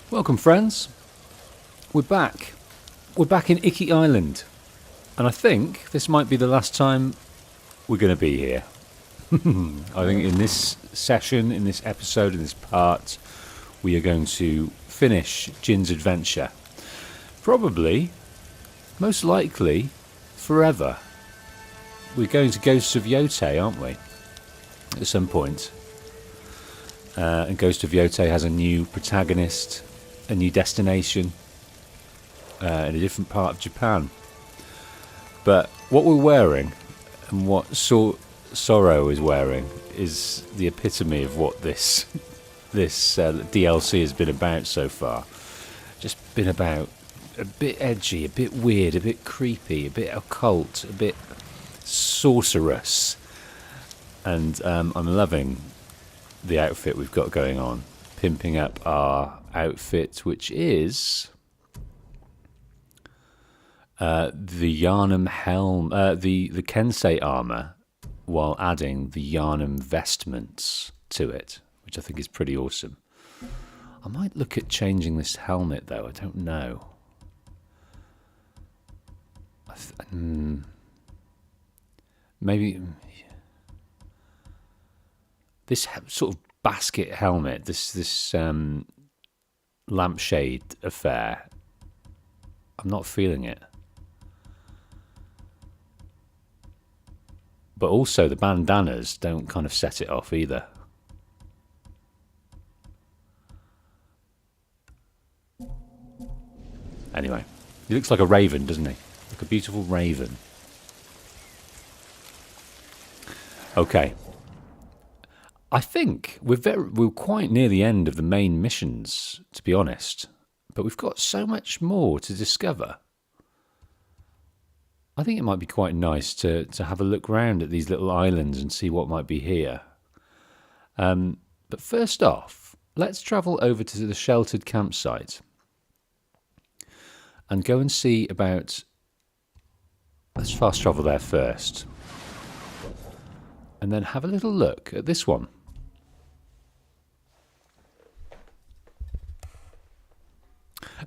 Welcome, friends. We're back. We're back in IKI Island. And I think this might be the last time we're going to be here. I think in this session, in this episode, in this part, we are going to finish Jin's adventure. Probably, most likely, forever. We're going to Ghost of Yotei, aren't we? At some point. And Ghost of Yotei has a new protagonist, a new destination, in a different part of Japan. But what we're wearing, and what Sorrow is wearing, is the epitome of what this DLC has been about so far. Just been about a bit edgy, a bit weird, a bit creepy, a bit occult, a bit sorcerous. And I'm loving the outfit we've got going on. Pimping up our outfit, which is the Yharnam helm, the Kensei armor, while adding the Yharnam vestments to it, which I think is pretty awesome. I might look at changing this helmet, though. I don't know. Maybe this sort of basket helmet, this lampshade affair, I'm not feeling it. But also the bandanas don't kind of set it off either. Anyway, he looks like a raven, doesn't he? Like a beautiful raven. Okay. I think we're quite near the end of the main missions, to be honest. But we've got so much more to discover. I think it might be quite nice to have a look round at these little islands and see what might be here. But first off, let's travel over to the sheltered campsite and go and see about... Let's fast travel there first. And then have a little look at this one.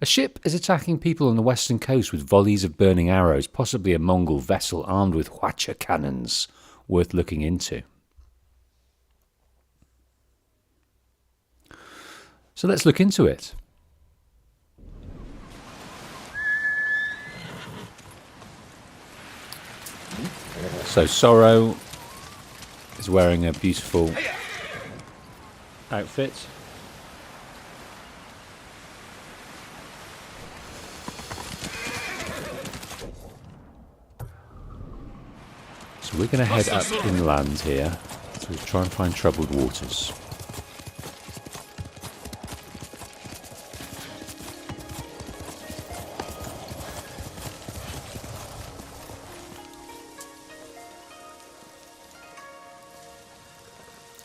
A ship is attacking people on the western coast with volleys of burning arrows, possibly a Mongol vessel armed with hwacha cannons, worth looking into. So let's look into it. So Sorrow is wearing a beautiful outfit. So we're going to head up inland here to try and find troubled waters.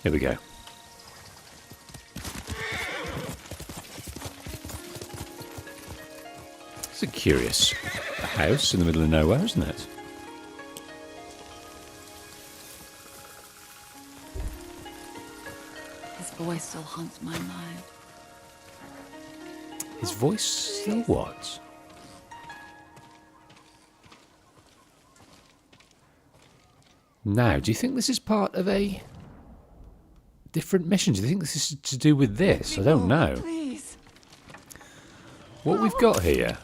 Here we go. It's a curious house in the middle of nowhere, isn't it? His voice still haunts my mind. His voice still what? Now, do you think this is part of a different mission? Do you think this is to do with this? I don't know. Please. What we've got here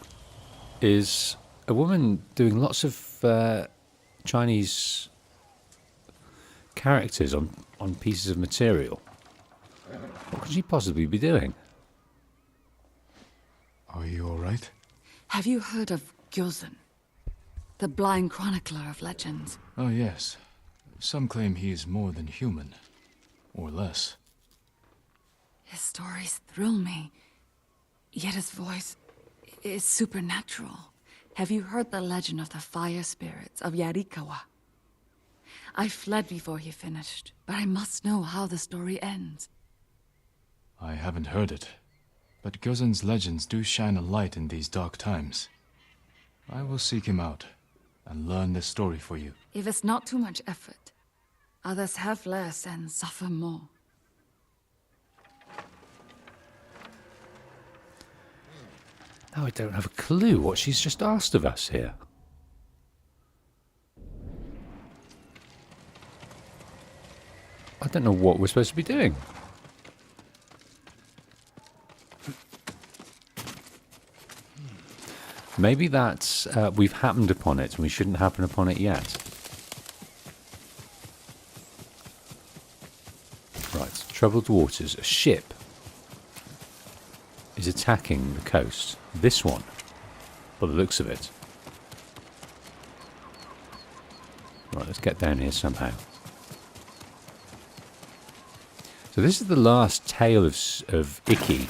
is a woman doing lots of Chinese characters on pieces of material. What could she possibly be doing? Are you all right? Have you heard of Gyozen? The blind chronicler of legends. Oh, yes. Some claim he is more than human. Or less. His stories thrill me. Yet his voice is supernatural. Have you heard the legend of the fire spirits of Yarikawa? I fled before he finished, but I must know how the story ends. I haven't heard it. But Gyozen's legends do shine a light in these dark times. I will seek him out and learn the story for you. If it's not too much effort, others have less and suffer more. Now I don't have a clue what she's just asked of us here. I don't know what we're supposed to be doing. Maybe that's... we've happened upon it and we shouldn't happen upon it yet. Right, troubled waters. A ship is attacking the coast. This one, by the looks of it. Right, let's get down here somehow. So this is the last tale of Iki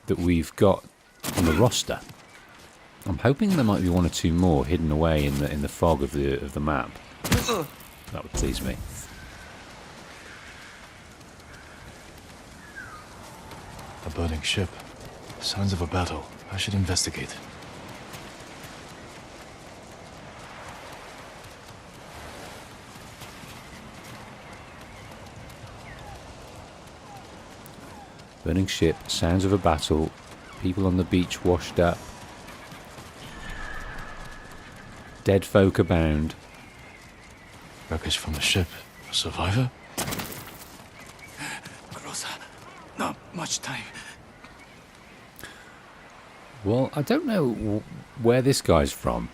that we've got on the roster. I'm hoping there might be one or two more hidden away in the fog of the map. That would please me. A burning ship. Signs of a battle. I should investigate. Burning ship, sounds of a battle, people on the beach washed up, dead folk abound. Wreckage from the ship. A survivor? Closer. Not much time. Well, I don't know where this guy's from.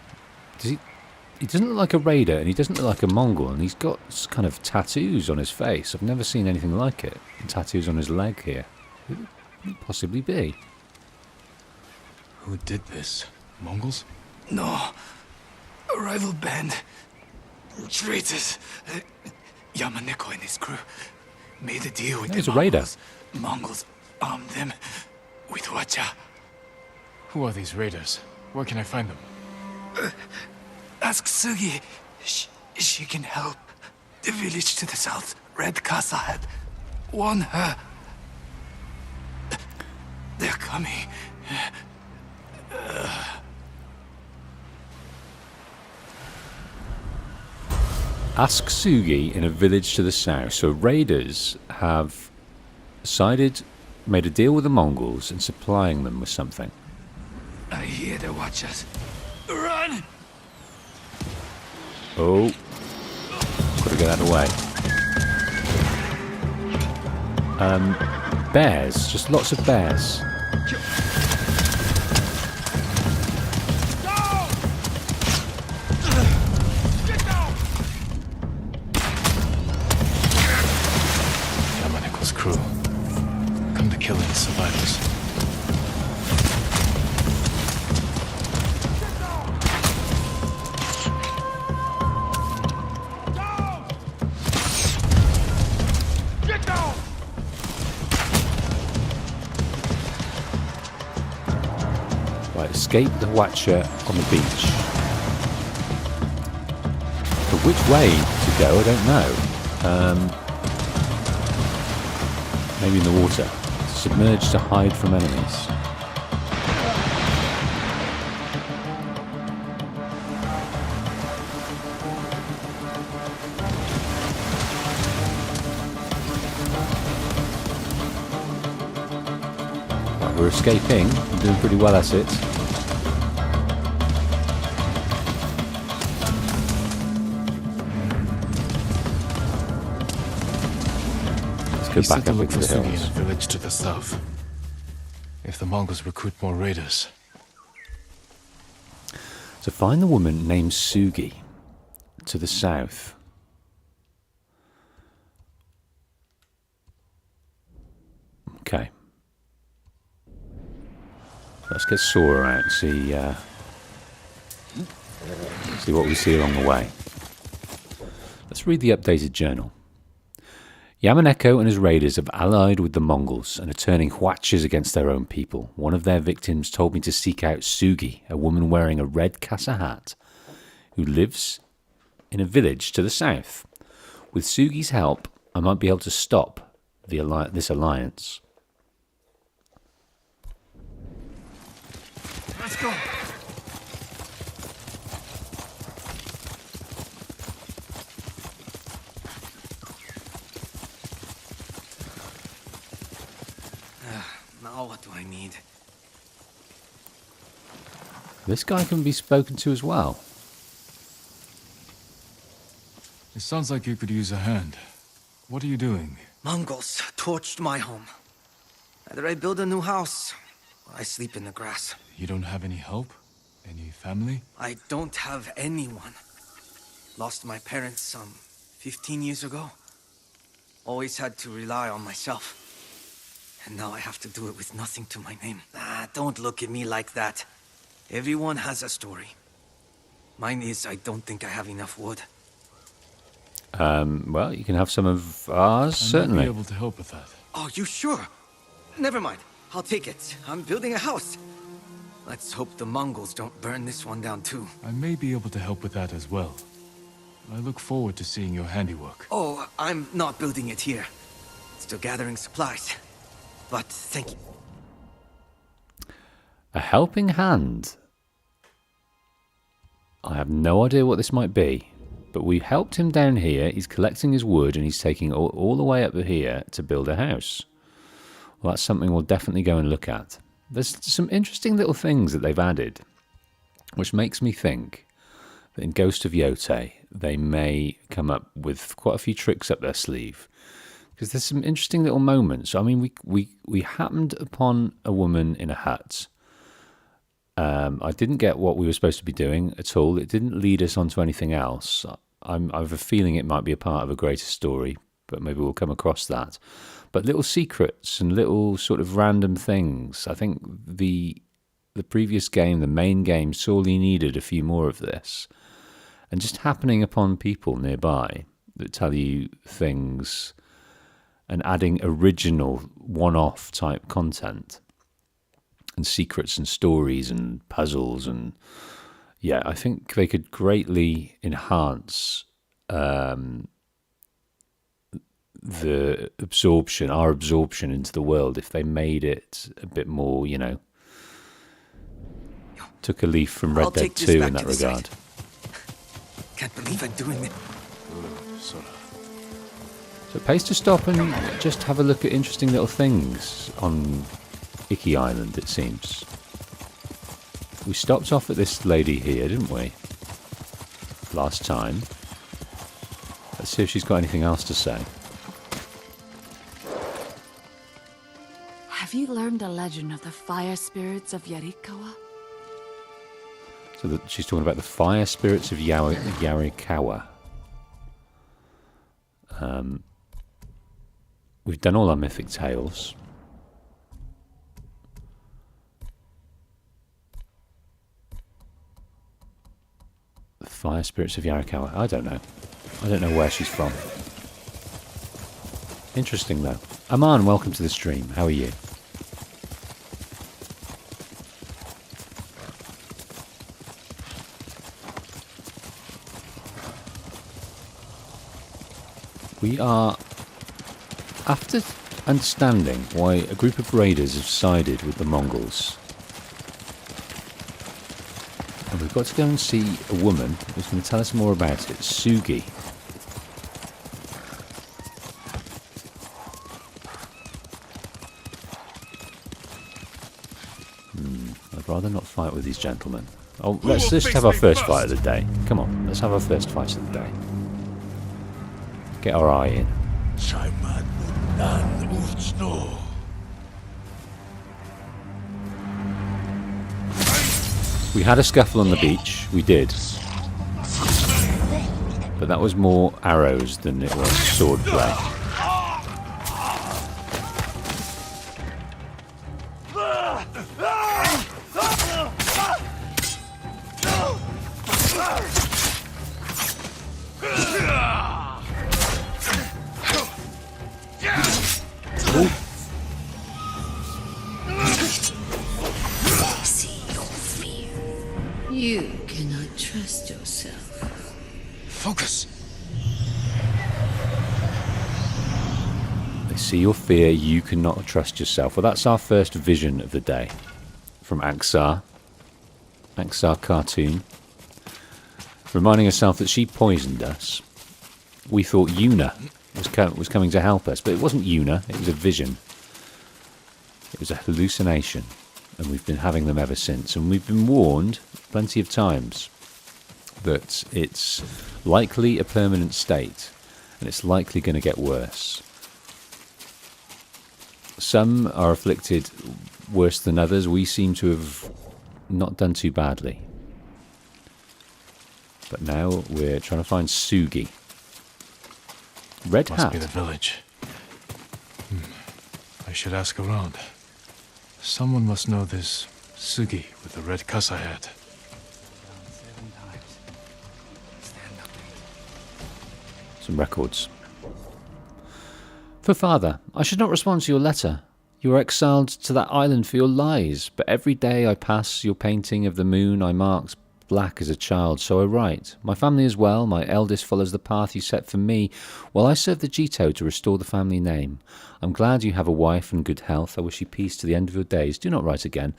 Does he doesn't look like a raider, and he doesn't look like a Mongol, and he's got kind of tattoos on his face. I've never seen anything like it. And tattoos on his leg here. Who could it possibly be? Who did this? Mongols? No. A rival band. Traitors. Yamaneko and his crew made a deal with No, the he's a raider. Mongols. Mongols armed them with wacha. Who are these raiders? Where can I find them? Ask Sugi. She can help. The village to the south, Red Casa had. Warn her. They're coming. Ask Sugi in a village to the south. So raiders have made a deal with the Mongols and supplying them with something. I hear the watchers. Run! Oh, gotta get out of the way. Bears, just lots of bears. Yamaneko's crew. Come to kill any survivors. Escape the Watcher on the beach. But which way to go, I don't know. Maybe in the water. Submerge to hide from enemies. Right, we're escaping. We're doing pretty well at it. He said to look for Sugi in a village to the south. If the Mongols recruit more raiders. So find the woman named Sugi to the south. Okay. Let's get Sora out and see what we see along the way. Let's read the updated journal. Yamaneko and his raiders have allied with the Mongols and are turning Hwachas against their own people. One of their victims told me to seek out Sugi, a woman wearing a red casa hat, who lives in a village to the south. With Sugi's help, I might be able to stop this alliance. Let's go. Now what do I need? This guy can be spoken to as well. It sounds like you could use a hand. What are you doing? Mongols torched my home. Either I build a new house, or I sleep in the grass. You don't have any help? Any family? I don't have anyone. Lost my parents some 15 years ago. Always had to rely on myself. And now I have to do it with nothing to my name. Don't look at me like that. Everyone has a story. Mine is I don't think I have enough wood. Well, you can have some of ours, I might certainly. be able to help with that. Oh, you sure? Never mind. I'll take it. I'm building a house. Let's hope the Mongols don't burn this one down too. I may be able to help with that as well. I look forward to seeing your handiwork. Oh, I'm not building it here. Still gathering supplies. But thank you. A helping hand. I have no idea what this might be, but we helped him down here. He's collecting his wood and he's taking all the way up here to build a house. Well, that's something we'll definitely go and look at. There's some interesting little things that they've added, which makes me think that in Ghost of Yote, they may come up with quite a few tricks up their sleeve. Because there's some interesting little moments. I mean, we happened upon a woman in a hut. I didn't get what we were supposed to be doing at all. It didn't lead us onto anything else. I have a feeling it might be a part of a greater story, but maybe we'll come across that. But little secrets and little sort of random things. I think the previous game, the main game, sorely needed a few more of this. And just happening upon people nearby that tell you things and adding original one-off type content and secrets and stories and puzzles. And yeah, I think they could greatly enhance the absorption, our absorption into the world, if they made it a bit more, you know, took a leaf from Red Dead 2 in that regard. Can't believe I'm doing it. So it pays to stop and just have a look at interesting little things on IKI Island, it seems. We stopped off at this lady here, didn't we? Last time. Let's see if she's got anything else to say. Have you learned the legend of the fire spirits of Yarikawa? So she's talking about the fire spirits of Yarikawa. We've done all our mythic tales. The fire spirits of Yarikawa. I don't know. I don't know where she's from. Interesting though. Aman, welcome to the stream. How are you? We are, after understanding why a group of raiders have sided with the Mongols, and we've got to go and see a woman who's going to tell us more about it, Sugi. I'd rather not fight with these gentlemen. Oh, let's just have our first fight of the day. Come on, let's have our first fight of the day. Get our eye in. We had a scuffle on the beach, we did. But that was more arrows than it was sword play. You cannot trust yourself. Focus! They see your fear, you cannot trust yourself. Well, that's our first vision of the day. From Aksar. Aksar cartoon. Reminding herself that she poisoned us. We thought Yuna was coming to help us, but it wasn't Yuna, it was a vision. It was a hallucination. and we've been having them ever since. And we've been warned plenty of times that it's likely a permanent state, and it's likely going to get worse. Some are afflicted worse than others. We seem to have not done too badly. But now we're trying to find Sugi. Red hat. Must be the village. I should ask around. Someone must know this Sugi with the red kasa hat. Some records. For father, I should not respond to your letter. You are exiled to that island for your lies, but every day I pass your painting of the moon I marked black as a child, so I write. My family as well, my eldest follows the path you set for me, while I serve the Jito to restore the family name. I'm glad you have a wife and good health. I wish you peace to the end of your days. Do not write again.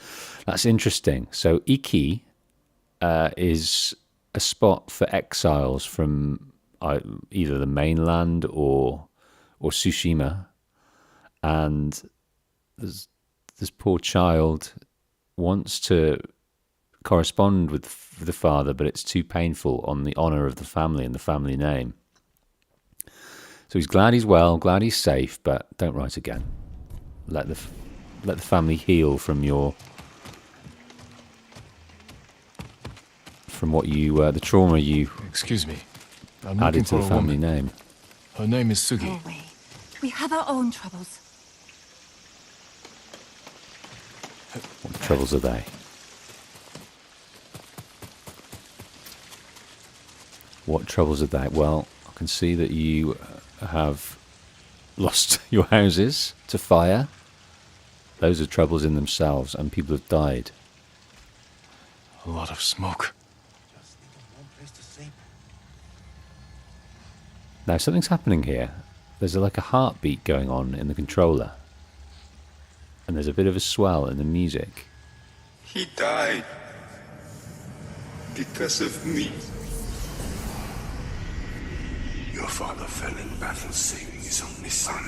That's interesting. So IKI is a spot for exiles from either the mainland or Tsushima, and this poor child wants to correspond with the father, but it's too painful on the honour of the family and the family name. So he's glad he's well, glad he's safe, but don't write again. Let the family heal from what you the trauma you Excuse me. I'm added looking to for the a family woman. name. Her name is Sugi. Go away. We have our own troubles. What troubles are they? What troubles are they? Well, I can see that you have lost your houses to fire. Those are troubles in themselves, and people have died. A lot of smoke. Now, something's happening here. There's like a heartbeat going on in the controller. And there's a bit of a swell in the music. He died because of me. Your father fell in battle saving his only son.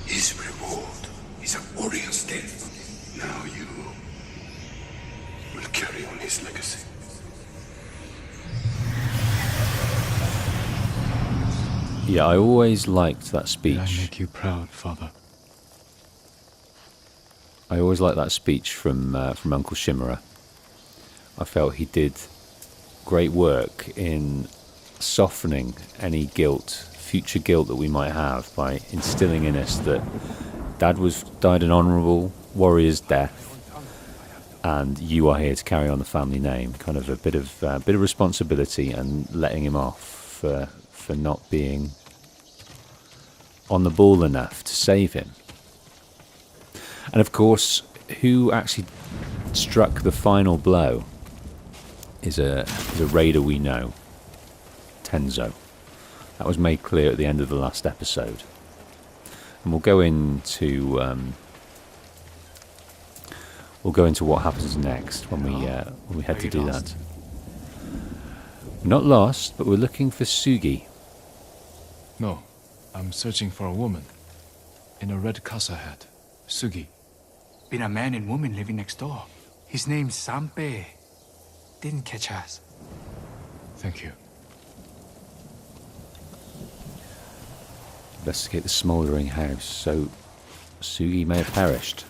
His reward is a warrior's death. Now you will carry on his legacy. Yeah, I always liked that speech. Did I make you proud, father? I always liked that speech from Uncle Shimura. I felt he did great work in softening any guilt, future guilt that we might have, by instilling in us that Dad died an honourable warrior's death, and you are here to carry on the family name. Kind of a bit of responsibility, and letting him off for not being on the ball enough to save him. And of course, who actually struck the final blow is a raider we know, Tenzo. That was made clear at the end of the last episode. And we'll go into what happens next when we head to do that. We're not lost, but we're looking for Sugi. No, I'm searching for a woman. In a red kasa hat. Sugi. Been a man and woman living next door. His name's Sampe. Didn't catch us. Thank you. Investigate the smouldering house. So Sugi may have perished.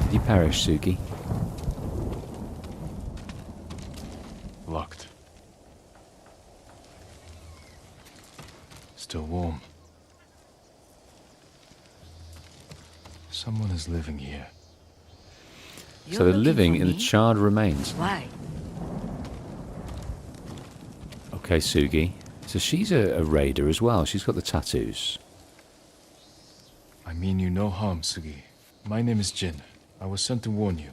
Did you perish, Sugi? Locked. Still warm. Someone is living here. So they're living in the charred remains. Why? Okay, Sugi. So she's a raider as well. She's got the tattoos. I mean you no harm, Sugi. My name is Jin. I was sent to warn you.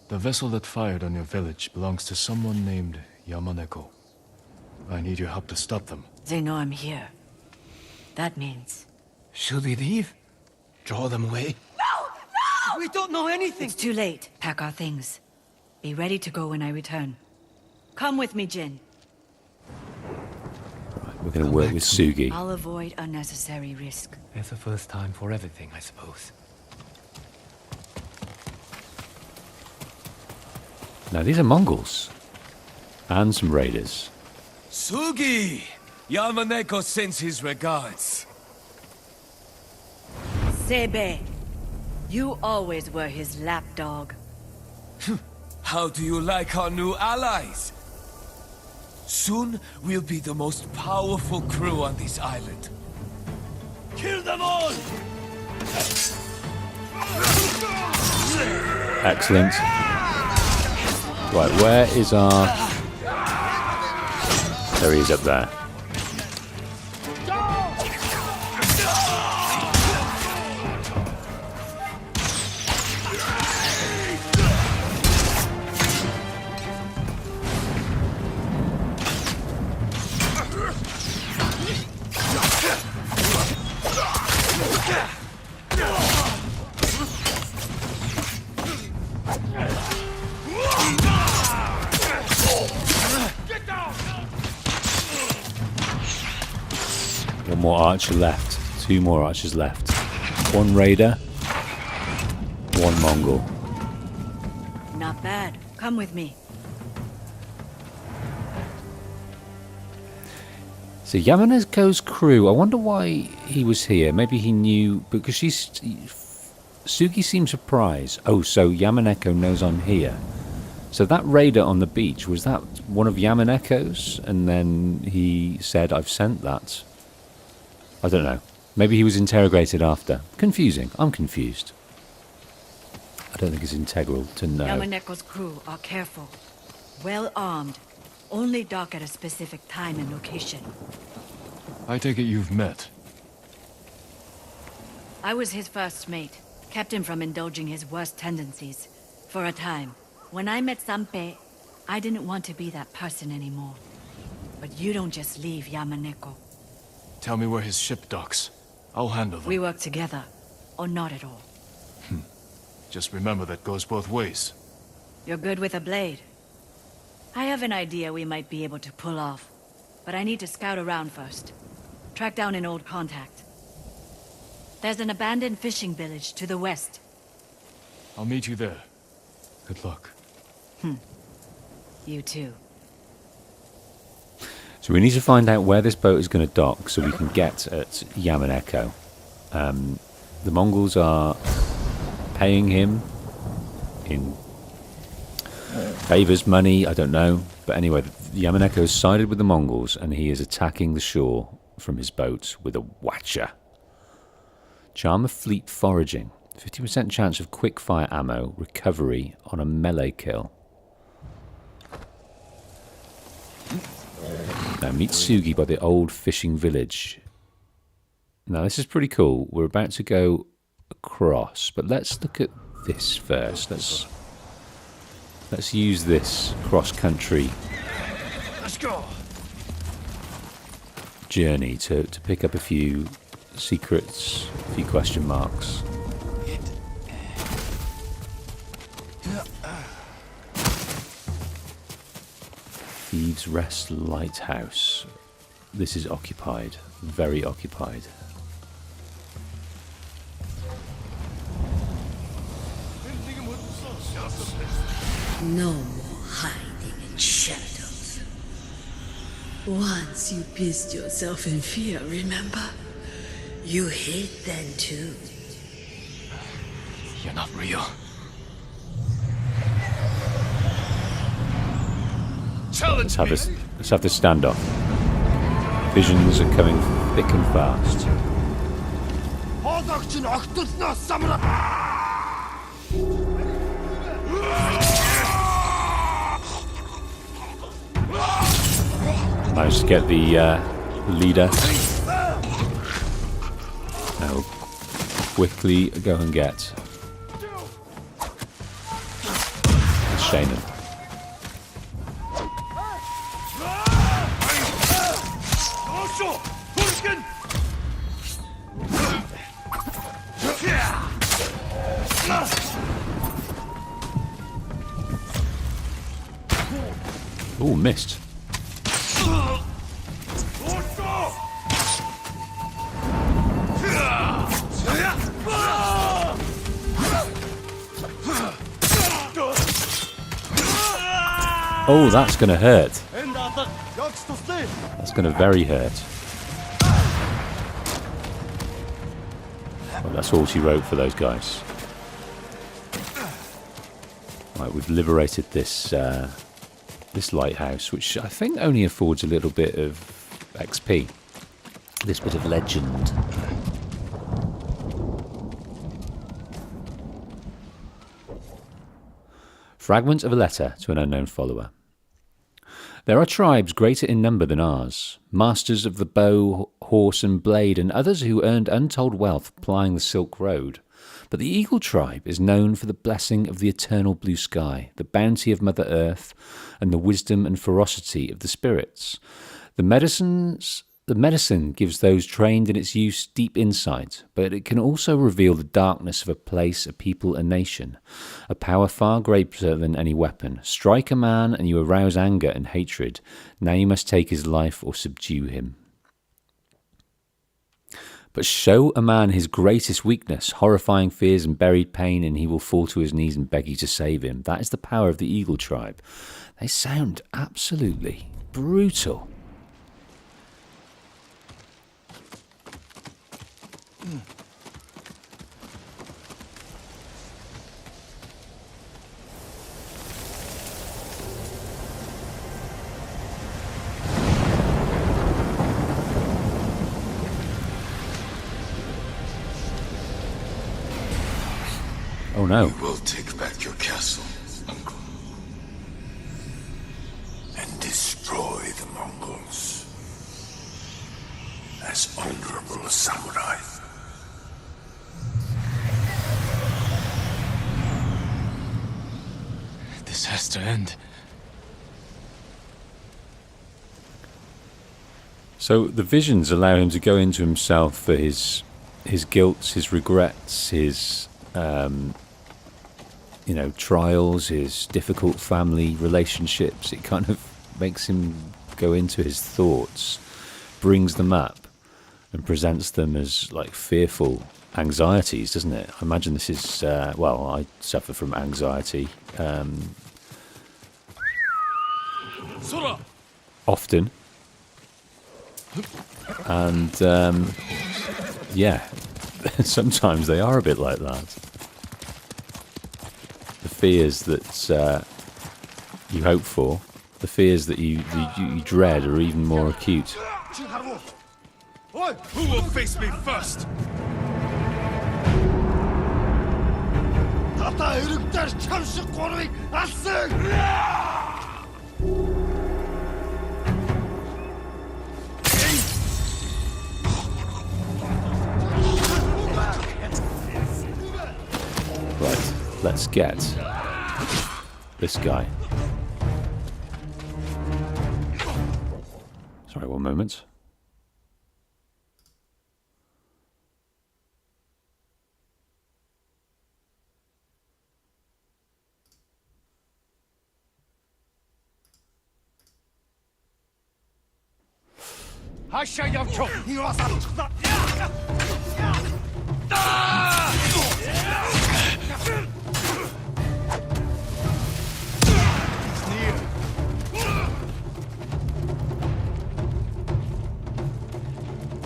The vessel that fired on your village belongs to someone named Yamaneko. I need your help to stop them. They know I'm here. That means... Should we leave? Draw them away? No! We don't know anything! It's too late. Pack our things. Be ready to go when I return. Come with me, Jin. Right, we're going to work with Sugi. I'll avoid unnecessary risk. It's the first time for everything, I suppose. Now these are Mongols. And some raiders. Sugi! Yamaneko sends his regards. Sebe, you always were his lapdog. How do you like our new allies? Soon we'll be the most powerful crew on this island. Kill them all! Excellent. Right, where is our... There he is up there. One more archer left. 2 more archers left. 1 raider. 1 Mongol. Not bad. Come with me. So Yamaneko's crew, I wonder why he was here. Maybe he knew, because Sugi seems surprised. Oh, so Yamaneko knows I'm here. So that raider on the beach, was that one of Yamaneko's? And then he said, I've sent that. I don't know. Maybe he was interrogated after. Confusing. I'm confused. I don't think it's integral to know. Yamaneko's crew are careful. Well armed. Only dock at a specific time and location. I take it you've met. I was his first mate. Kept him from indulging his worst tendencies. For a time. When I met Sanpei, I didn't want to be that person anymore. But you don't just leave Yamaneko. Tell me where his ship docks. I'll handle them. We work together. Or not at all. Just remember that goes both ways. You're good with a blade. I have an idea we might be able to pull off. But I need to scout around first. Track down an old contact. There's an abandoned fishing village to the west. I'll meet you there. Good luck. You too. So we need to find out where this boat is going to dock so we can get at Yamaneko. The Mongols are paying him in favors, money, I don't know. But anyway, Yamaneko has sided with the Mongols and he is attacking the shore from his boat with a watcher. Charm of fleet foraging. 50% chance of quick fire ammo recovery on a melee kill. Now meet Sugi by the old fishing village. Now this is pretty cool. We're about to go across, but let's look at this first. Let's use this cross-country journey to pick up a few secrets, a few question marks. Thieves' Rest Lighthouse. This is occupied, very occupied. No more hiding in shadows. Once you pissed yourself in fear, remember? You hate them too. You're not real. Let's have this standoff. Visions are coming thick and fast. Managed to get the leader. Now we'll quickly go and get Shaman. Oh, missed. Oh, that's going to hurt. That's going to very hurt. Well, that's all she wrote for those guys. Right, we've liberated this this lighthouse, which I think only affords a little bit of XP. This bit of legend. Fragment of a letter to an unknown follower. There are tribes greater in number than ours, masters of the bow, horse and blade, and others who earned untold wealth plying the Silk Road. But the Eagle tribe is known for the blessing of the eternal blue sky, the bounty of Mother Earth, and the wisdom and ferocity of the spirits. The medicine gives those trained in its use deep insight, but it can also reveal the darkness of a place, a people, a nation. A power far greater than any weapon. Strike a man and you arouse anger and hatred. Now you must take his life or subdue him. But show a man his greatest weakness, horrifying fears and buried pain, and he will fall to his knees and beg you to save him. That is the power of the Eagle tribe. They sound absolutely brutal. Oh no. You will take back your castle, uncle. And destroy the Mongols. As honorable a samurai. This has to end. So the visions allow him to go into himself for his guilt, his regrets, his trials, his difficult family relationships. It kind of makes him go into his thoughts, brings them up, and presents them as like fearful anxieties, doesn't it? I imagine this is I suffer from anxiety often, and sometimes they are a bit like that. The fears that you hope for, the fears that you dread, are even more acute. Who will face me first? Right, let's get this guy. Sorry, one moment.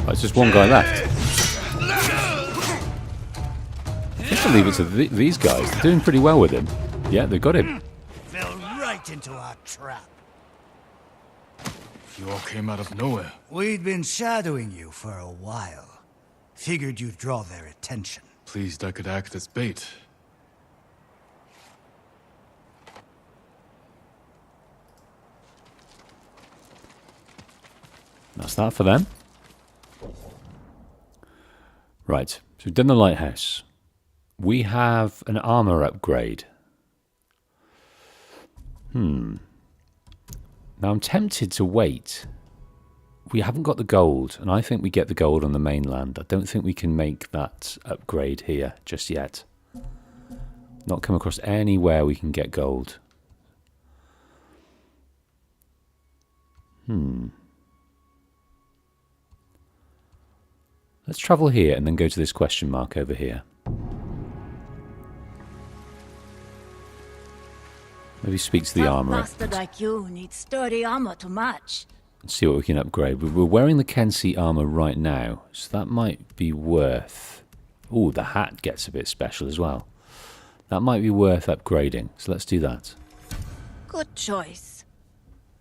There's just one guy left. I think I'll leave it to these guys. They're doing pretty well with him. Yeah, they've got him. Fell right into our trap. You all came out of nowhere. We'd been shadowing you for a while. Figured you'd draw their attention. Pleased I could act as bait. That's that for them. Right, so we've done the lighthouse. We have an armor upgrade. Now I'm tempted to wait. We haven't got the gold, and I think we get the gold on the mainland. I don't think we can make that upgrade here just yet. Not come across anywhere we can get gold. Let's travel here and then go to this question mark over here. Maybe speak to the Tough armourer. bastard like you needs sturdy armor to match. See what we can upgrade. We're wearing the Kensi armor right now, so that might be worth... Ooh, the hat gets a bit special as well. That might be worth upgrading, so let's do that. Good choice.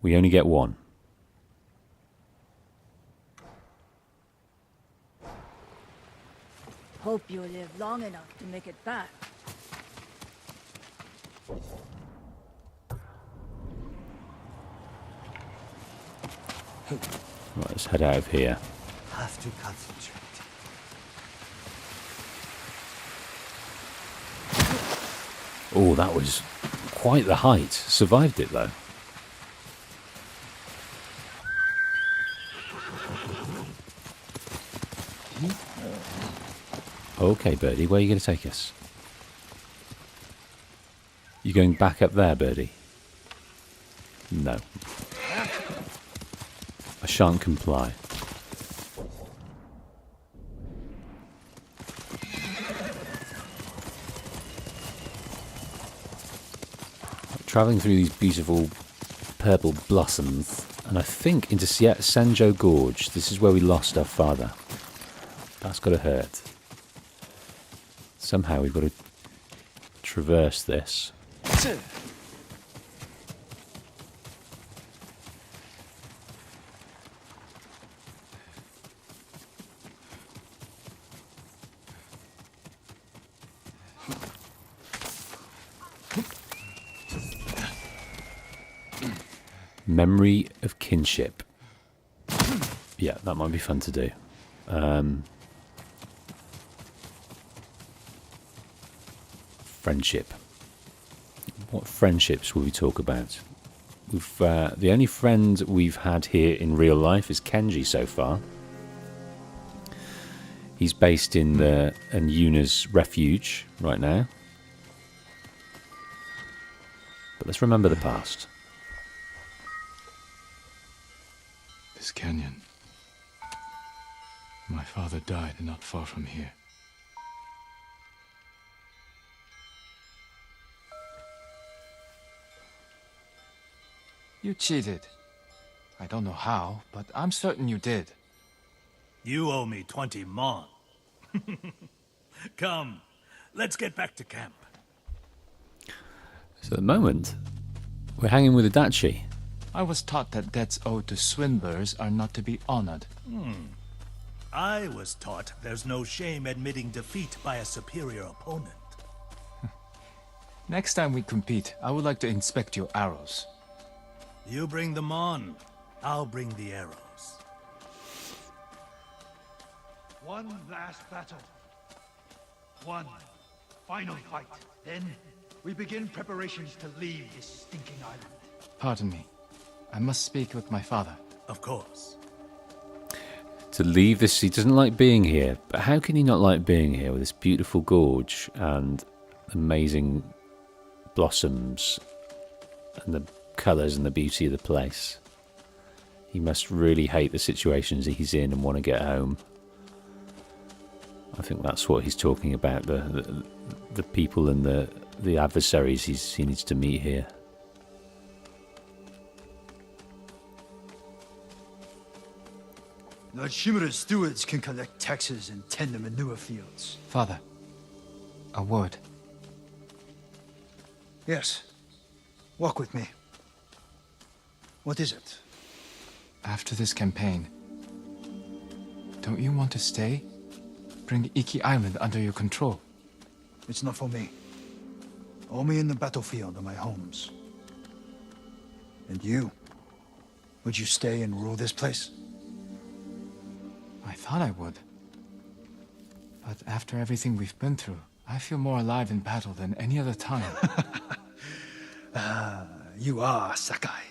We only get one. Hope you live long enough to make it back. Right, let's head out of here. Have to concentrate. Oh, that was quite the height. Survived it, though. Okay, Birdie, where are you going to take us? You going back up there, Birdie? No. I shan't comply. Travelling through these beautiful purple blossoms, and I think into Senjo Gorge. This is where we lost our father. That's got to hurt. Somehow we've got to traverse this. Memory of kinship. Yeah, that might be fun to do. Friendship. What friendships will we talk about? We've the only friend we've had here in real life is Kenji so far. He's based in the Yuna's refuge right now. But let's remember the past. This canyon. My father died not far from here. You cheated. I don't know how, but I'm certain you did. You owe me 20 mon. Come, let's get back to camp. So at the moment, we're hanging with Adachi. I was taught that debts owed to swindlers are not to be honored. I was taught there's no shame admitting defeat by a superior opponent. Next time we compete, I would like to inspect your arrows. You bring them on, I'll bring the arrows. One last battle. One final fight. Then we begin preparations to leave this stinking island. Pardon me. I must speak with my father. Of course. To leave this, he doesn't like being here. But how can he not like being here with this beautiful gorge and amazing blossoms and the colours and the beauty of the place? He must really hate the situations he's in and want to get home. I think that's what he's talking about, the people and the adversaries he needs to meet here. The Shimura's stewards can collect taxes and tend the manure fields. Father, a word. Yes. Walk with me. What is it? After this campaign, don't you want to stay? Bring IKI Island under your control. It's not for me. Only in the battlefield are my homes. And you? Would you stay and rule this place? I thought I would. But after everything we've been through, I feel more alive in battle than any other time. You are Sakai.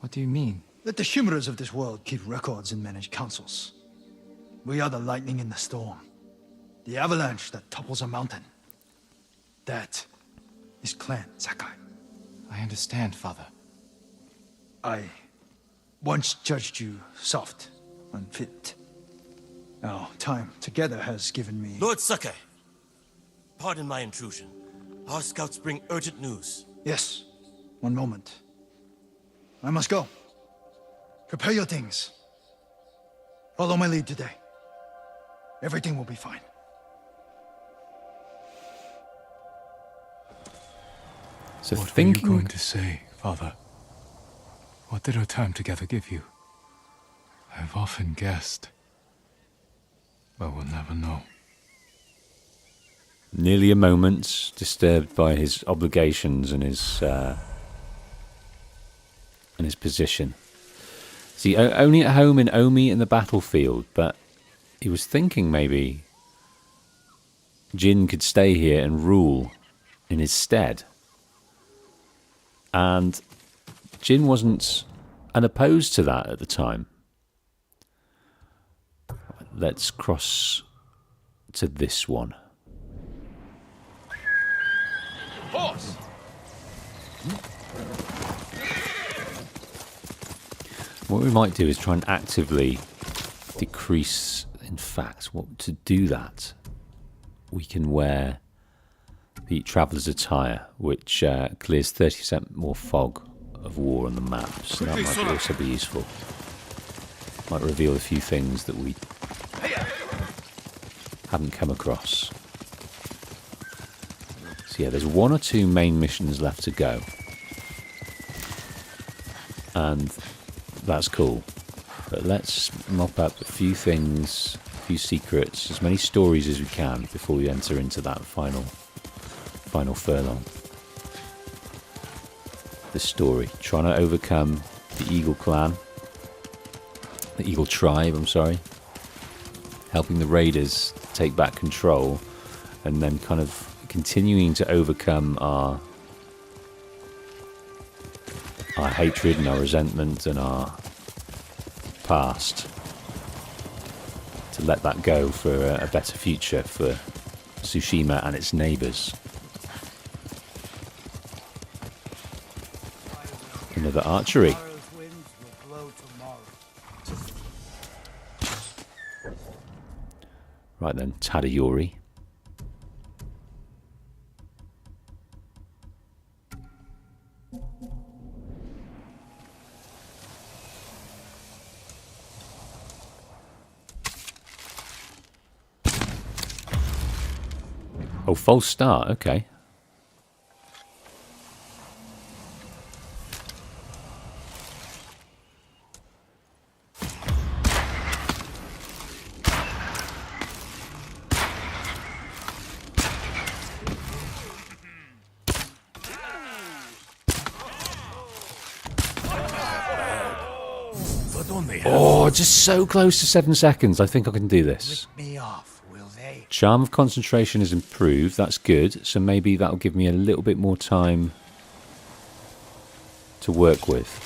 What do you mean? Let the Shimuras of this world keep records and manage councils. We are the lightning in the storm. The avalanche that topples a mountain. That is Clan Sakai. I understand, Father. I once judged you soft, unfit. Our time together has given me... Lord Sakai, pardon my intrusion. Our scouts bring urgent news. Yes. One moment. I must go. Prepare your things. Follow my lead today. Everything will be fine. So What were you thinking... going to say, Father? What did our time together give you? I've often guessed, but we'll never know. Nearly a moment, disturbed by his obligations and his position. See, only at home in Omi in the battlefield, but he was thinking maybe Jin could stay here and rule in his stead. And Jin wasn't unopposed to that at the time. Let's cross to this one. Horse! What we might do is try and actively decrease. In fact, to do that, we can wear the traveller's attire, which clears 30% more fog of war on the map. So that might also be useful. Might reveal a few things that we haven't come across. So yeah, there's 1 or 2 main missions left to go. And that's cool. But let's mop up a few things, a few secrets, as many stories as we can before we enter into that final furlong. The story. Trying to overcome the Eagle clan. The Eagle tribe, I'm sorry. Helping the raiders take back control. And then kind of continuing to overcome our hatred and our resentment and our past, to let that go for a better future for Tsushima and its neighbours. Another archery. Right then, Tadayori. Oh, false start, okay. Oh, just so close to 7 seconds. I think I can do this. Charm of concentration is improved. That's good. So maybe that'll give me a little bit more time to work with.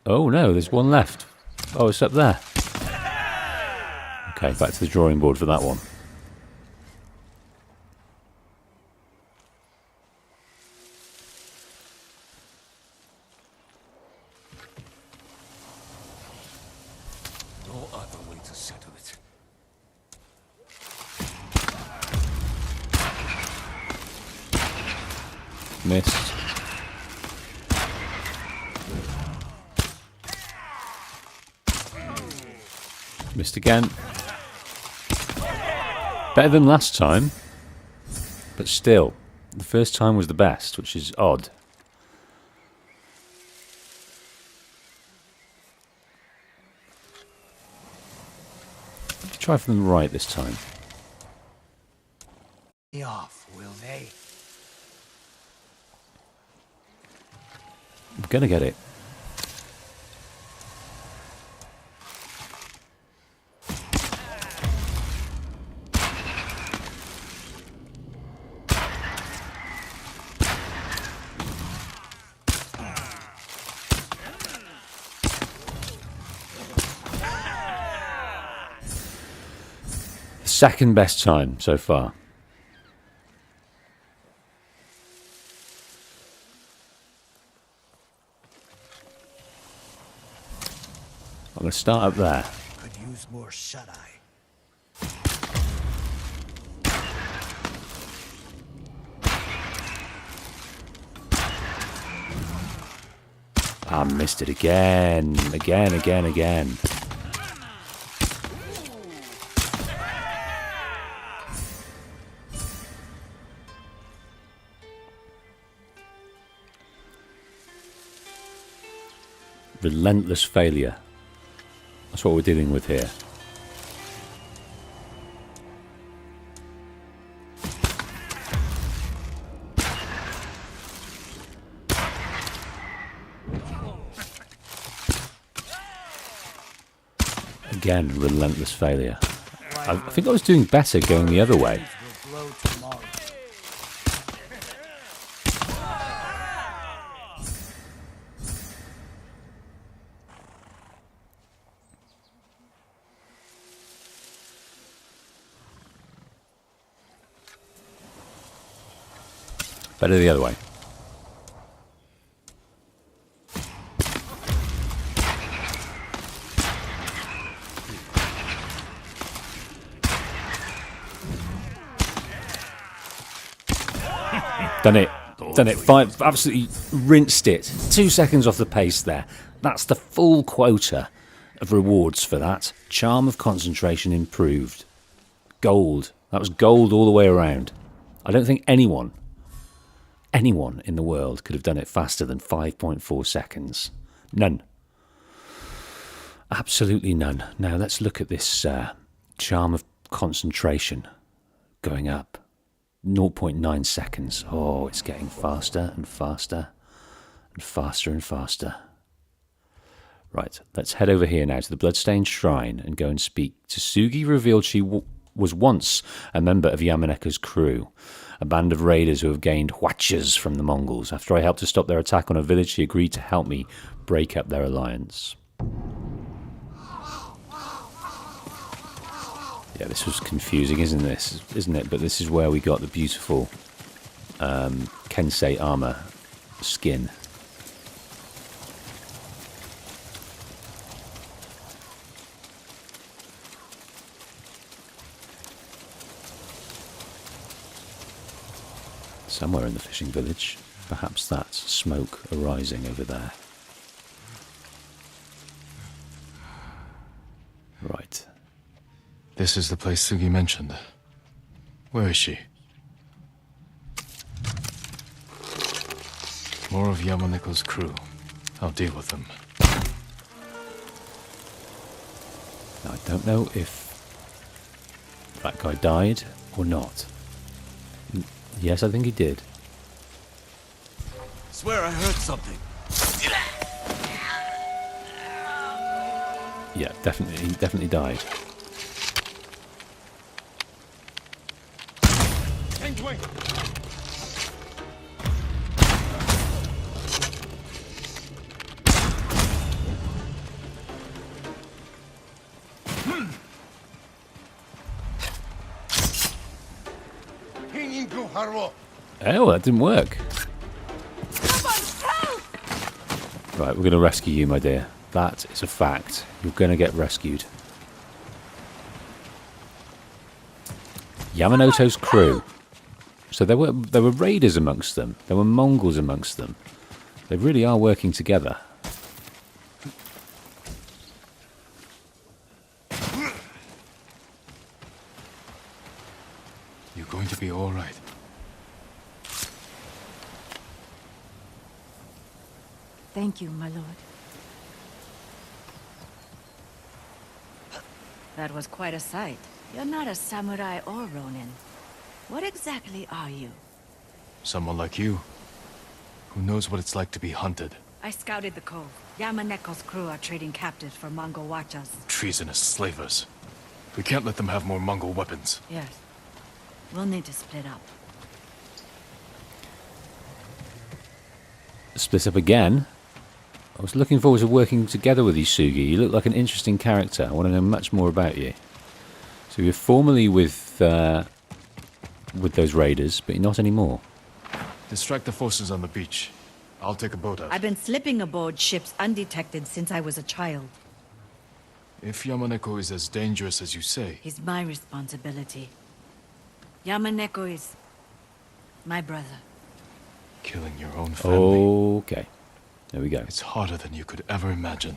Oh no, there's one left. Oh, it's up there. Okay, back to the drawing board for that one. No other way to settle it. Missed. Missed again. Better than last time, but still, the first time was the best, which is odd. Try from the right this time. Off, will they? I'm gonna get it. Second best time so far. going to start up there. Could use more shut-eye. I missed it again. Again. Relentless failure. That's what we're dealing with here. Again, relentless failure. I think I was doing better going the other way. Better the other way. Done it. Five, absolutely rinsed it. 2 seconds off the pace there. That's the full quota of rewards for that. Charm of concentration improved. Gold. That was gold all the way around. I don't think anyone in the world could have done it faster than 5.4 seconds. None. Absolutely none. Now let's look at this charm of concentration going up. 0.9 seconds. Oh, it's getting faster and faster and faster and faster. Right, let's head over here now to the Bloodstained Shrine and go and speak to Sugi. Revealed she was once a member of Yamaneko's crew, a band of raiders who have gained huachas from the Mongols. After I helped to stop their attack on a village, she agreed to help me break up their alliance. Yeah, this was confusing, isn't it? But this is where we got the beautiful Kensei armor skin. Somewhere in the fishing village. Perhaps that's smoke arising over there. Right. This is the place Sugi mentioned. Where is she? More of Yamaneko's crew. I'll deal with them. Now, I don't know if that guy died or not. Yes, I think he did. Swear I heard something. Yeah, definitely, he definitely died. Oh, that didn't work. Right, we're going to rescue you, my dear. That is a fact. You're going to get rescued. Yamanoto's crew. So there were raiders amongst them. There were Mongols amongst them. They really are working together. You're going to be all right. Thank you, my lord. That was quite a sight. You're not a samurai or ronin. What exactly are you? Someone like you, who knows what it's like to be hunted. I scouted the cove. Yamaneko's crew are trading captives for Mongol huachas. Treasonous slavers. We can't let them have more Mongol weapons. Yes. We'll need to split up. Split up again? I was looking forward to working together with you, Sugi. You look like an interesting character. I want to know much more about you. So you're formerly with those raiders, but you're not anymore. Distract the forces on the beach. I'll take a boat out. I've been slipping aboard ships undetected since I was a child. If Yamaneko is as dangerous as you say... He's my responsibility. Yamaneko is my brother. Killing your own family... Okay. There we go. It's harder than you could ever imagine.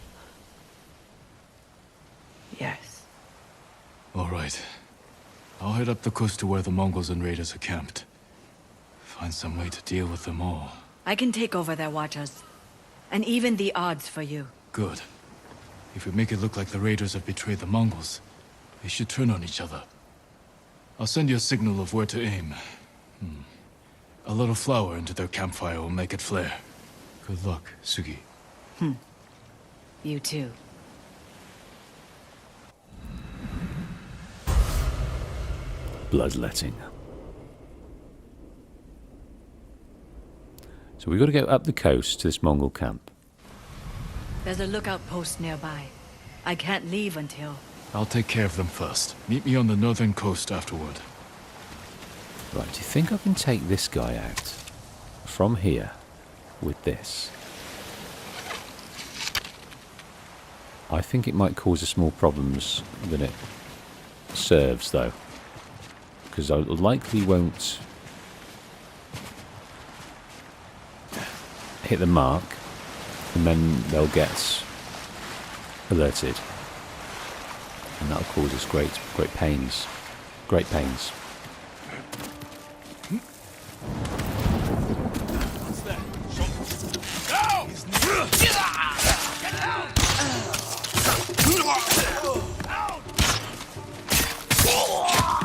Yes. Alright. I'll head up the coast to where the Mongols and raiders are camped. Find some way to deal with them all. I can take over their watchers. And even the odds for you. Good. If we make it look like the raiders have betrayed the Mongols, they should turn on each other. I'll send you a signal of where to aim. A little flour into their campfire will make it flare. Good luck, Sugi. You too. Bloodletting. So we've got to go up the coast to this Mongol camp. There's a lookout post nearby. I can't leave until... I'll take care of them first. Meet me on the northern coast afterward. Right, do you think I can take this guy out from here with this? I think it might cause us more problems than it serves, though. Because I likely won't hit the mark, and then they'll get alerted. And that'll cause us great pains. Great pains.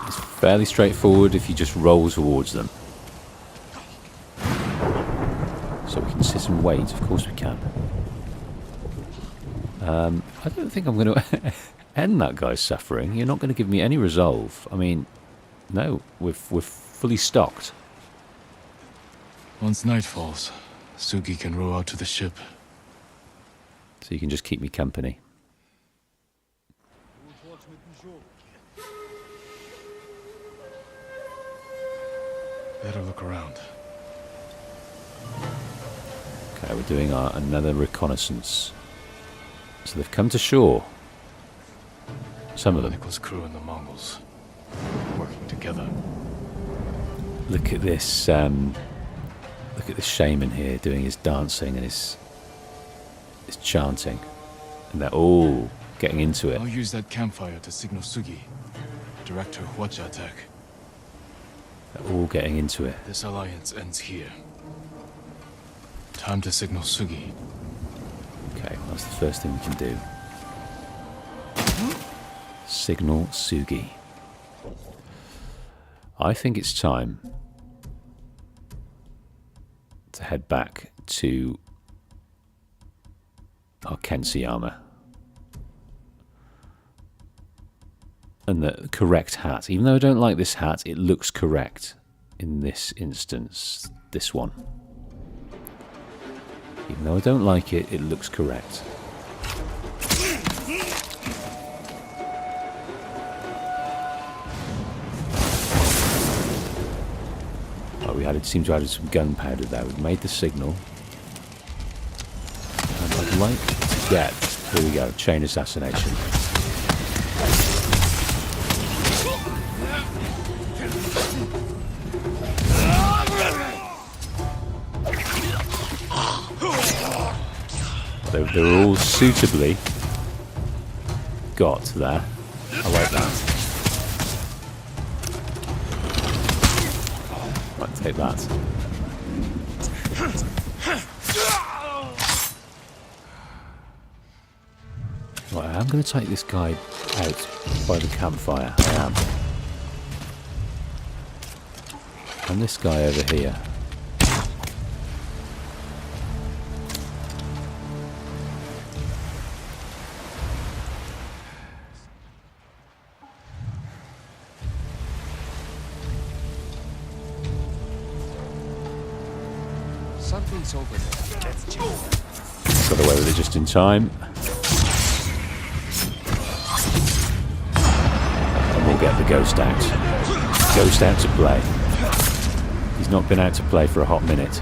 It's fairly straightforward if you just roll towards them. So we can sit and wait, of course we can. I don't think I'm going to end that guy's suffering. You're not going to give me any resolve. I mean, no, we're fully stocked. Once night falls, Sugi can row out to the ship. So you can just keep me company. Better look around. Okay, we're doing another reconnaissance. So they've come to shore. Some of them. Nicholas' crew and the Mongols working together. Look at this. Look at this shaman here doing his dancing and his chanting, and they're all getting into it. I'll use that campfire to signal Sugi. Direct her Hwacha attack. They're all getting into it. This alliance ends here. Time to signal Sugi. Okay, well, that's the first thing we can do. Signal Sugi. I think it's time to head back to our Kensiyama. And the correct hat. Even though I don't like this hat, it looks correct in this instance. This one. Even though I don't like it, it looks correct. Oh, seem to have added some gunpowder there. We've made the signal. And I'd like to get... Here we go, chain assassination. They're all suitably got there. I like that. Might take that. Right, I'm going to take this guy out by the campfire. I am. And this guy over here. Something's over there. Let's check. Got away with it just in time. And we'll get the ghost out. Ghost out to play. He's not been out to play for a hot minute.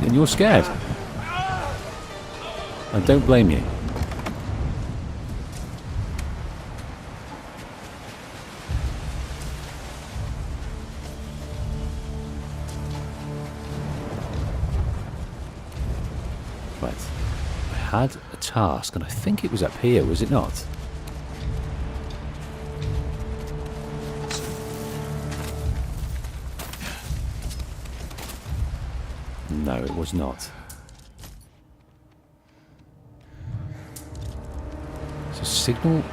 And you're scared. I don't blame you. Right. I had a task, and I think it was up here, was it not? No, it was not. So signal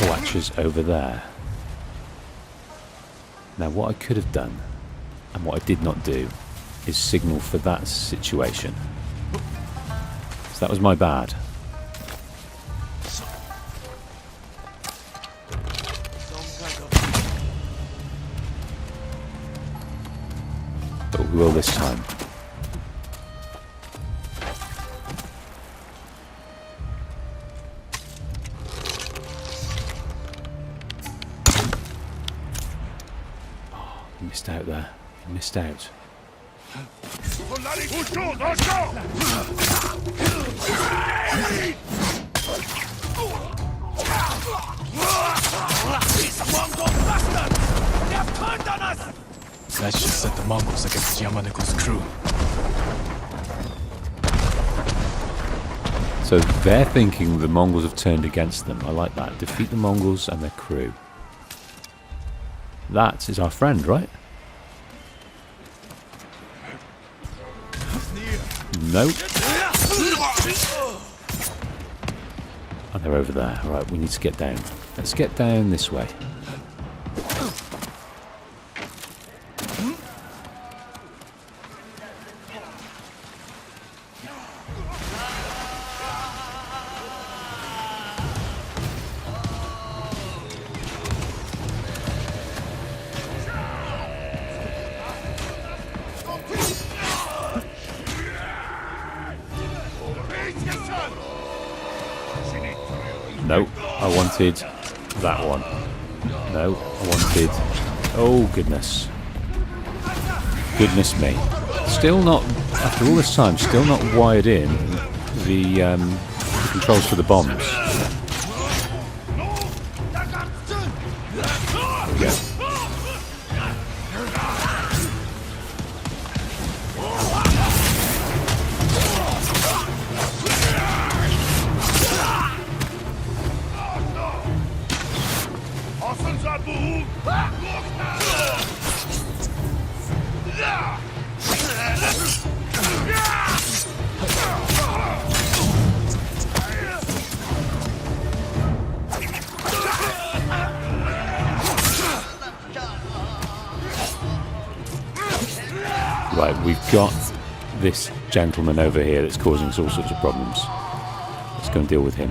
watches over there. Now what I could have done, and what I did not do, is signal for that situation. So that was my bad. But we will this time. Oh, you missed out there. You missed out. That should set the Mongols against Yamaneko's crew. So they're thinking the Mongols have turned against them. I like that. Defeat the Mongols and their crew. That is our friend, right? Nope. Oh, they're over there. Alright, we need to get down. Let's get down this way. No, I wanted that one. No, I wanted... Oh, goodness. Goodness me. Still not, after all this time, still not wired in the controls for the bombs. There we go. Right, we've got this gentleman over here that's causing us all sorts of problems. Let's go and deal with him.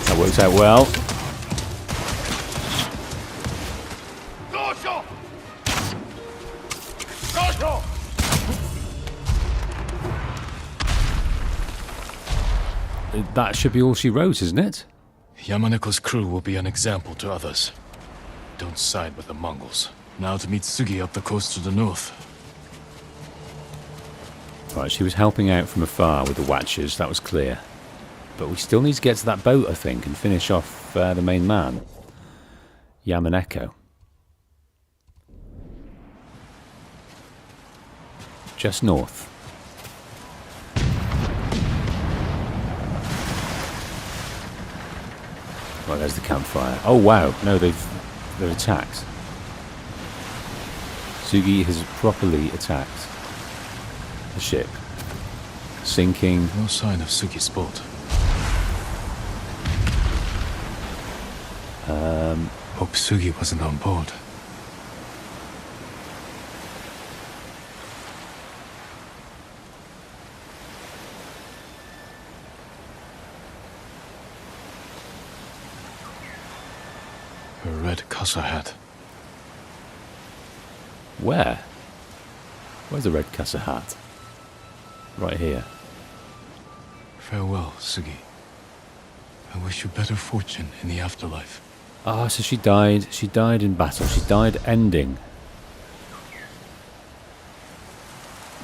That works out well. That should be all she wrote, isn't it? Yamaneko's crew will be an example to others. Don't side with the Mongols. Now to meet Sugi up the coast to the north. Right, she was helping out from afar with the watchers, that was clear. But we still need to get to that boat, I think, and finish off the main man, Yamaneko. Just north. Right, there's the campfire. Oh wow, no, they've attacked. Sugi has properly attacked the ship. Sinking. No sign of Sugi's boat. Hope Sugi wasn't on board. Her red casa hat. Where? Where's the red casa hat? Right here. Farewell, Sugi. I wish you better fortune in the afterlife. Ah, so she died. She died in battle. She died ending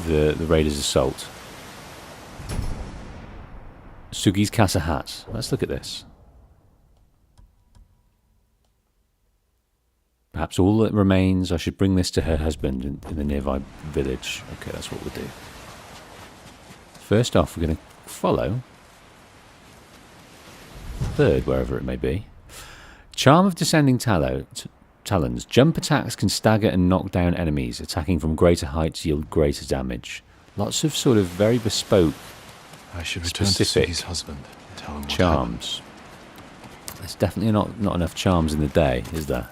the raiders' assault. Sugi's casa hat. Let's look at this. Perhaps all that remains, I should bring this to her husband in the nearby village. Okay, that's what we'll do. First off, we're going to follow third, wherever it may be. Charm of Descending Talons. Jump attacks can stagger and knock down enemies. Attacking from greater heights yield greater damage. Lots of sort of very bespoke, I should return specific to Sugi's husband. Tell him what charms. There's definitely not enough charms in the day, is there?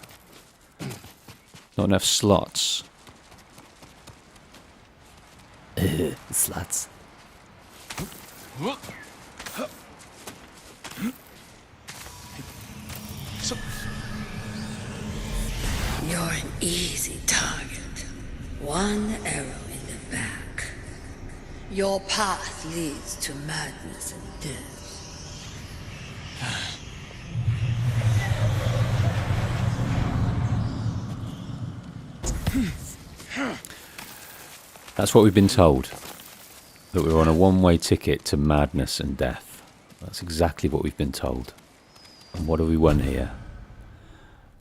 Not enough slots. Slots. You're an easy target. One arrow in the back. Your path leads to madness and death. That's what we've been told. That we're on a one-way ticket to madness and death. That's exactly what we've been told. And what have we won here?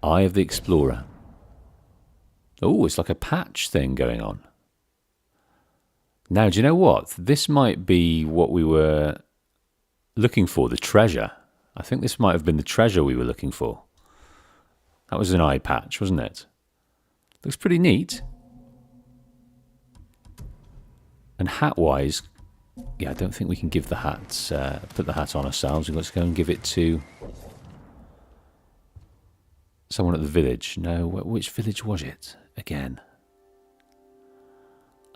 Eye of the Explorer. Oh, it's like a patch thing going on. Now, do you know what? This might be what we were looking for, the treasure. I think this might have been the treasure we were looking for. That was an eye patch, wasn't it? Looks pretty neat. And hat-wise, yeah, I don't think we can give the hats, put the hat on ourselves. Let's go and give it to someone at the village. No, which village was it again?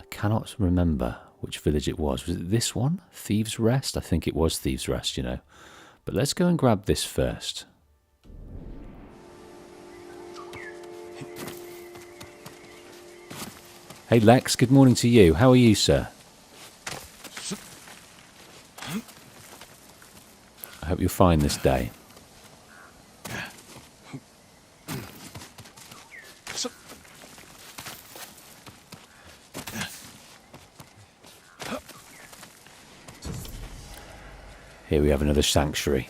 I cannot remember which village it was. Was it this one? Thieves' Rest? I think it was Thieves' Rest, you know. But let's go and grab this first. Hey Lex, good morning to you. How are you, sir? I hope you're fine this day. Here we have another sanctuary.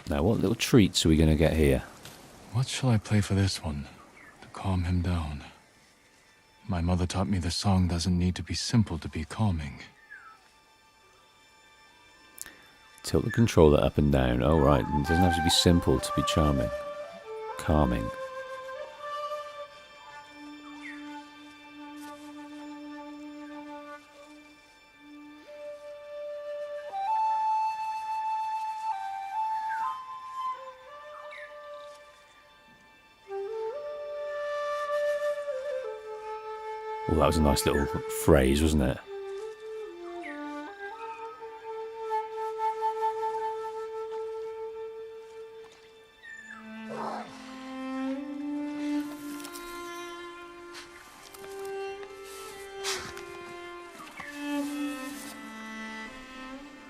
Now, what little treats are we going to get here? What shall I play for this one to calm him down? My mother taught me the song doesn't need to be simple to be calming. Tilt the controller up and down. Oh, right. It doesn't have to be simple to be charming. Calming. Oh, that was a nice little phrase, wasn't it?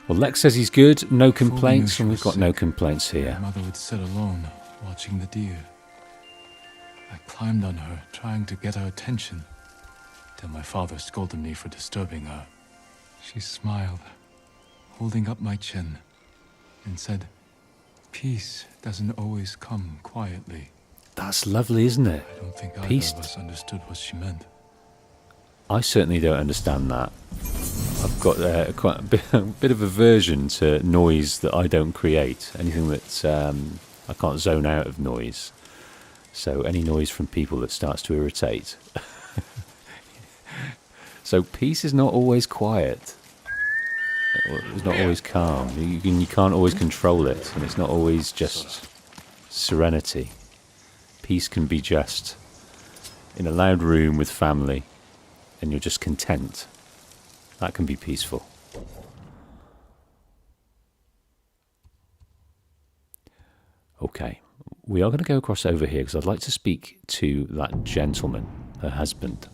Well, Lex says he's good, no complaints, and we've got no complaints here. My mother would sit alone, watching the deer. I climbed on her, trying to get her attention, till my father scolded me for disturbing her. She smiled, holding up my chin, and said, "Peace doesn't always come quietly." That's lovely, isn't it? I don't think Peace. either of us understood what she meant. I certainly don't understand that. I've got quite a bit of aversion to noise that I don't create. Anything that I can't zone out of noise. So any noise from people that starts to irritate. So peace is not always quiet. It's not always calm. You can't always control it, and it's not always just serenity. Peace can be just in a loud room with family, and you're just content. That can be peaceful. Okay, we are going to go across over here because I'd like to speak to that gentleman her husband.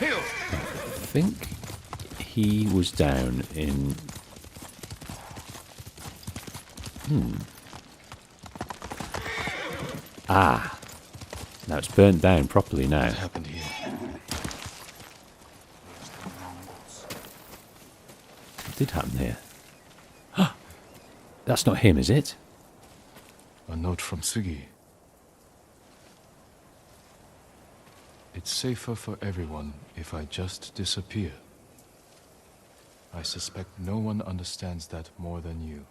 I think he was down in... Ah. Now it's burnt down properly now. What happened here? What did happen here? That's not him, is it? A note from Sugi. It's safer for everyone if I just disappear. I suspect no one understands that more than you.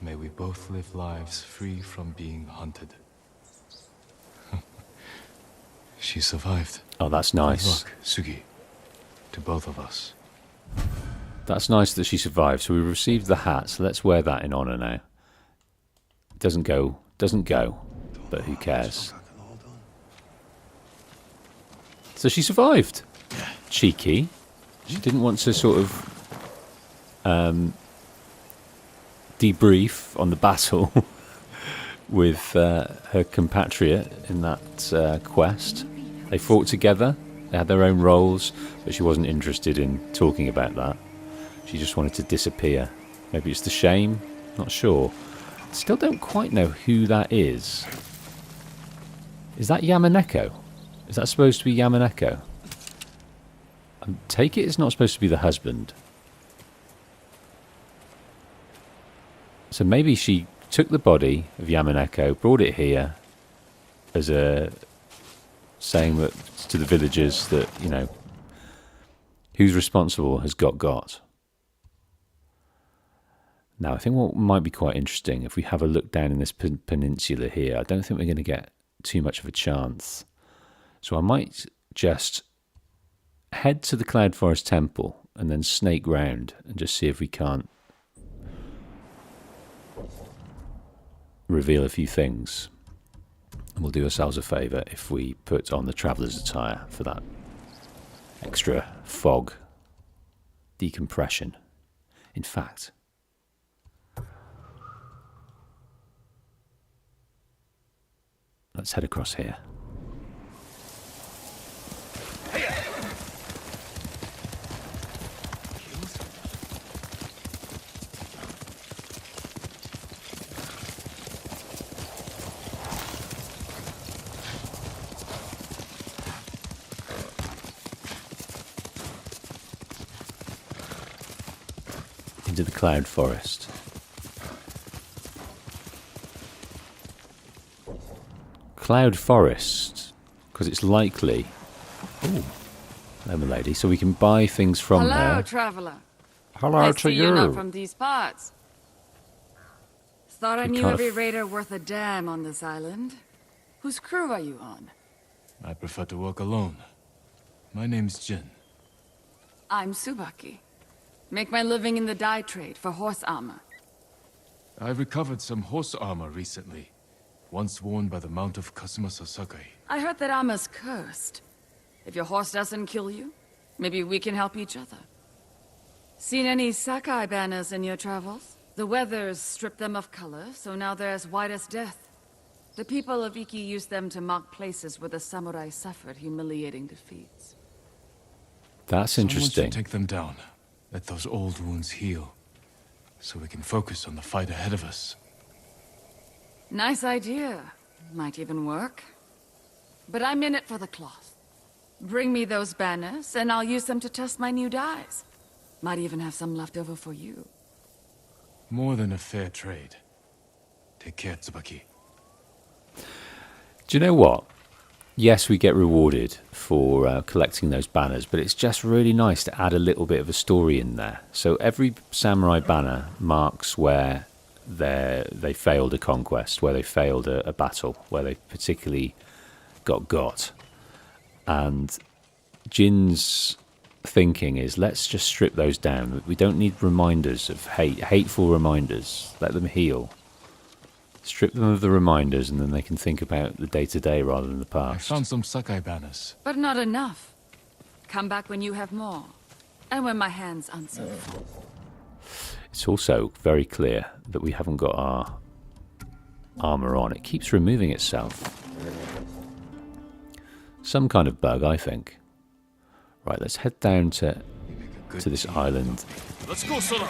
May we both live lives free from being hunted. She survived. Oh, that's nice. Good luck, Sugi. To both of us. That's nice that she survived. So we received the hat, so let's wear that in honor now. It doesn't go, but who cares? So she survived. Cheeky. She didn't want to sort of debrief on the battle with her compatriot in that quest. They fought together, they had their own roles, but she wasn't interested in talking about that. She just wanted to disappear. Maybe it's the shame, not sure. Still don't quite know who that is. Is that Yamaneko? Is that supposed to be Yamaneko? I take it it's not supposed to be the husband. So maybe she took the body of Yamaneko, brought it here as a saying that to the villagers that, you know, who's responsible has got. Now, I think what might be quite interesting, if we have a look down in this peninsula here, I don't think we're going to get too much of a chance. So I might just head to the Cloud Forest Temple and then snake round and just see if we can't reveal a few things. And we'll do ourselves a favour if we put on the traveller's attire for that extra fog decompression. In fact, let's head across here. Into the Cloud Forest. Cloud Forest, because it's likely... Oh, hello, my lady. So we can buy things from her. Hello, traveller. Hello I to see you. You're not from these parts. Thought I We knew can't every raider worth a damn on this island. Whose crew are you on? I prefer to work alone. My name's Jin. I'm Tsubaki. Make my living in the dye trade for horse armor. I've recovered some horse armor recently. Once worn by the Mount of Kazuma Sakai. I heard that armor's cursed. If your horse doesn't kill you, maybe we can help each other. Seen any Sakai banners in your travels? The weather's stripped them of color, so now they're as white as death. The people of Iki used them to mark places where the samurai suffered humiliating defeats. That's interesting. Someone should take them down. Let those old wounds heal. So we can focus on the fight ahead of us. Nice idea. Might even work. But I'm in it for the cloth. Bring me those banners, and I'll use them to test my new dyes. Might even have some left over for you. More than a fair trade. Take care, Tsubaki. Do you know what? Yes, we get rewarded for collecting those banners, but it's just really nice to add a little bit of a story in there. So every samurai banner marks where they failed a conquest, where they failed a battle, where they particularly got. And Jin's thinking is, let's just strip those down. We don't need reminders of hateful reminders. Let them heal. Strip them of the reminders, and then they can think about the day-to-day rather than the past. I found some Sakai banners. But not enough. Come back when you have more. And when my hands aren't so full. It's also very clear that we haven't got our armor on. It keeps removing itself. Some kind of bug, I think. Right, let's head down to this island. Let's go, Sona.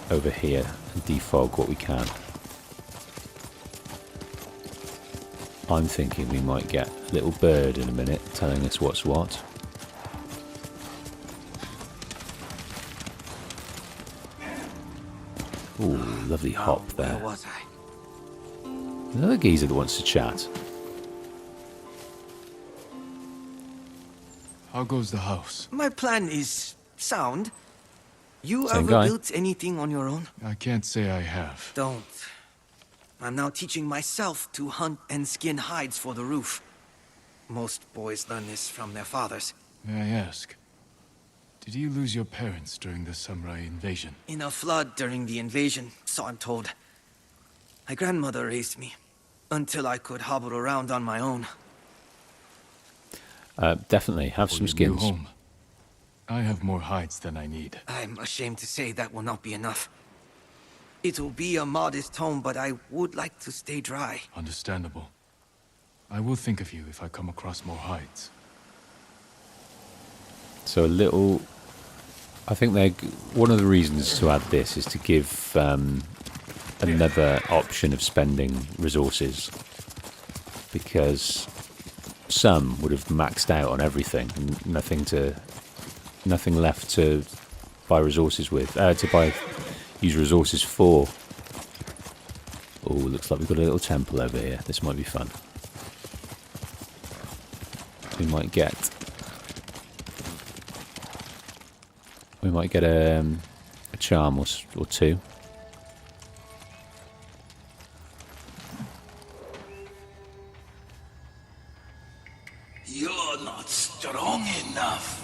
Over here and defog what we can. I'm thinking we might get a little bird in a minute telling us what's what. Ooh, lovely hop there. Where was I? Another geezer that wants to chat. How goes the house? My plan is sound. You Same ever guy. built anything on your own? I can't say I have. Don't. I'm now teaching myself to hunt and skin hides for the roof. Most boys learn this from their fathers. May I ask, did you lose your parents during the samurai invasion? In a flood during the invasion, so I'm told. My grandmother raised me, until I could hobble around on my own. Definitely, have some For your new skins. home. I have more hides than I need. I'm ashamed to say that will not be enough. It'll be a modest home, but I would like to stay dry. Understandable. I will think of you if I come across more hides. So a little... I think one of the reasons to add this is to give another option of spending resources. Because some would have maxed out on everything and nothing left to buy resources with, use resources for. Oh, looks like we've got a little temple over here. This might be fun. We might get a charm or two. You're not strong enough.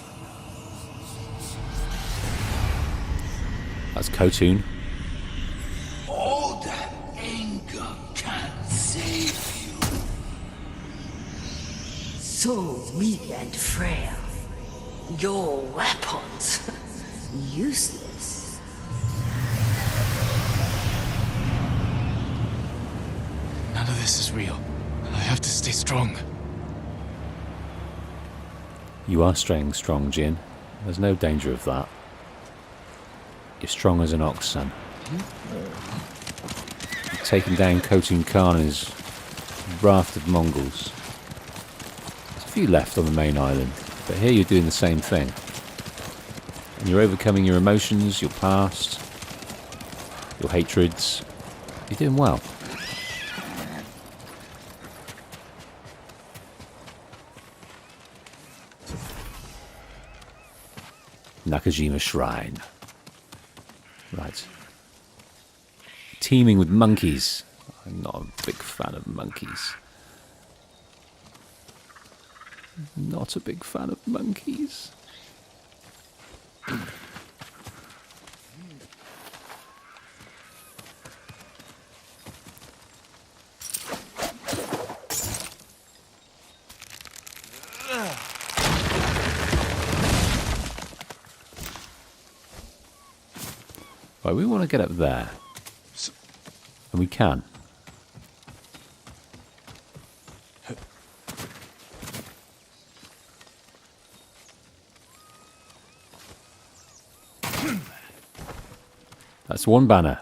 That's Kotun. All that anger can't save you. So weak and frail. Your weapons, useless. None of this is real. I have to stay strong. You are staying strong, Jin. There's no danger of that. You're strong as an ox, son. You've taken down Khotun Khan and his raft of Mongols. There's a few left on the main island, but here you're doing the same thing. And you're overcoming your emotions, your past, your hatreds. You're doing well. Nakajima Shrine. Right. Teeming with monkeys. I'm not a big fan of monkeys. Not a big fan of monkeys. Right, we want to get up there. And we can. That's one banner.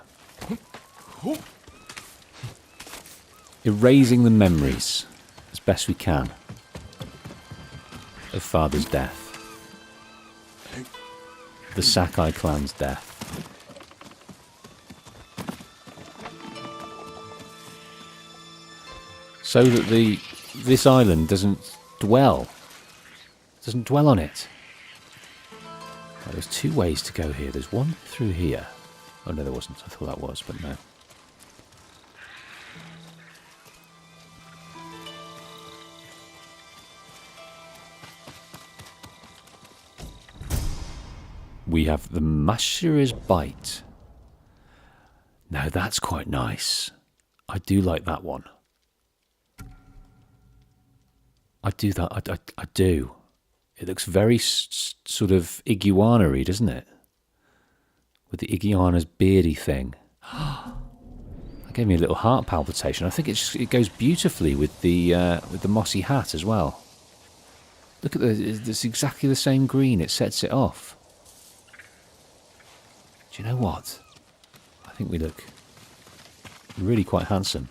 Erasing the memories as best we can of Father's death. The Sakai clan's death. So that this island doesn't dwell on it. Right, there's two ways to go here. There's one through here. Oh no, there wasn't. I thought that was, but no. We have the Mashira's Bite. Now that's quite nice. I do like that one. I do that. I do. It looks very sort of iguana-y, doesn't it? With the iguana's beardy thing. That gave me a little heart palpitation. I think it goes beautifully with the mossy hat as well. Look at it's exactly the same green. It sets it off. Do you know what? I think we look really quite handsome.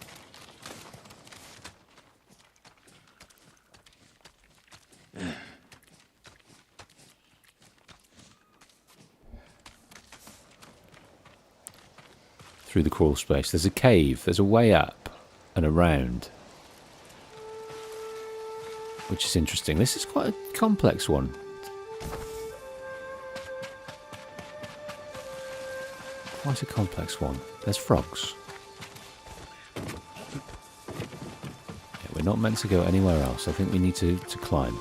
Through the crawl space. There's a cave. There's a way up and around, which is interesting. This is quite a complex one. Quite a complex one. There's frogs. Yeah, we're not meant to go anywhere else. I think we need to climb.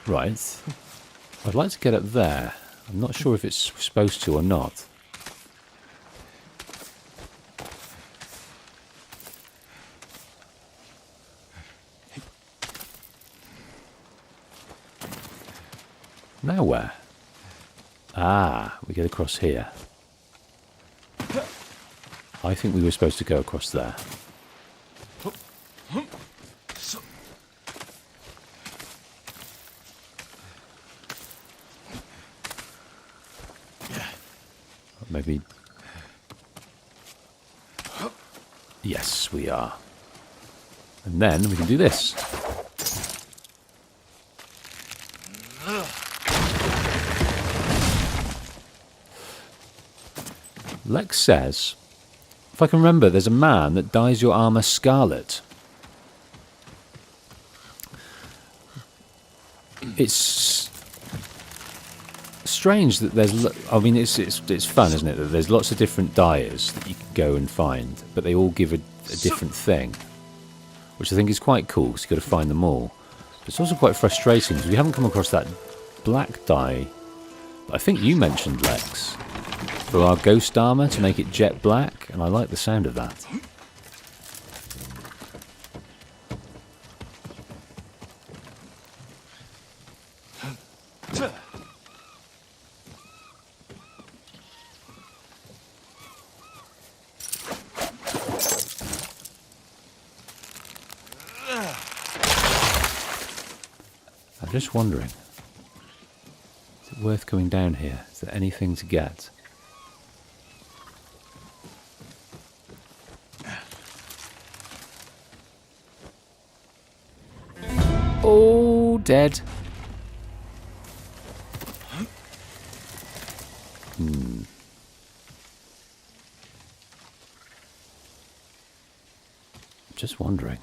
Right. I'd like to get up there. I'm not sure if it's supposed to or not. Now where? Ah, we get across here. I think we were supposed to go across there. Maybe. Yes, we are. And then we can do this. Lex says, if I can remember, there's a man that dyes your armour scarlet. It's strange that there's... I mean, it's fun, isn't it? That there's lots of different dyers that you can go and find, but they all give a different thing, which I think is quite cool, because you've got to find them all. But it's also quite frustrating, because we haven't come across that black dye. I think you mentioned, Lex, for our ghost armour to make it jet black, and I like the sound of that. I'm just wondering, is it worth coming down here? Is there anything to get? Oh, dead. Just wondering.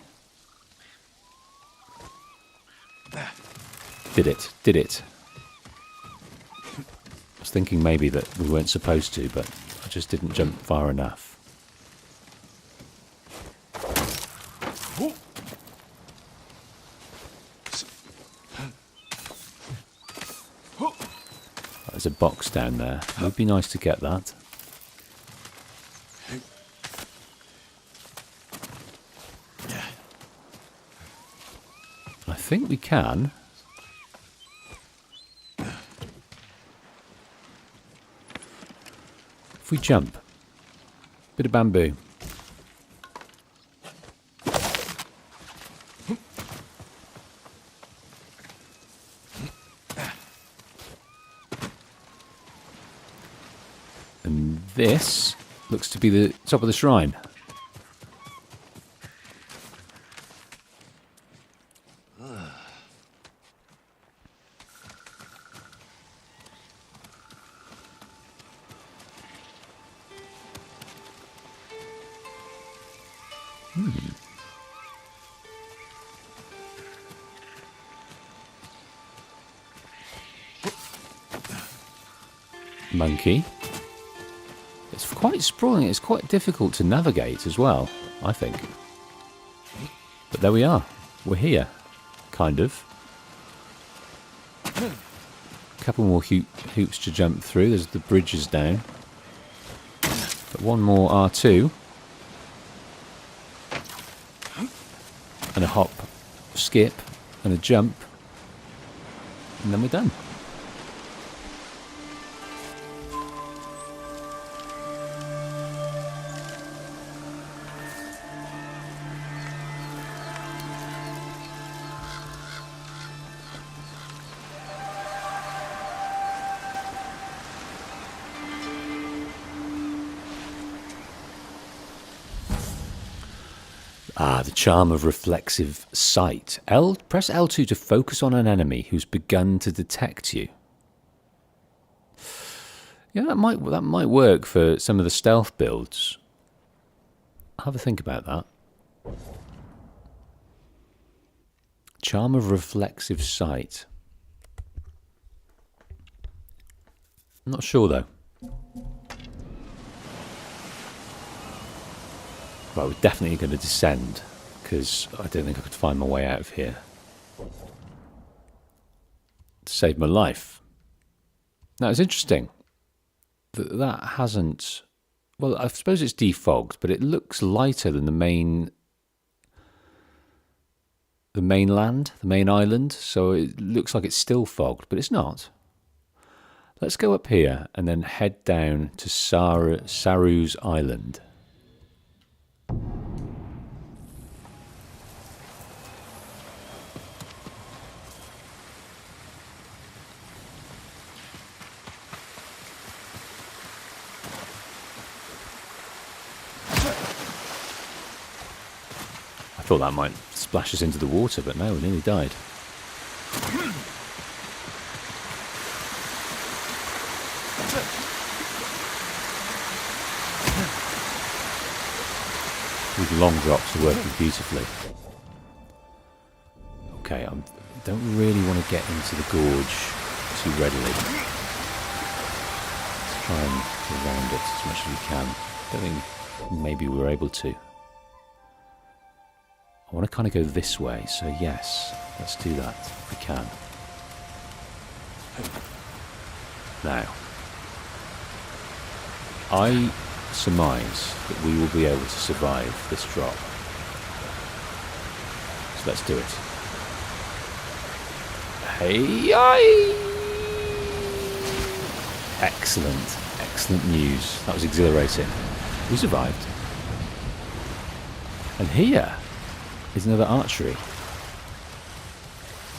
Did it. I was thinking maybe that we weren't supposed to, but I just didn't jump far enough. There's a box down there. It would be nice to get that. I think we can. If we jump. Bit of bamboo. And this looks to be the top of the shrine. Monkey. It's quite sprawling. It's quite difficult to navigate as well, I think. But there we are. We're here. Kind of. A couple more hoops to jump through. There's the bridges down. But one more R2. and a hop, skip, and a jump, and then we're done. The charm of reflexive sight. Press L2 to focus on an enemy who's begun to detect you. Yeah, that might work for some of the stealth builds. I'll have a think about that. Charm of reflexive sight. I'm not sure though. Well, we're definitely going to descend, because I don't think I could find my way out of here. To save my life. Now, it's interesting that that hasn't... Well, I suppose it's defogged, but it looks lighter than the mainland, the main island, so it looks like it's still fogged, but it's not. Let's go up here and then head down to Saru's Island. I thought that might splash us into the water, but no, we nearly died. These long drops are working beautifully. Okay, I don't really want to get into the gorge too readily. Let's try and go around it as much as we can. I don't think maybe we're able to. I want to kind of go this way, so yes, let's do that if we can. Now, I surmise that we will be able to survive this drop. So let's do it. Hey! Excellent, excellent news. That was exhilarating. We survived. And here is another archery.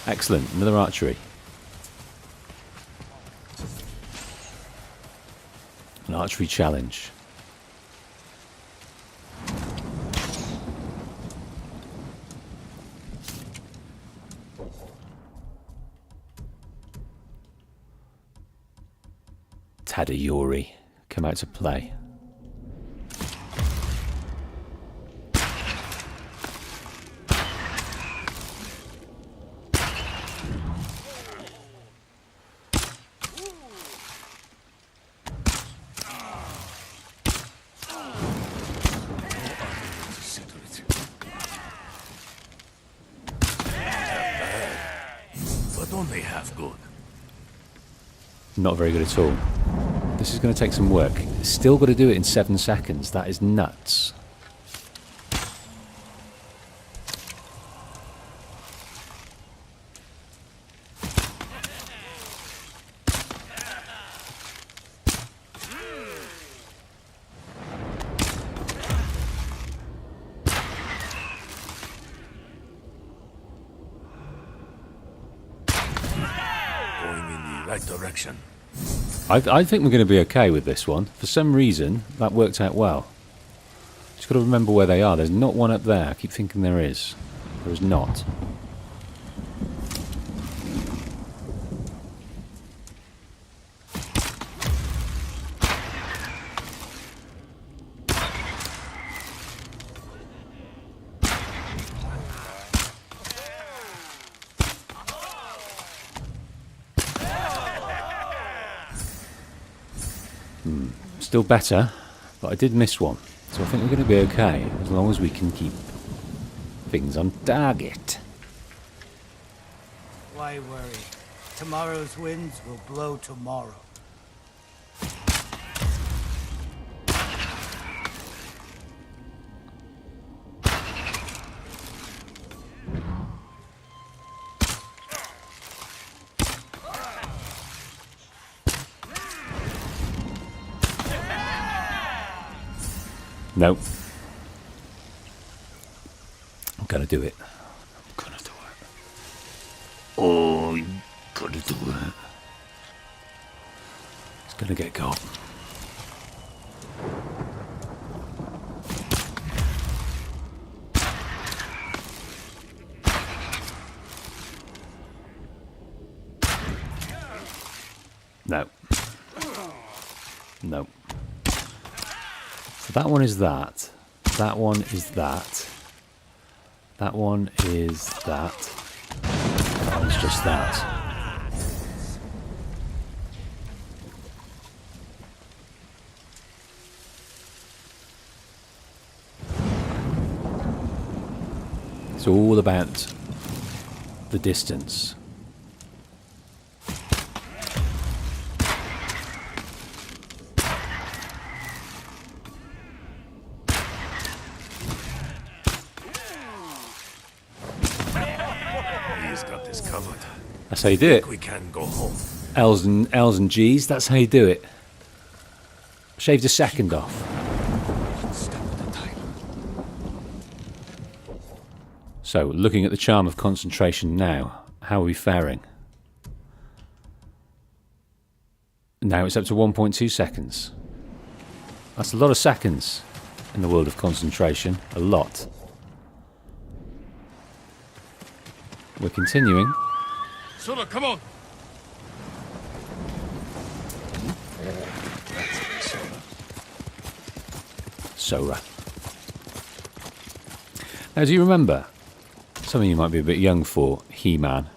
Excellent, another archery. An archery challenge. Tadayori come out to play. But only half good. Not very good at all. This is going to take some work. Still got to do it in 7 seconds. That is nuts. Going in the right direction. I think we're going to be okay with this one. For some reason, that worked out well. Just got to remember where they are. There's not one up there. I keep thinking there is. There is not. Still better, but I did miss one. So I think we're going to be okay, as long as we can keep things on target. Why worry? Tomorrow's winds will blow tomorrow. Nope. I'm gonna do it. I'm gonna do it. Oh, I'm gonna do it. It's gonna get got. No. No. So that one is that. That one is that. That one is that. That one's just that. It's all about the distance. That's how you do it. We can go home. L's and G's, that's how you do it. Shaved a second off. So, looking at the charm of concentration now, how are we faring? Now it's up to 1.2 seconds. That's a lot of seconds in the world of concentration. A lot. We're continuing. Sora, come on! Sora. Now, do you remember? Some of you might be a bit young for He-Man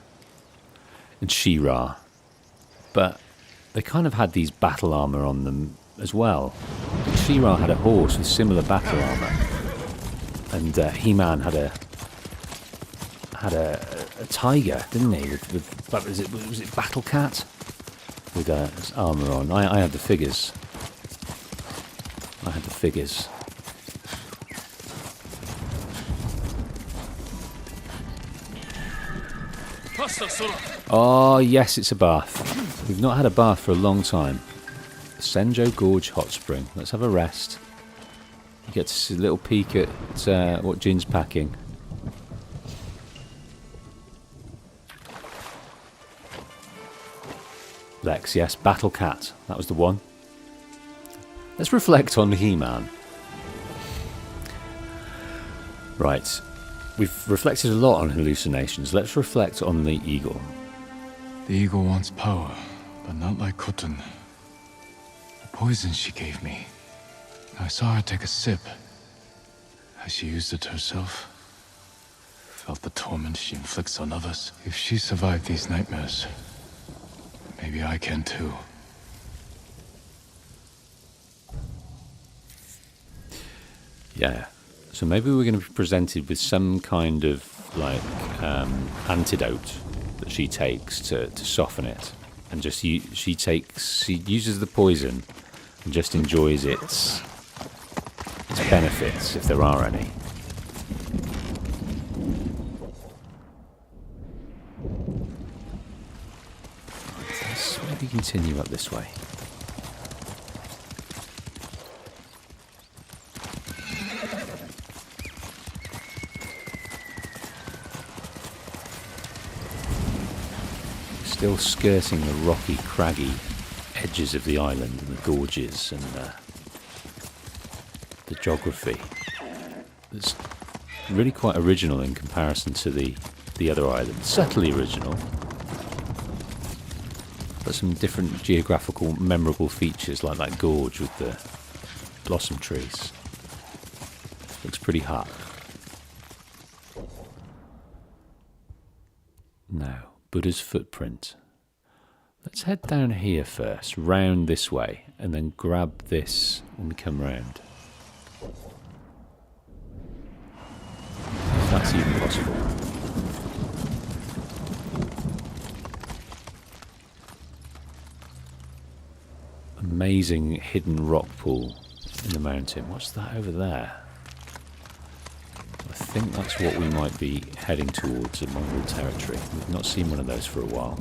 and She-Ra, but they kind of had these battle armor on them as well. She-Ra had a horse with similar battle armor, and He-Man had a tiger, didn't he? Was it Battle Cat with his armor on? I had the figures. I had the figures. Oh yes, it's a bath. We've not had a bath for a long time. Senjo Gorge Hot Spring. Let's have a rest. You get to see a little peek at what Jin's packing. Lex, yes, Battle Cat. That was the one. Let's reflect on He-Man. Right. We've reflected a lot on hallucinations. Let's reflect on the eagle. The eagle wants power, but not like Khotun. The poison she gave me. I saw her take a sip. Has she used it herself? Felt the torment she inflicts on others. If she survived these nightmares, maybe I can too. Yeah. So maybe we're going to be presented with some kind of like antidote that she takes to soften it, and just she uses the poison and just enjoys its benefits if there are any. Let's maybe continue up this way. Still skirting the rocky, craggy edges of the island and the gorges and the geography. It's really quite original in comparison to the other islands. Subtly original, but some different geographical memorable features like that gorge with the blossom trees. Looks pretty hot. Now, Buddha's footprint. Let's head down here first, round this way, and then grab this when we come round. If that's even possible. Amazing hidden rock pool in the mountain. What's that over there? I think that's what we might be heading towards in Mongol territory. We've not seen one of those for a while.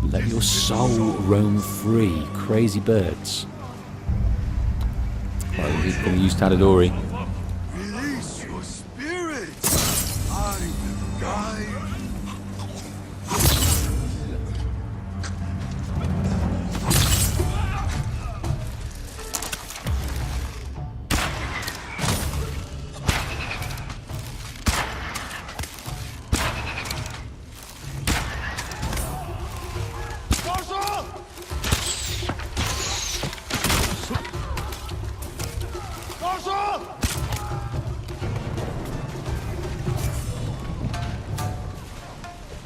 Let your soul roam free. Crazy birds. Right, we're going to use Tadadori. Release your spirit. I will guide.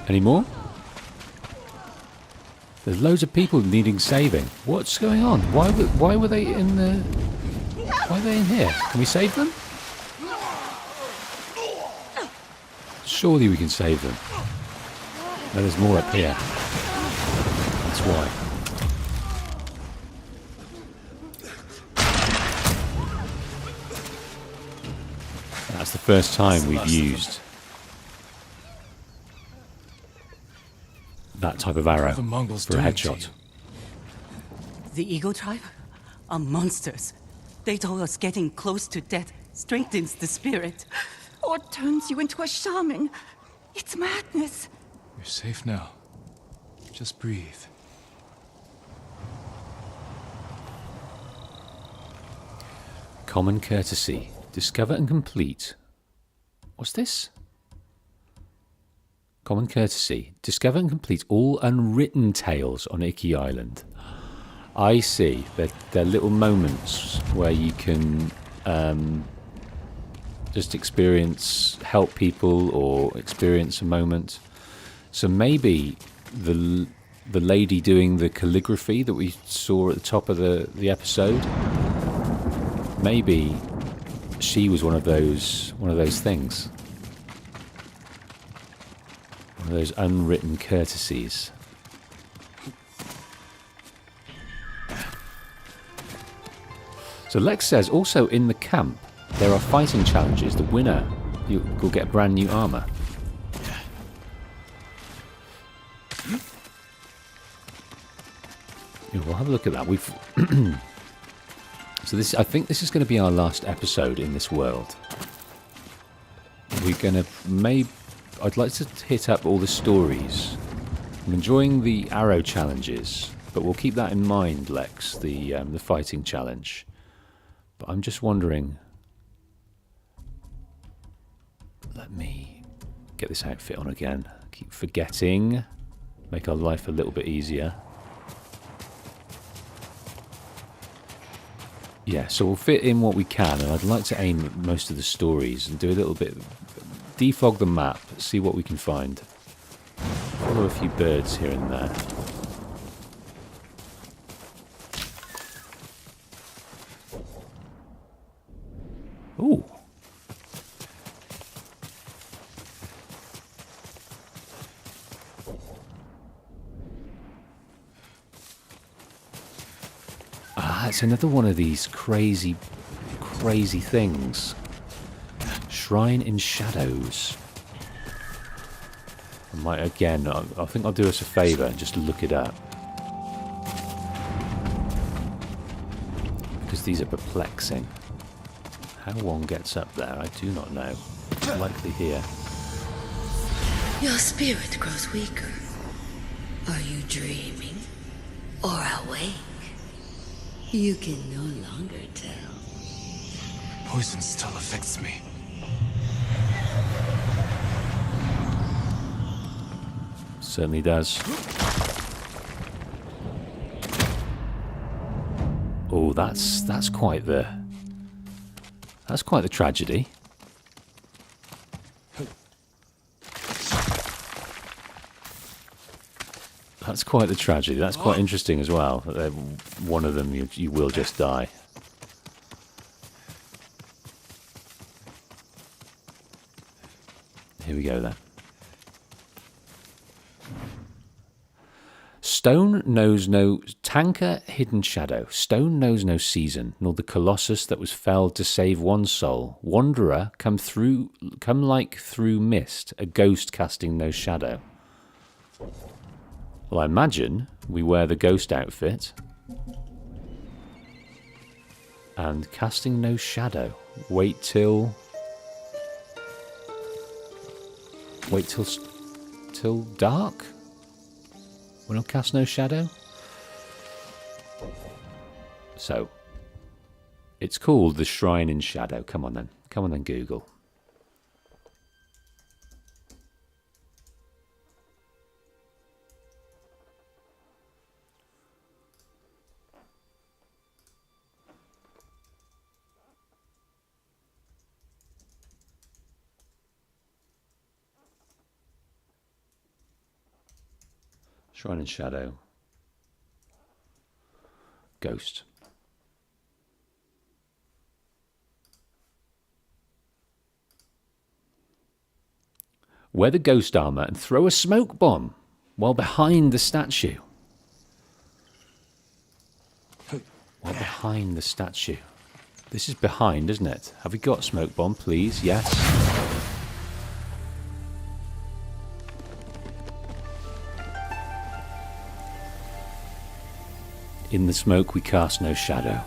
Any more? There's loads of people needing saving. What's going on? Why were they in the... Why are they in here? Can we save them? Surely we can save them. No, there's more up here. That's why. That's the first time we've used that type of arrow The Mongols for a doing to headshot. The Eagle tribe are monsters. They told us getting close to death strengthens the spirit. Or turns you into a shaman. It's madness. You're safe now. Just breathe. Common courtesy. Discover and complete. What's this? Common courtesy. Discover and complete all unwritten tales on IKI Island. I see. They're little moments where you can just help people or experience a moment. So maybe the lady doing the calligraphy that we saw at the top of the episode, maybe she was one of those things. One of those unwritten courtesies. So Lex says, also in the camp, there are fighting challenges. The winner, you'll get brand new armor. Yeah, we'll have a look at that. So I think this is going to be our last episode in this world. We're going to I'd like to hit up all the stories. I'm enjoying the arrow challenges, but we'll keep that in mind, Lex, the fighting challenge. But I'm just wondering... Let me get this outfit on again. Keep forgetting. Make our life a little bit easier. Yeah, so we'll fit in what we can, and I'd like to aim at most of the stories and do a little bit... Defog the map, see what we can find. Follow a few birds here and there. Ooh. Ah, it's another one of these crazy things. Shrine in Shadows. I might again, I think I'll do us a favour and just look it up. Because these are perplexing. How one gets up there, I do not know. Likely here. Your spirit grows weaker. Are you dreaming or awake? You can no longer tell. Poison still affects me. Certainly does. Oh, that's quite the tragedy. That's quite the tragedy. That's quite interesting as well. One of them, you will just die. Here we go then. Stone knows no tanker, hidden shadow. Stone knows no season, nor the colossus that was felled to save one soul. Wanderer, come like through mist, a ghost casting no shadow. Well, I imagine we wear the ghost outfit. And casting no shadow. Wait till dark? When I'll cast no shadow? So, it's called the Shrine in Shadow. Come on then. Come on then, Google. Shrine in Shadow. Ghost. Wear the ghost armor and throw a smoke bomb while behind the statue. While behind the statue. This is behind, isn't it? Have we got smoke bomb, please? Yes. In the smoke we cast no shadow.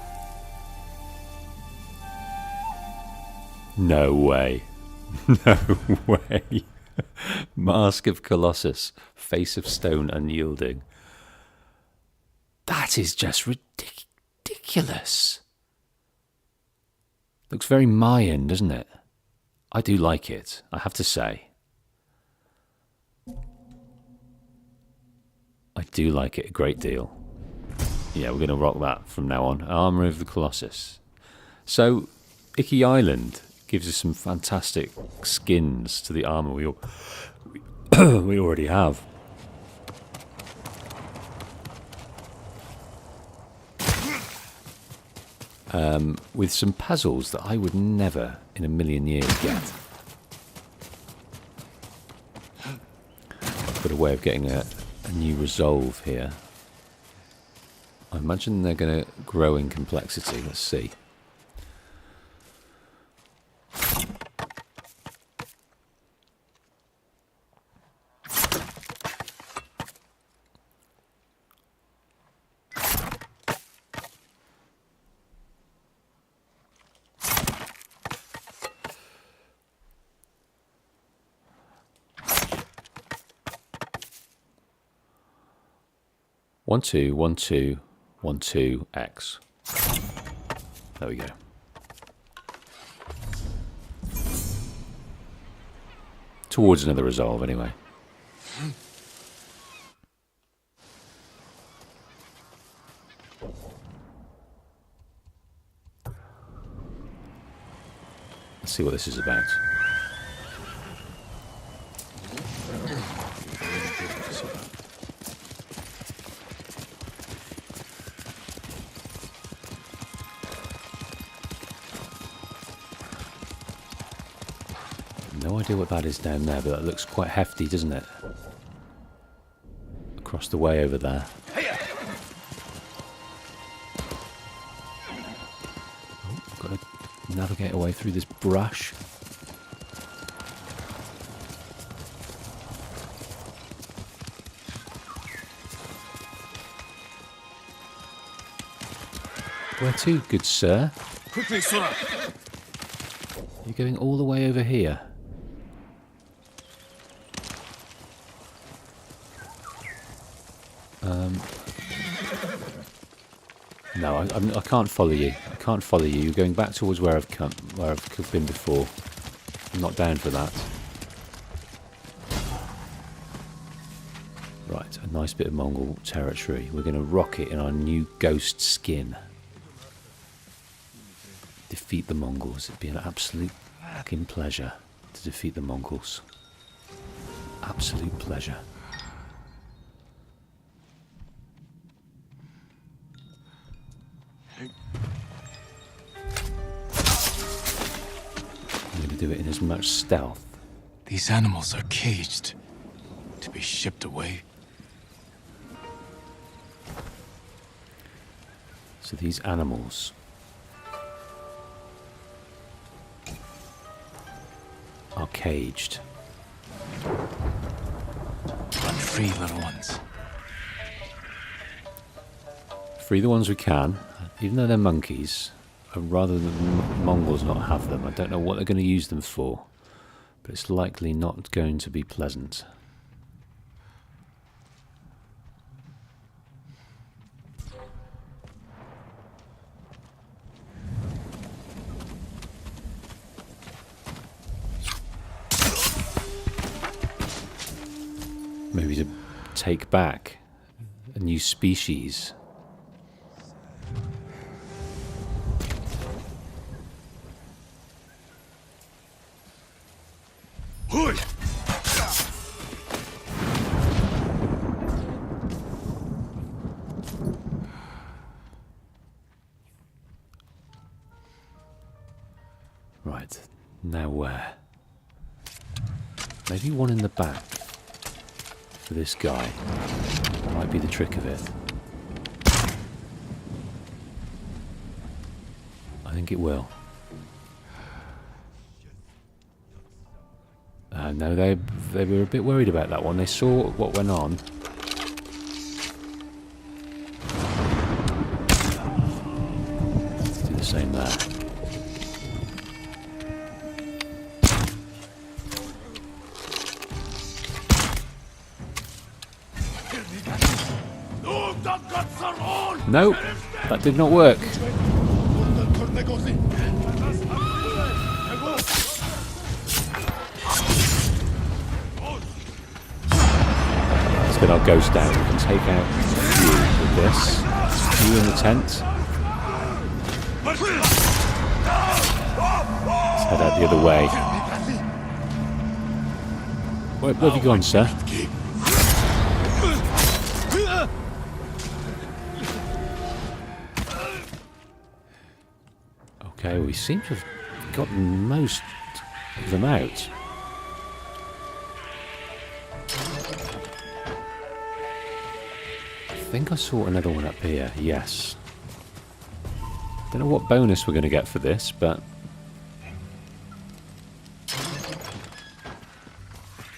No way. No way. Mask of Colossus. Face of stone unyielding. That is just ridiculous. Looks very Mayan, doesn't it? I do like it, I have to say. I do like it a great deal. Yeah, we're going to rock that from now on. Armour of the Colossus. So, IKI Island gives us some fantastic skins to the armour we already have. With some puzzles that I would never in a million years get. I've got a way of getting a new resolve here. I imagine they're going to grow in complexity. Let's see. One, two, 1, 2, 1, 2, X. There we go. Towards another resolve, anyway. Let's see what this is about. No idea what that is down there, but that looks quite hefty, doesn't it? Across the way over there. Oh, I've got to navigate away through this brush. Where to, good sir? Quickly, Sora! You're going all the way over here. No, I can't follow you. I can't follow you. You're going back towards where I've been before. I'm not down for that. Right, a nice bit of Mongol territory. We're going to rock it in our new ghost skin. Defeat the Mongols. It'd be an absolute fucking pleasure to defeat the Mongols. Absolute pleasure. I'm going to do it in as much stealth. These animals are caged to be shipped away. So these animals are caged. free, little ones. Free the ones we can, even though they're monkeys. I'd rather the Mongols not have them. I don't know what they're going to use them for, but it's likely not going to be pleasant. Maybe to take back a new species. Right, now where? Maybe one in the back for this guy. That might be the trick of it. I think it will. No, they were a bit worried about that one. They saw what went on. Let's do the same there. No, that did not work. Let's get our ghost down. We can take out a few with this. You in the tent. Let's head out the other way. Where have you gone, sir? Okay, we seem to have gotten most of them out. I think I saw another one up here, yes. Don't know what bonus we're going to get for this, but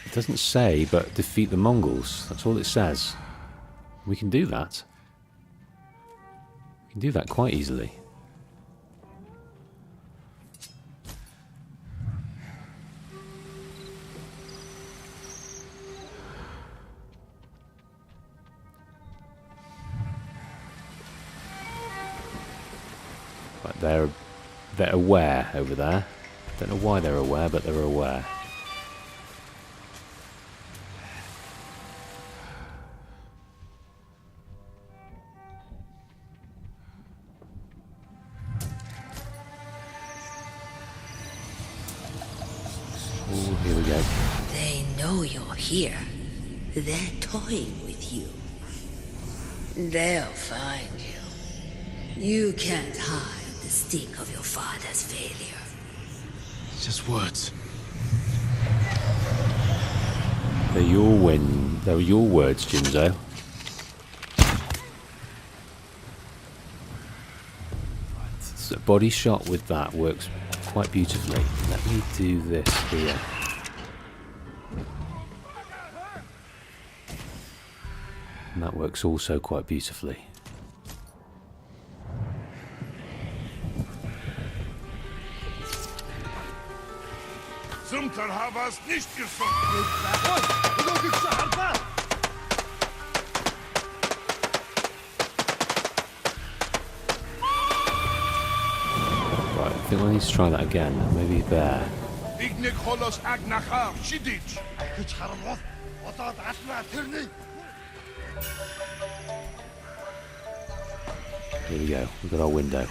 it doesn't say, but defeat the Mongols. That's all it says. We can do that. We can do that quite easily. But they're aware over there. Don't know why they're aware, but they're aware. Oh, here we go. They know you're here. They're toying with you. They'll find you. You can't hide the stink of your father's failure. It's just words. They're your words, Jinzo. So body shot with that works quite beautifully. Let me do this here. And that works also quite beautifully. Right, I think I need to try that again. Maybe there. Here we go. We've got our window.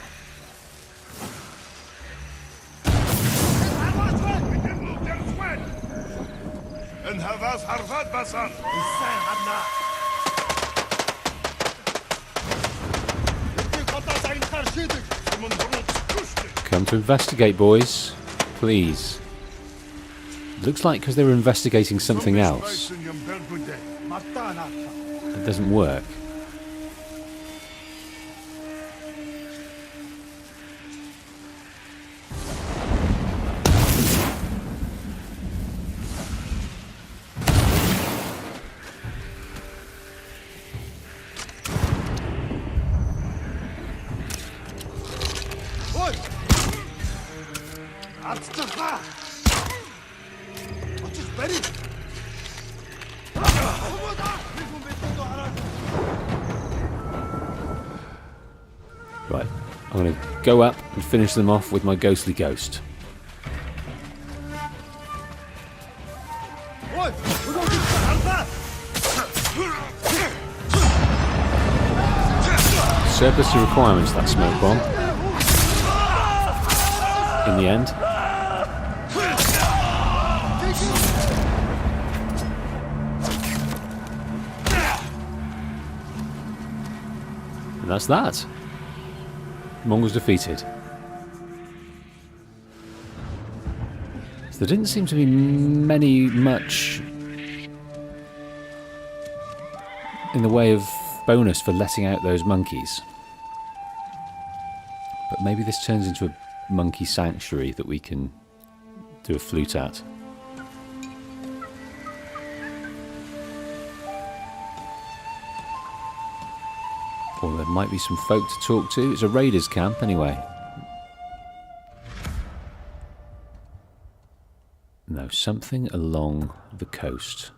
Come to investigate, boys. Please. Looks like because they were investigating something else, it doesn't work. Right, I'm going to go up and finish them off with my ghostly ghost. Surplus to requirements, that smoke bomb. In the end. And that's that. Mongols defeated. So there didn't seem to be much in the way of bonus for letting out those monkeys. But maybe this turns into a monkey sanctuary that we can do a flute at. Or there might be some folk to talk to. It's a raiders camp anyway. No, something along the coast.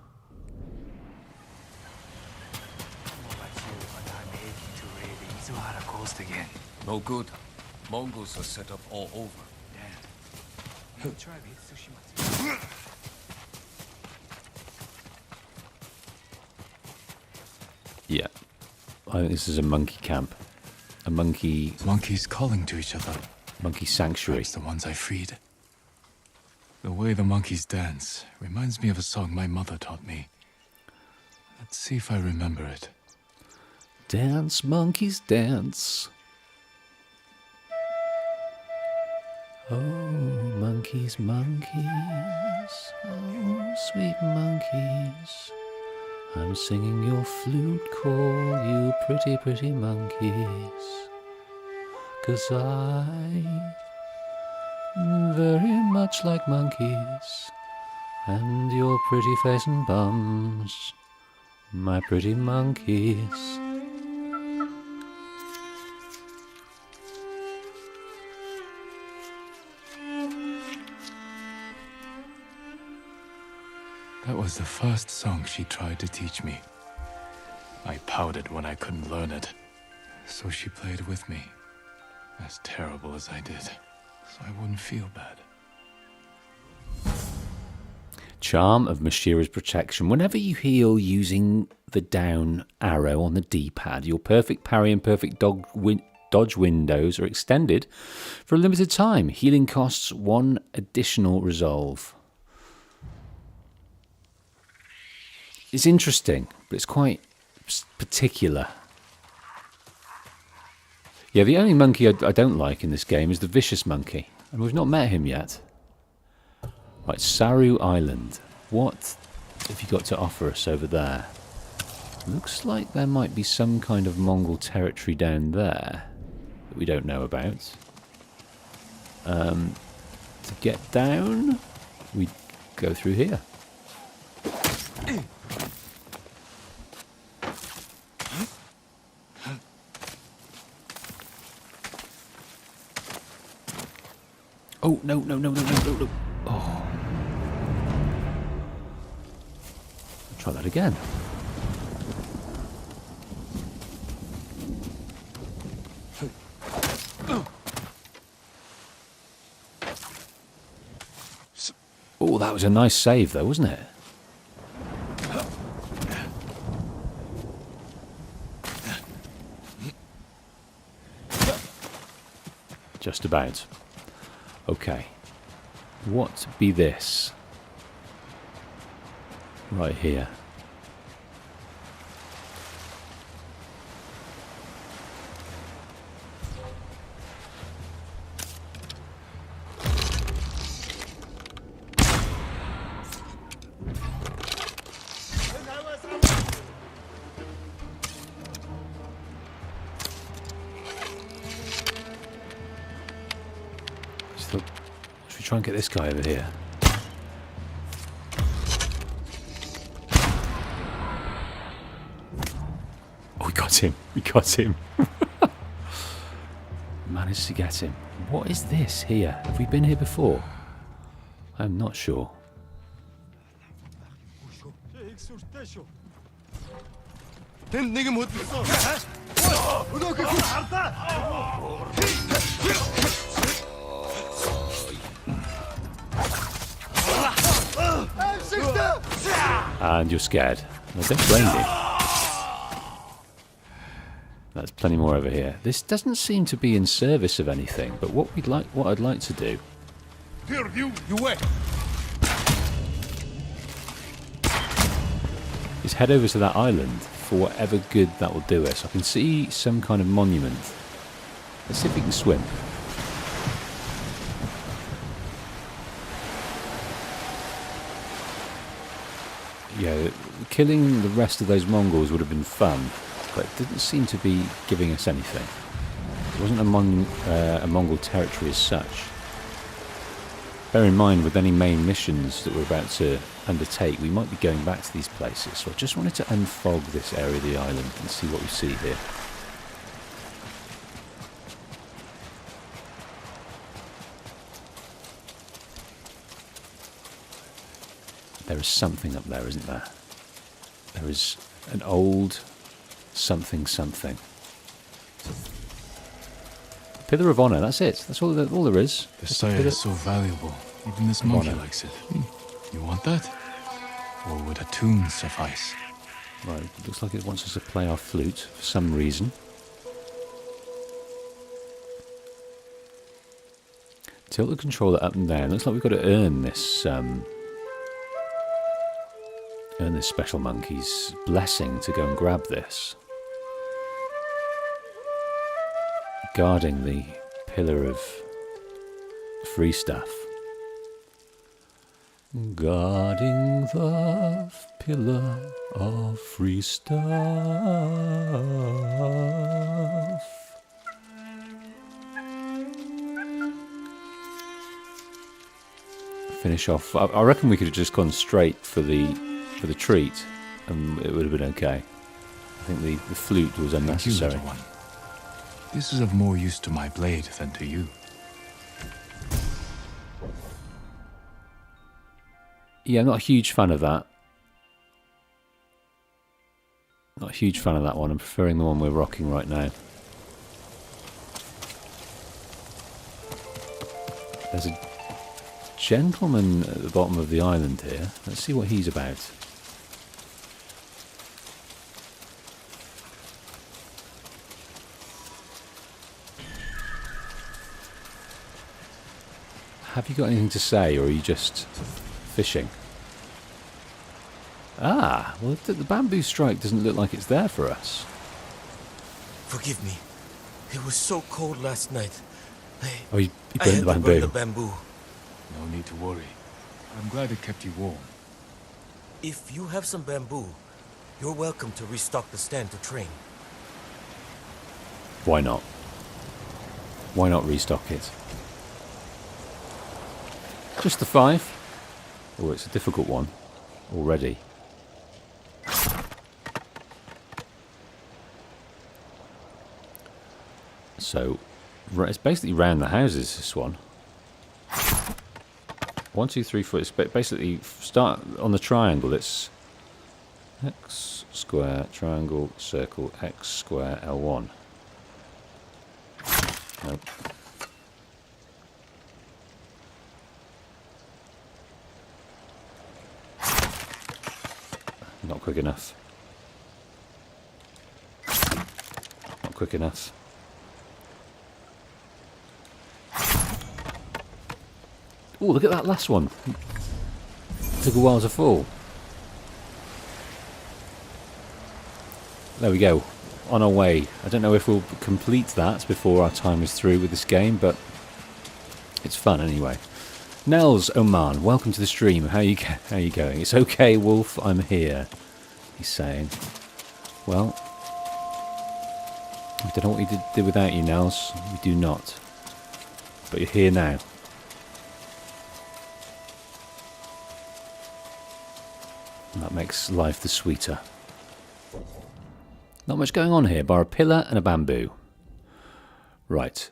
Again. No good. Mongols are set up all over. Yeah. I think this is a monkey camp. A monkey... Monkeys calling to each other. Monkey sanctuary. Perhaps the ones I freed. The way the monkeys dance reminds me of a song my mother taught me. Let's see if I remember it. Dance, monkeys, dance. Oh, monkeys, monkeys. Oh, sweet monkeys. I'm singing your flute call, you pretty, pretty monkeys. 'Cause I'm very much like monkeys. And your pretty face and bums, my pretty monkeys. That was the first song she tried to teach me. I pouted when I couldn't learn it, so she played with me, as terrible as I did, so I wouldn't feel bad. Charm of Mashira's protection. Whenever you heal using the down arrow on the D-pad, your perfect parry and perfect dodge windows are extended for a limited time. Healing costs 1 additional resolve. It's interesting, but it's quite particular. Yeah, the only monkey I don't like in this game is the vicious monkey, and we've not met him yet. Right, Saru Island. What have you got to offer us over there? Looks like there might be some kind of Mongol territory down there that we don't know about. To get down, we go through here. Oh, no. Oh. Try that again. Oh, that was a nice save though, wasn't it? Just about. Okay. What be this? Right here. Should we try and get this guy over here? Oh, we got him. We got him. Managed to get him. What is this here? Have we been here before? I'm not sure. And you're scared. I don't blame you. There's plenty more over here. This doesn't seem to be in service of anything, but what I'd like to do. Here, you wait. Is head over to that island for whatever good that will do us. I can see some kind of monument. Let's see if we can swim. Yeah, killing the rest of those Mongols would have been fun, but it didn't seem to be giving us anything. It wasn't a Mongol territory as such. Bear in mind, with any main missions that we're about to undertake, we might be going back to these places, so I just wanted to unfog this area of the island and see what we see here. There is something up there, isn't there? There is an old something something. Pillar of Honor, that's it. That's all there is. The site is so valuable. Even this monkey likes it. You want that? Or would a tune suffice? Right, it looks like it wants us to play our flute for some reason. Tilt the controller up and down. Looks like we've got to earn this special monkey's blessing to go and grab this. Guarding the pillar of free stuff. Guarding the pillar of free stuff. Finish off. I reckon we could have just gone straight for the treat, and it would have been okay. I think the flute was unnecessary. Thank you, little one. This is of more use to my blade than to you. Yeah, I'm not a huge fan of that. Not a huge fan of that one. I'm preferring the one we're rocking right now. There's a gentleman at the bottom of the island here. Let's see what he's about. Have you got anything to say, or are you just fishing? Ah, well, the bamboo strike doesn't look like it's there for us. Forgive me. It was so cold last night. You burned the bamboo. Burn the bamboo. No need to worry. I'm glad it kept you warm. If you have some bamboo, you're welcome to restock the stand to train. Why not? Why not restock it? Just the 5? Oh, it's a difficult one already. So, it's basically round the houses, this one. 1, 2, 3, 4. It's basically start on the triangle. It's x square, triangle, circle, x square, L1. Nope. Not quick enough. Not quick enough. Oh, look at that last one. Took a while to fall. There we go. On our way. I don't know if we'll complete that before our time is through with this game, but it's fun anyway. Nels Oman, welcome to the stream. How you going? It's okay, Wolf. I'm here. He's saying. Well, I don't know what we did without you, Nels. We do not. But you're here now. And that makes life the sweeter. Not much going on here, bar a pillar and a bamboo. Right.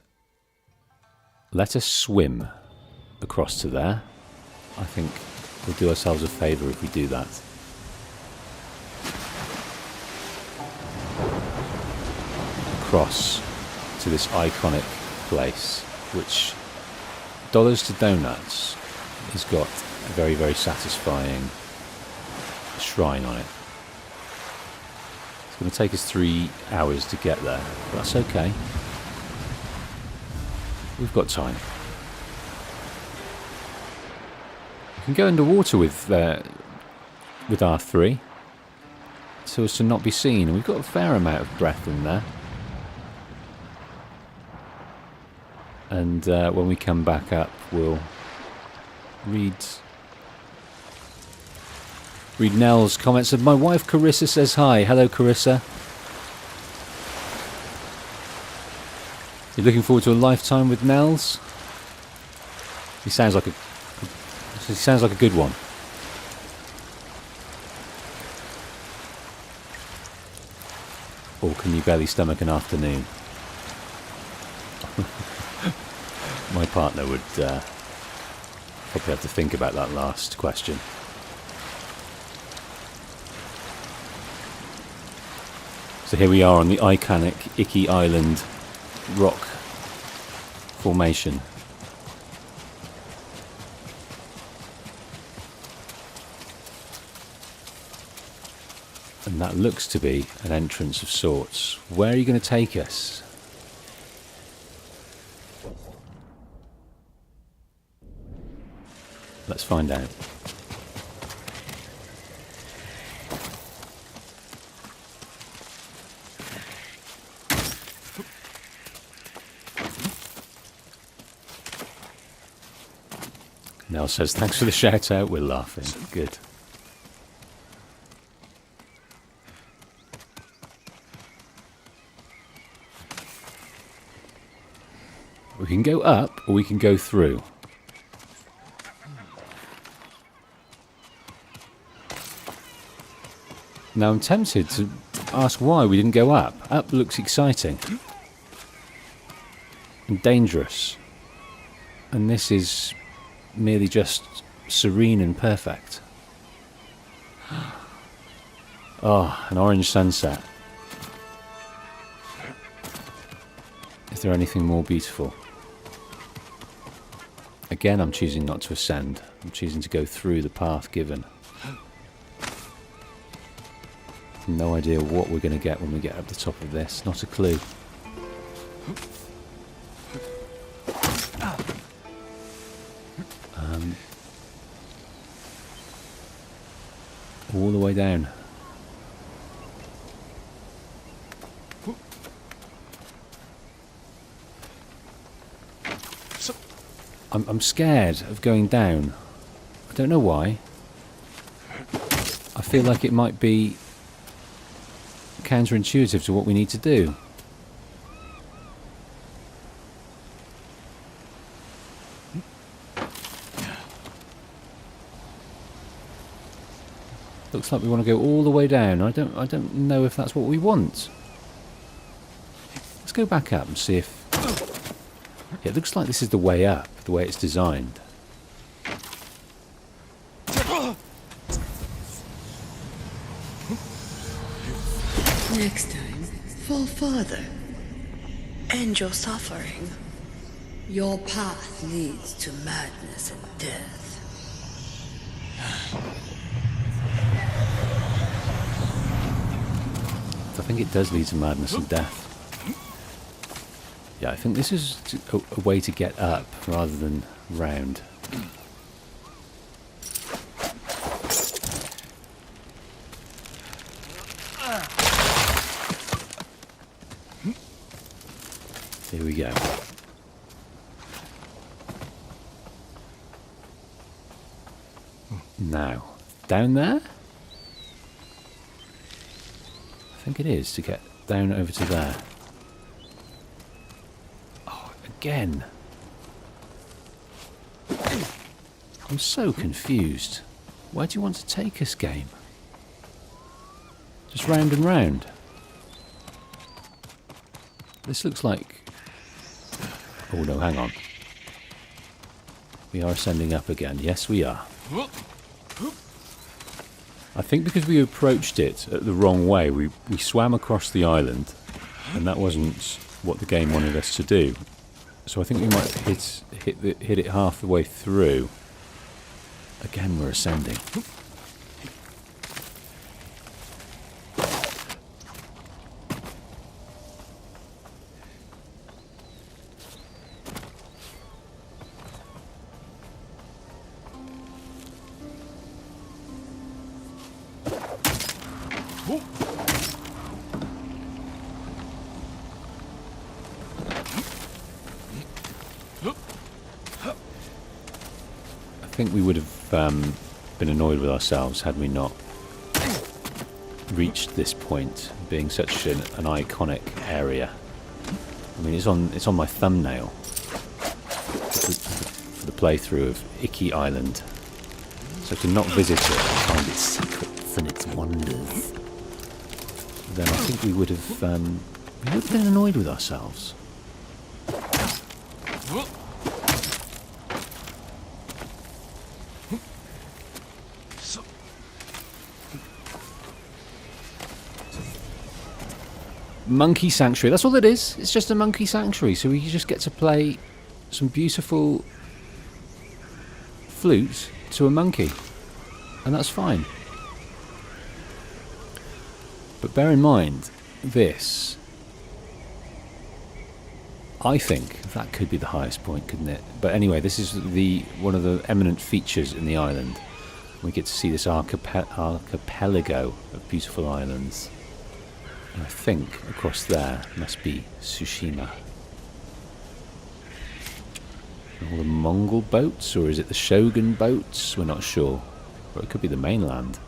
Let us swim across to there. I think we'll do ourselves a favour if we do that. Across to this iconic place, which, dollars to donuts, has got a very, very satisfying shrine on it. It's going to take us 3 hours to get there, but that's okay. We've got time. We can go underwater with R3 so as to not be seen, and we've got a fair amount of breath in there. And when we come back up, we'll read Nell's comments. My wife Carissa says hi. Hello, Carissa. You're looking forward to a lifetime with Nels? He sounds like a good one. Or can you barely stomach an afternoon? My partner would probably have to think about that last question. So here we are on the iconic IKI Island rock formation. And that looks to be an entrance of sorts. Where are you going to take us? Let's find out. Nell says, thanks for the shout out, we're laughing. Good. We can go up or we can go through. Now I'm tempted to ask why we didn't go up. Up looks exciting and dangerous, and this is merely just serene and perfect. Oh, an orange sunset. Is there anything more beautiful? Again, I'm choosing not to ascend. I'm choosing to go through the path given. No idea what we're going to get when we get up the top of this. Not a clue. All the way down. I'm scared of going down. I don't know why. I feel like it might be counterintuitive to what we need to do. Looks like we want to go all the way down. I don't know if that's what we want. Let's go back up and see if... Yeah, it looks like this is the way up, the way it's designed. Next time, fall farther. End your suffering. Your path leads to madness and death. I think it does lead to madness and death. Yeah, I think this is a way to get up rather than round. Here we go. Now, down there? I think it is to get down over to there. Oh, again. I'm so confused. Where do you want to take us, game? Just round and round. This looks like... Oh no, hang on. We are ascending up again. Yes, we are. I think because we approached it the wrong way, we swam across the island, and that wasn't what the game wanted us to do. So I think we might hit it half the way through. Again, we're ascending. I think we would have been annoyed with ourselves had we not reached this point, being such an iconic area. I mean, it's on my thumbnail for the playthrough of IKI Island. So to not visit it and find its secrets and its wonders, then I think we would have been annoyed with ourselves. Monkey Sanctuary, that's all it is. It's just a monkey sanctuary, so we just get to play some beautiful flute to a monkey, and that's fine. But bear in mind, this, I think that could be the highest point, couldn't it? But anyway, this is one of the eminent features in the island. We get to see this archipelago of beautiful islands. And I think across there must be Tsushima. And all the Mongol boats, or is it the Shogun boats? We're not sure. Or it could be the mainland.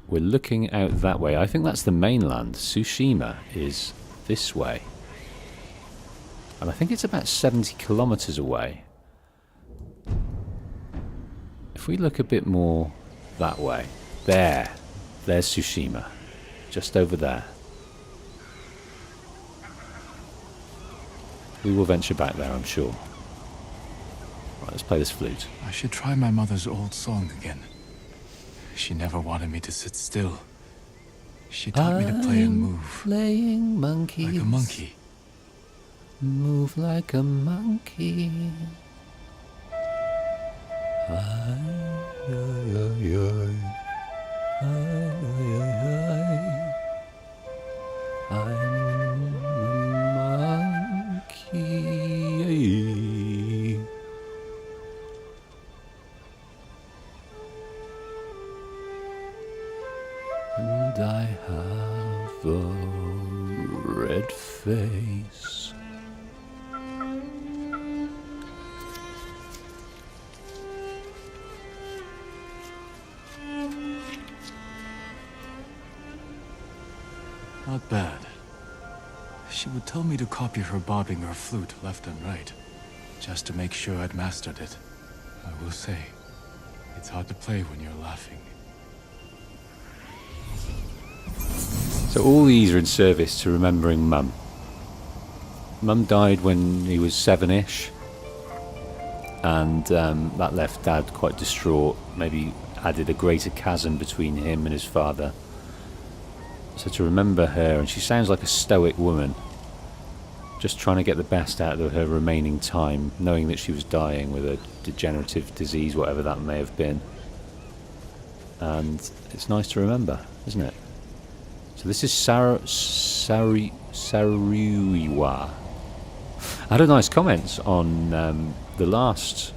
We're looking out that way. I think that's the mainland. Tsushima is this way. And I think it's about 70 kilometers away. If we look a bit more that way. There's Tsushima. Just over there. We will venture back there, I'm sure. Right, let's play this flute. I should try my mother's old song again. She never wanted me to sit still. She taught me to play and move. Playing monkeys. Like a monkey. Move like a monkey. I'm a monkey. And I have a red face. Not bad. She would tell me to copy her bobbing her flute left and right, just to make sure I'd mastered it. I will say, it's hard to play when you're laughing. So all these are in service to remembering Mum. Mum died when he was 7-ish, and that left Dad quite distraught, maybe added a greater chasm between him and his father. So to remember her, and she sounds like a stoic woman, just trying to get the best out of her remaining time, knowing that she was dying with a degenerative disease, whatever that may have been. And it's nice to remember, isn't it? So this is Saruiwa. I had a nice comment on the last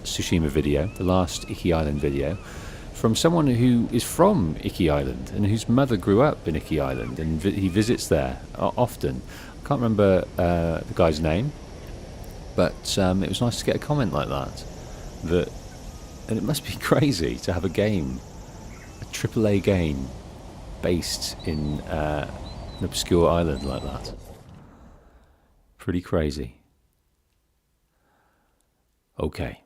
Tsushima video, the last IKI Island video, from someone who is from IKI Island and whose mother grew up in IKI Island, and he visits there often. I can't remember the guy's name, but it was nice to get a comment like that. And it must be crazy to have a game, a AAA game, based in an obscure island like that. Pretty crazy. Okay.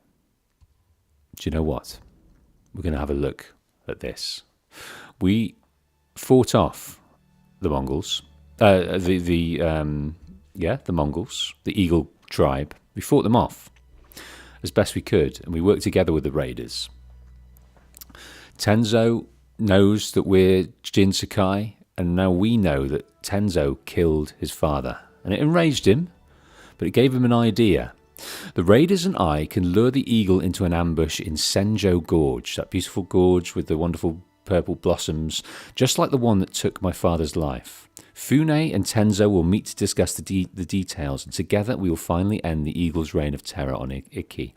Do you know what? We're going to have a look at this. We fought off the Mongols. The Mongols, the eagle tribe. We fought them off as best we could, and we worked together with the raiders. Tenzo knows that we're Jin Sakai, and now we know that Tenzo killed his father. And it enraged him, but it gave him an idea. The raiders and I can lure the eagle into an ambush in Senjo Gorge, that beautiful gorge with the wonderful purple blossoms, just like the one that took my father's life. Fune and Tenzo will meet to discuss the details, and together we will finally end the eagle's reign of terror on Iki.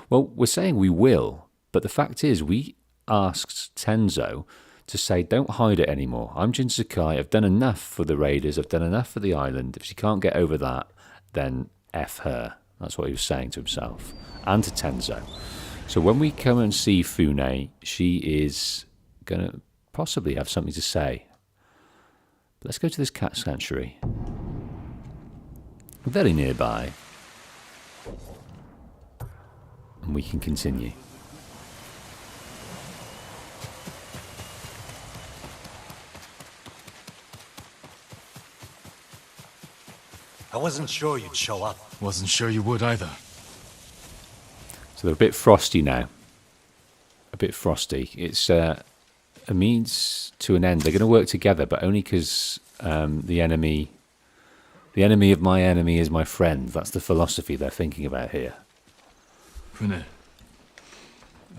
Well, we're saying we will, but the fact is we asked Tenzo to say, don't hide it anymore. I'm Jin Sakai. I've done enough for the raiders. I've done enough for the island. If she can't get over that, then F her. That's what he was saying to himself and to Tenzo. So when we come and see Fune, she is going to possibly have something to say. But let's go to this cat sanctuary. Very nearby. And we can continue. I wasn't sure you'd show up. Wasn't sure you would either. So they're a bit frosty now. A bit frosty. It's a means to an end. They're going to work together, but only because the enemy of my enemy is my friend. That's the philosophy they're thinking about here. Fune,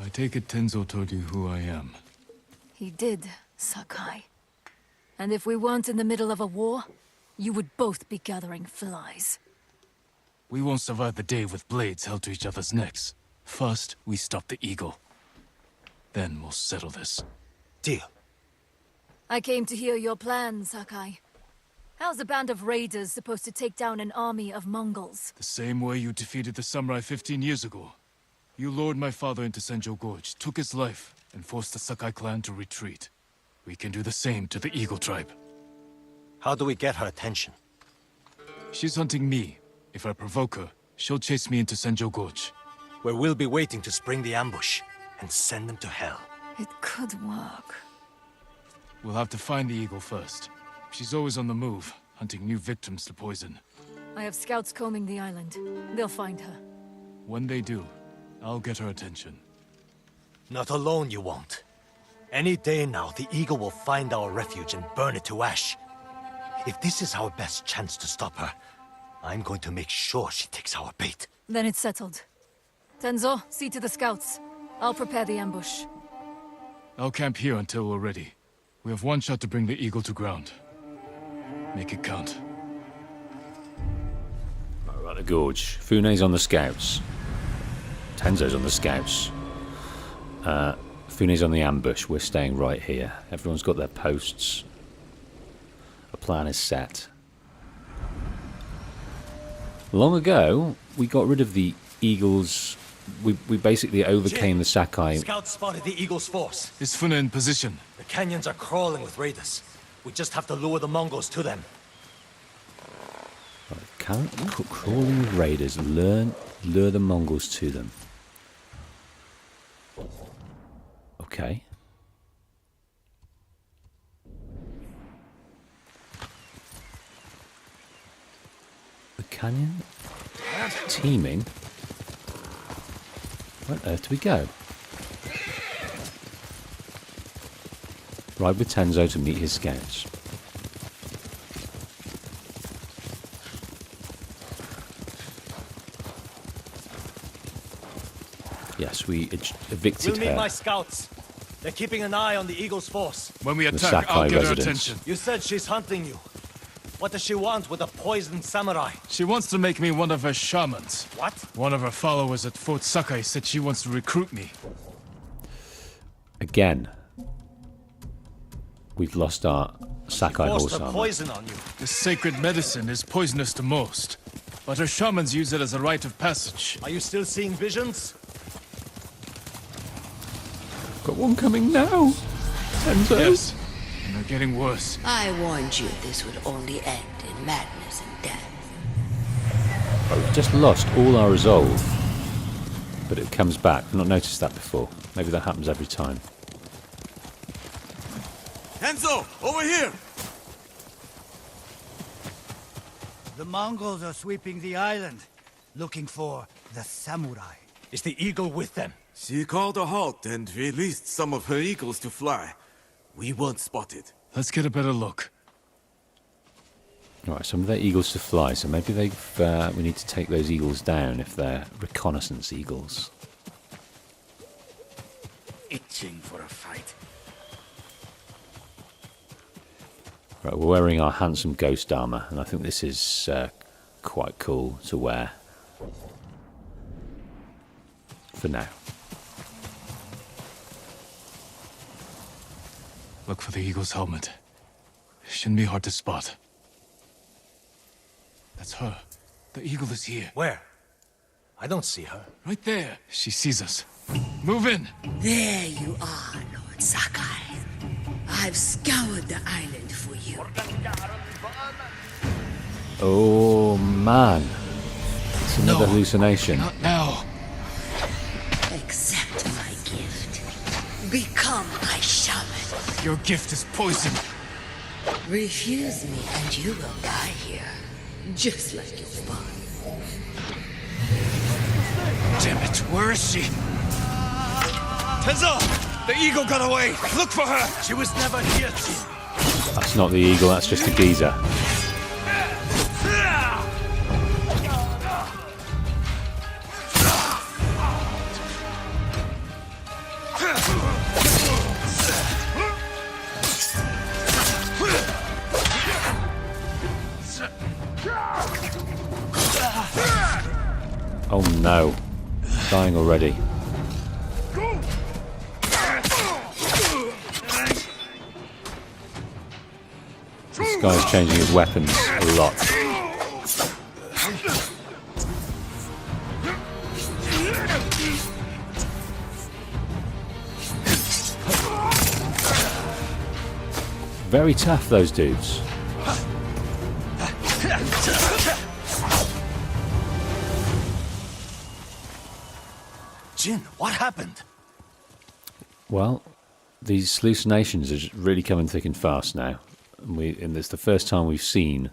I take it Tenzo told you who I am. He did, Sakai. And if we weren't in the middle of a war, you would both be gathering flies. We won't survive the day with blades held to each other's necks. First, we stop the eagle. Then we'll settle this. Deal. I came to hear your plan, Sakai. How's a band of raiders supposed to take down an army of Mongols? The same way you defeated the samurai 15 years ago. You lured my father into Senjo Gorge, took his life, and forced the Sakai clan to retreat. We can do the same to the Eagle tribe. How do we get her attention? She's hunting me. If I provoke her, she'll chase me into Senjo Gorge. Where we'll be waiting to spring the ambush and send them to hell. It could work. We'll have to find the eagle first. She's always on the move, hunting new victims to poison. I have scouts combing the island. They'll find her. When they do, I'll get her attention. Not alone you won't. Any day now, the eagle will find our refuge and burn it to ash. If this is our best chance to stop her, I'm going to make sure she takes our bait. Then it's settled. Tenzo, see to the scouts. I'll prepare the ambush. I'll camp here until we're ready. We have one shot to bring the eagle to ground. Make it count. Right, the gorge. Fune's on the scouts. Tenzo's on the scouts. Fune's on the ambush. We're staying right here. Everyone's got their posts. A plan is set. Long ago, we got rid of the eagles. We basically overcame the Sakai. Scouts spotted the eagle's force. Is Fune in position? The canyons are crawling with raiders. We just have to lure the Mongols to them. Crawling with raiders. Lure the Mongols to them. Okay. The canyon? Teeming? Where on earth do we go? Ride with Tenzo to meet his scouts. Yes, we evicted We'll meet her. my scouts. They're keeping an eye on the eagle's force. When we The attack, I'll Sakai get her residence. attention. You said she's hunting you. What does she want with a poisoned samurai? She wants to make me one of her shamans. What? One of her followers at Fort Sakai said she wants to recruit me. Again, we've lost our Sakai Forced horse her armor. poison on you. This sacred medicine is poisonous to most, but her shamans use it as a rite of passage. Are you still seeing visions? Got one coming now. Tenzo. Yes, and they're getting worse. I warned you this would only end in madness and death. We've just lost all our resolve, but it comes back. I've not noticed that before. Maybe that happens every time. Tenzo, over here! The Mongols are sweeping the island. looking for the samurai. Is the eagle with them? She called a halt and released some of her eagles to fly. We weren't spotted. Let's get a better look. Right, some of their eagles to fly, so maybe we need to take those eagles down if they're reconnaissance eagles. Itching for a fight. Right, we're wearing our handsome ghost armor, and I think this is quite cool to wear. For now. Look for the eagle's helmet. Shouldn't be hard to spot. That's her. The eagle is here. Where? I don't see her. Right there. She sees us. Move in. There you are, Lord Sakai. I've scoured the island for you. Oh man. It's another hallucination. Not now. Accept my gift. Become my shaman. Your gift is poison. Refuse me and you will die here. Just like your father. Damn it, where is she? Tenzo! The eagle got away! Look for her! She was never here, That's not the eagle, that's just a geezer. Oh no. Dying already. This guy's changing his weapons a lot. Very tough, those dudes. Jin, what happened? Well, these hallucinations are just really coming thick and fast now. And it's the first time we've seen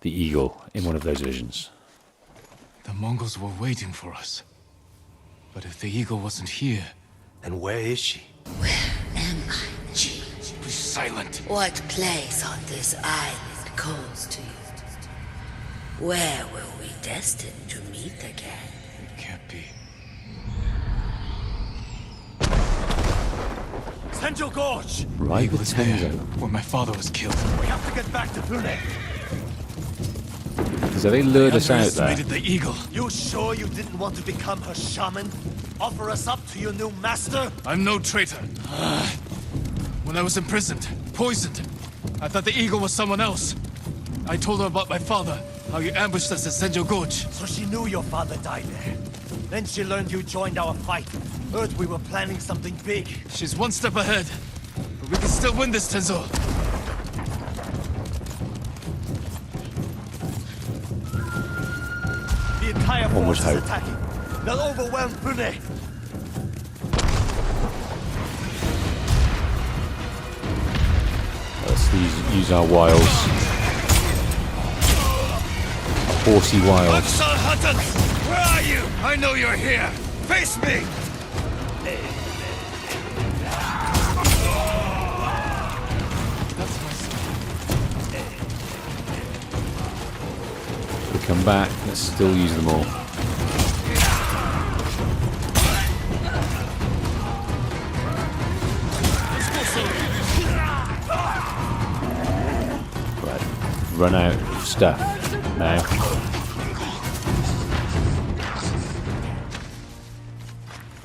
the eagle in one of those visions. The Mongols were waiting for us. But if the eagle wasn't here... Then where is she? Where am I, Jin? Be silent. What place on this island calls to you? Where were we destined to meet again? It can't be. Senjo Gorge! Right with Tenzo. Where my father was killed. We have to get back to Pune. So they lured us out there. Underestimated the eagle. You sure you didn't want to become her shaman? Offer us up to your new master? I'm no traitor. When I was imprisoned, poisoned, I thought the eagle was someone else. I told her about my father, how you ambushed us at Senjo Gorge. So she knew your father died there. Then she learned you joined our fight. Heard we were planning something big. She's one step ahead. But we can still win this, Tenzo. The entire Almost force is hope. attacking. They'll overwhelm Pune. Let's use our wiles. Our horsey wiles. Where are you? I know you're here. Face me! We come back, let's still use them all. Right, run out of stuff now.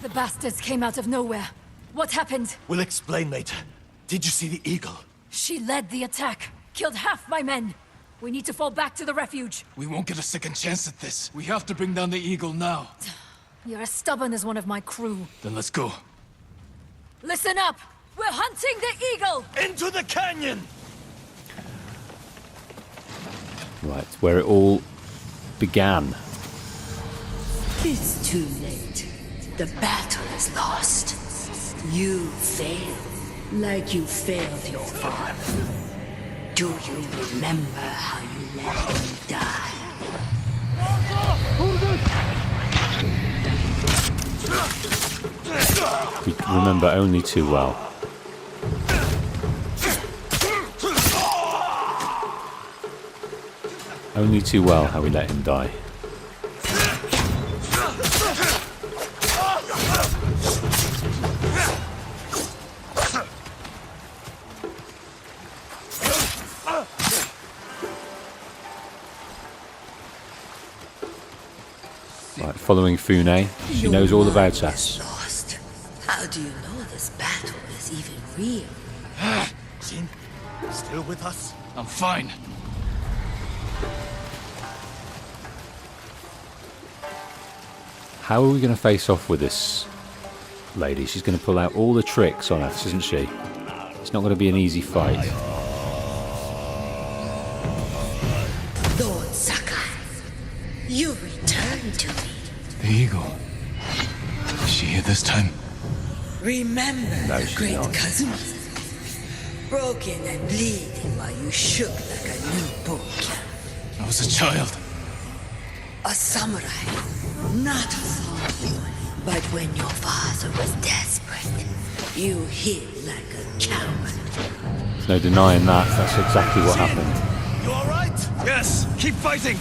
The bastards came out of nowhere. What happened? We'll explain later. Did you see the eagle? She led the attack. Killed half my men. We need to fall back to the refuge. We won't get a second chance at this. We have to bring down the eagle now. You're as stubborn as one of my crew. Then let's go. Listen up! We're hunting the eagle! Into the canyon! Right, where it all began. It's too late. The battle is lost. You failed, like you failed your father. Do you remember how you let him die? We remember only too well. Only too well how we let him die. Right, following Fune, she knows all about us. Lost. How do you know this battle is even real? Jin, still with us? I'm fine. How are we going to face off with this lady? She's going to pull out all the tricks on us, isn't she? It's not going to be an easy fight. Lord Sakai, you returned to me. The eagle. Is she here this time? Remember No, the she's great not. Kazuma? Broken and bleeding while you shook like a newborn cat. I was a child. A samurai, not a father. But when your father was desperate, you hid like a coward. There's no denying that. That's exactly what happened. You alright? Yes, keep fighting!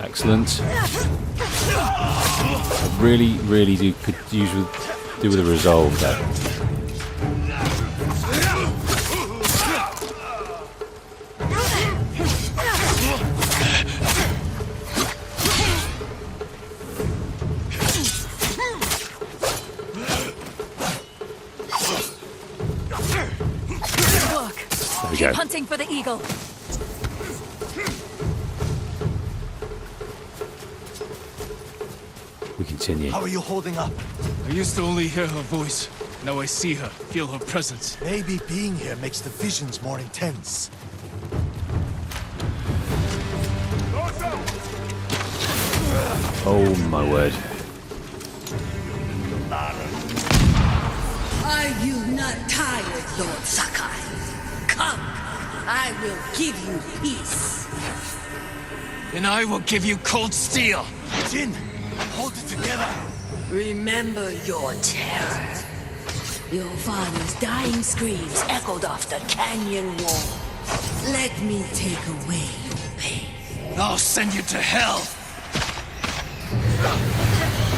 Excellent. I really could do with a resolve there. Good work. There we Keep go. hunting for the eagle. We continue. How are you holding up? I used to only hear her voice. Now I see her, feel her presence. Maybe being here makes the visions more intense. Oh my word. Are you not tired, Lord Sakai? Come, I will give you peace. And I will give you cold steel. Jin, hold it together. Remember your terror. Your father's dying screams echoed off the canyon wall. Let me take away your pain. I'll send you to hell.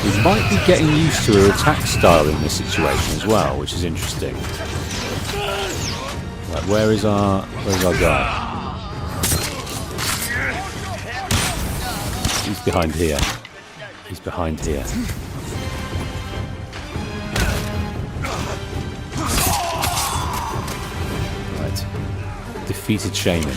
We might be getting used to her attack style in this situation as well, which is interesting. Right, where's our guy? He's behind here. He's behind here. Right. Defeated shaman.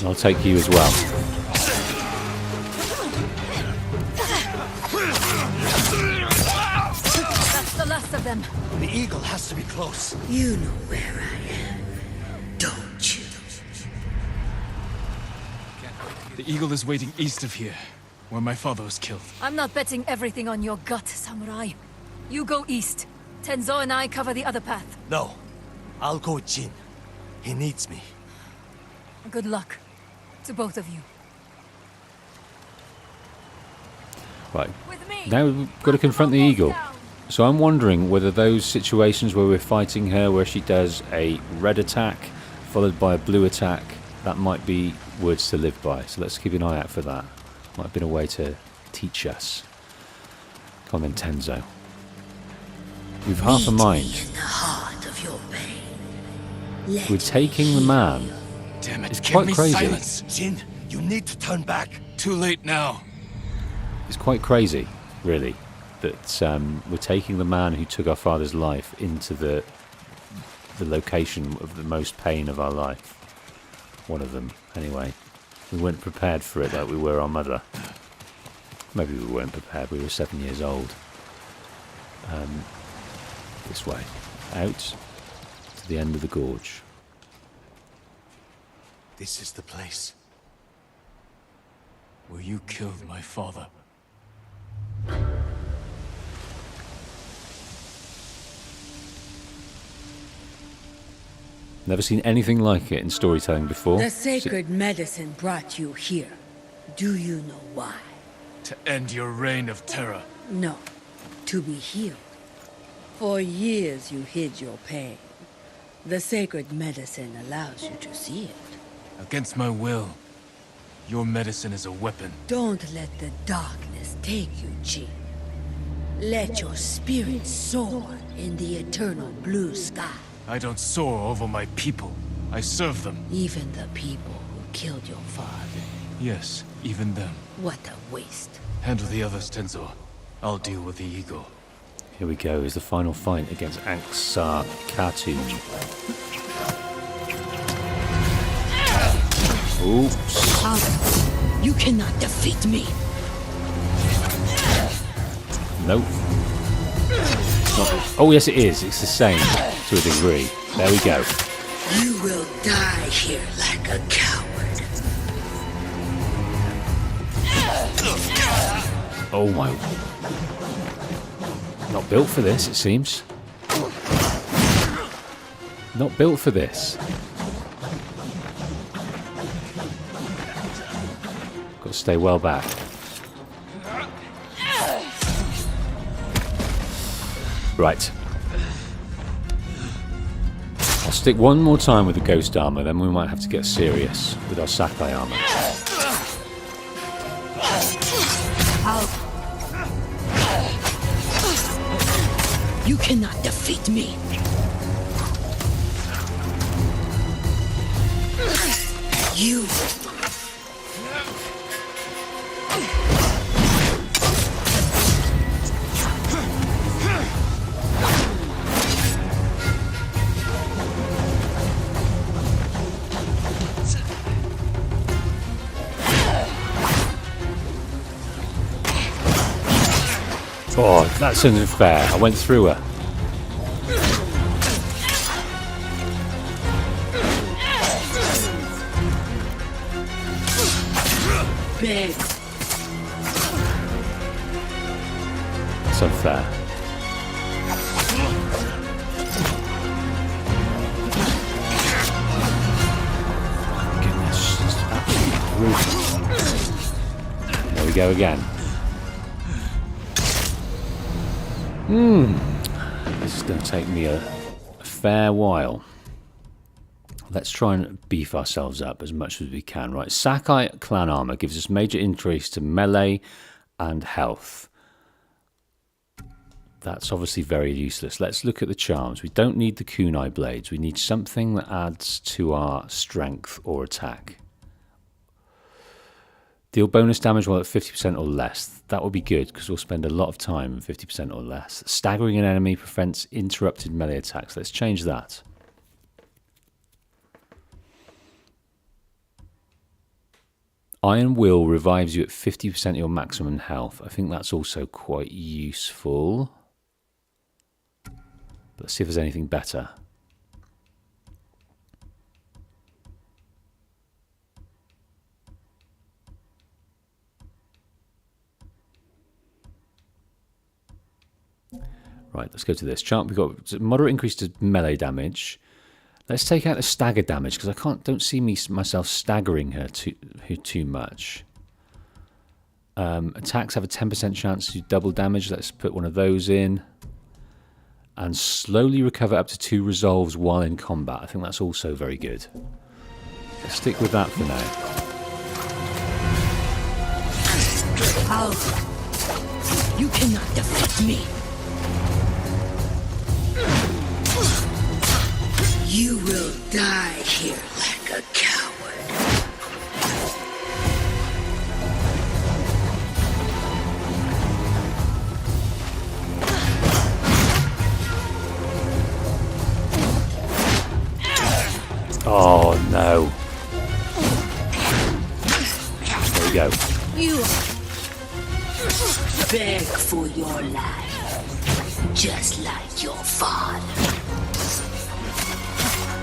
I'll take you as well. That's the last of them. The eagle has to be close. You know where I am, don't you? The eagle is waiting east of here, where my father was killed. I'm not betting everything on your gut, samurai. You go east. Tenzo and I cover the other path. No, I'll go with Jin. He needs me. Good luck to both of you. Right. Now we've got to confront the eagle. So I'm wondering whether those situations where we're fighting her, where she does a red attack followed by a blue attack, that might be words to live by. So let's keep an eye out for that. Might have been a way to teach us. Come on then, Tenzo. We've half a mind. In the heart of your pain. We're taking the man. Damn it, It's give quite me crazy. silence. Jin, you need to turn back. Too late now. It's quite crazy, really, that we're taking the man who took our father's life into the location of the most pain of our life. One of them, anyway. We weren't prepared for it like we were our mother. Maybe we weren't prepared, we were 7 years old. This way. Out to the end of the gorge. This is the place where you killed my father. Never seen anything like it in storytelling before. The sacred medicine brought you here. Do you know why? To end your reign of terror. No, to be healed. For years you hid your pain. The sacred medicine allows you to see it. Against my will, your medicine is a weapon. Don't let the darkness take you, Jin. Let your spirit soar in the eternal blue sky. I don't soar over my people. I serve them. Even the people who killed your father. Yes, even them. What a waste. Handle the others, Tenzo. I'll deal with the eagle. Here we go, is the final fight against Anksa Katu. Oops. You cannot defeat me. Nope. Oh yes it is, it's the same to a degree. There we go. You will die here like a coward. Oh my. Not built for this, it seems. Not built for this. Got to stay well back. Right. I'll stick one more time with the ghost armor, then we might have to get serious with our Sakai armor. You cannot defeat me. You. Oh, that's unfair. I went through her. Big. It's unfair. Goodness, it's absolutely brutal. There we go again. This is going to take me a fair while. Let's try and beef ourselves up as much as we can. Right, Sakai clan armor gives us major increase to melee and health. That's obviously very useless. Let's look at the charms. We don't need the kunai blades. We need something that adds to our strength or attack. Deal bonus damage while at 50% or less. That would be good because we'll spend a lot of time at 50% or less. Staggering an enemy prevents interrupted melee attacks. Let's change that. Iron Will revives you at 50% of your maximum health. I think that's also quite useful. Let's see if there's anything better. Right, let's go to this. Chart, we've got moderate increase to melee damage. Let's take out the stagger damage because I don't see myself staggering her too much. Attacks have a 10% chance to do double damage. Let's put one of those in. And slowly recover up to 2 resolves while in combat. I think that's also very good. Let's stick with that for now. How? You cannot defeat me. You will die here like a coward. Oh no. just like your father.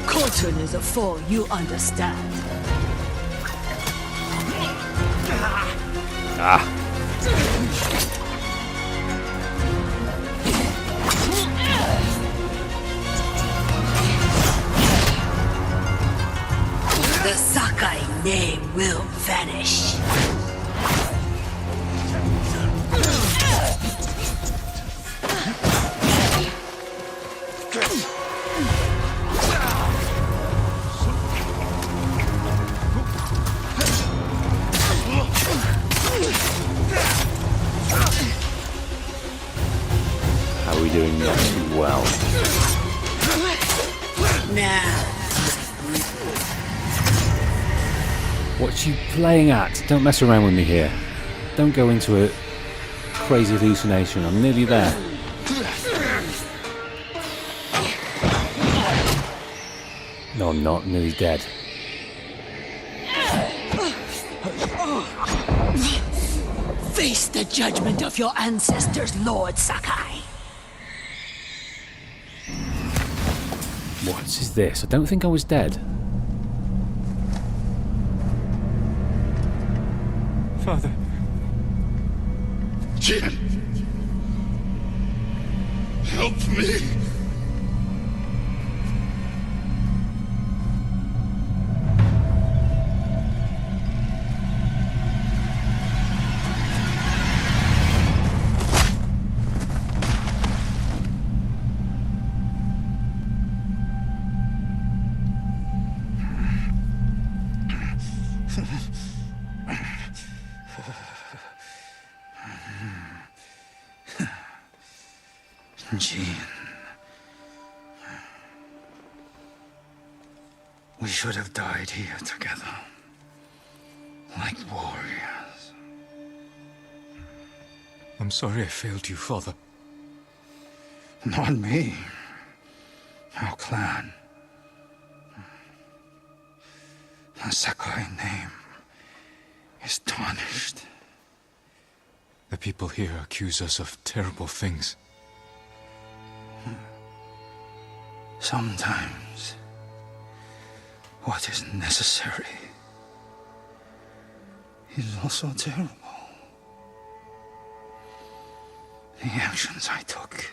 Khotun is a fool, you understand. Ah. The Sakai name will vanish. How are we doing? Not too well. Now. What you playing at? Don't mess around with me here. Don't go into a crazy hallucination. I'm nearly there. No, I'm not. I'm nearly dead. Face the judgment of your ancestors, Lord Sakai. What is this? I don't think I was dead. Father. Jin! Help me! Jin. We should have died here together. Like warriors. I'm sorry I failed you, Father. Not me. Our clan. The Sakai name is tarnished. The people here accuse us of terrible things. Sometimes, what is necessary is also terrible. The actions I took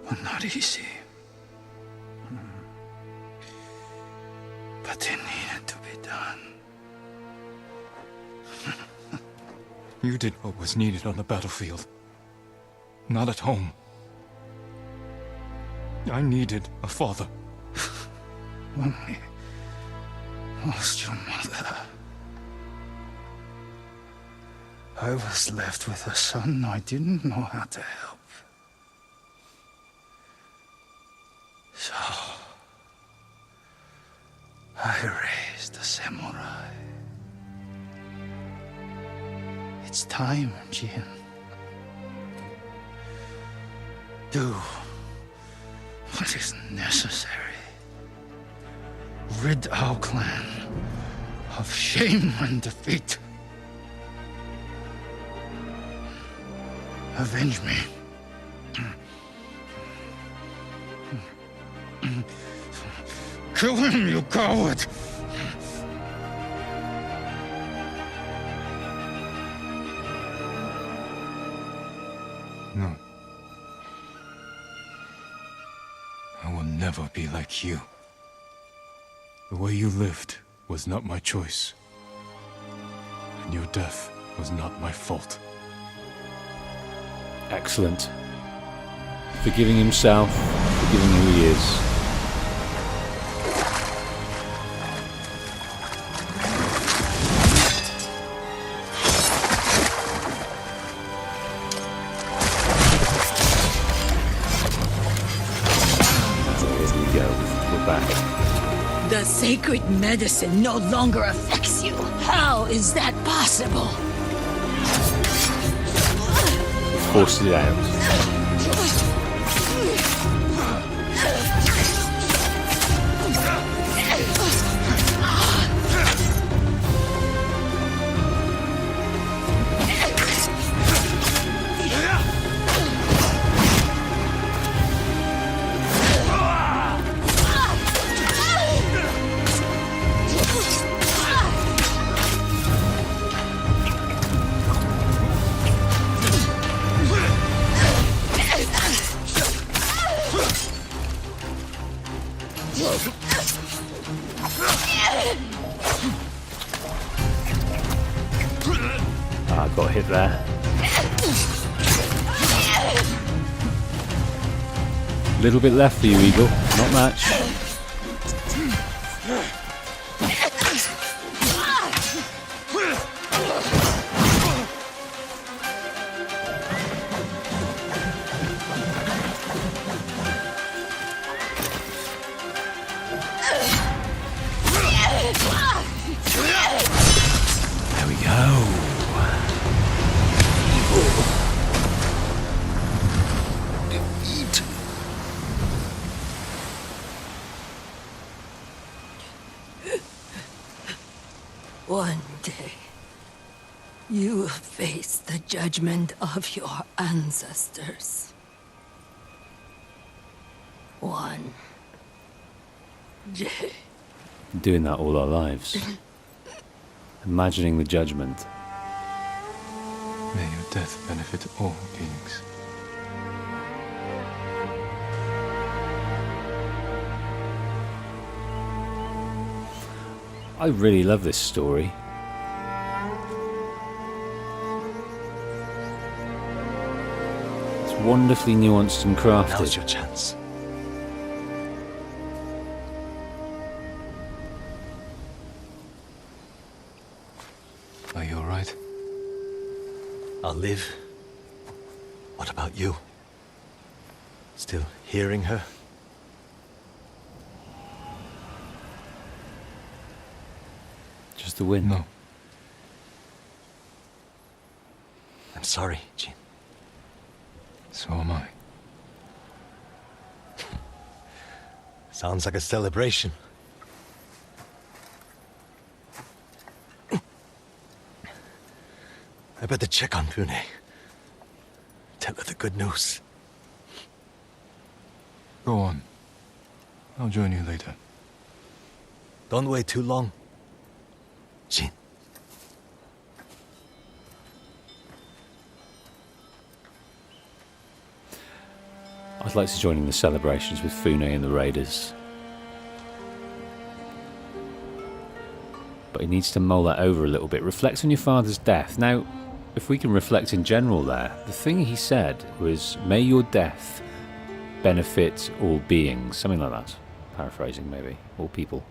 were not easy. But they needed to be done. You did what was needed on the battlefield. Not at home. I needed a father. When we lost your mother, I was left with a son I didn't know how to help. So, I raised a samurai. It's time, Jin. Do what is necessary. Rid our clan of shame and defeat. Avenge me. Kill him, you coward! No. I will never be like you. The way you lived was not my choice. And your death was not my fault. Excellent. Forgiving himself, forgiving who he is. The sacred medicine no longer affects you. How is that possible? Forced it out. Little bit left for you, Eagle. Not much. There we go. Defeat. One day, you will face the judgment of your ancestors. One day. Doing that all our lives. Imagining the judgment. May your death benefit all beings. I really love this story. It's wonderfully nuanced and crafted. Now's your chance. Are you alright? I'll live. What about you? Still hearing her? Just the wind. No. I'm sorry, Jin. So am I. Sounds like a celebration. I better check on Pune. Tell her the good news. Go on. I'll join you later. Don't wait too long. Jin. I'd like to join in the celebrations with Fune and the Raiders. But he needs to mull that over a little bit. Reflect on your father's death. Now, if we can reflect in general there, the thing he said was, may your death benefit all beings. Something like that. Paraphrasing maybe. All people.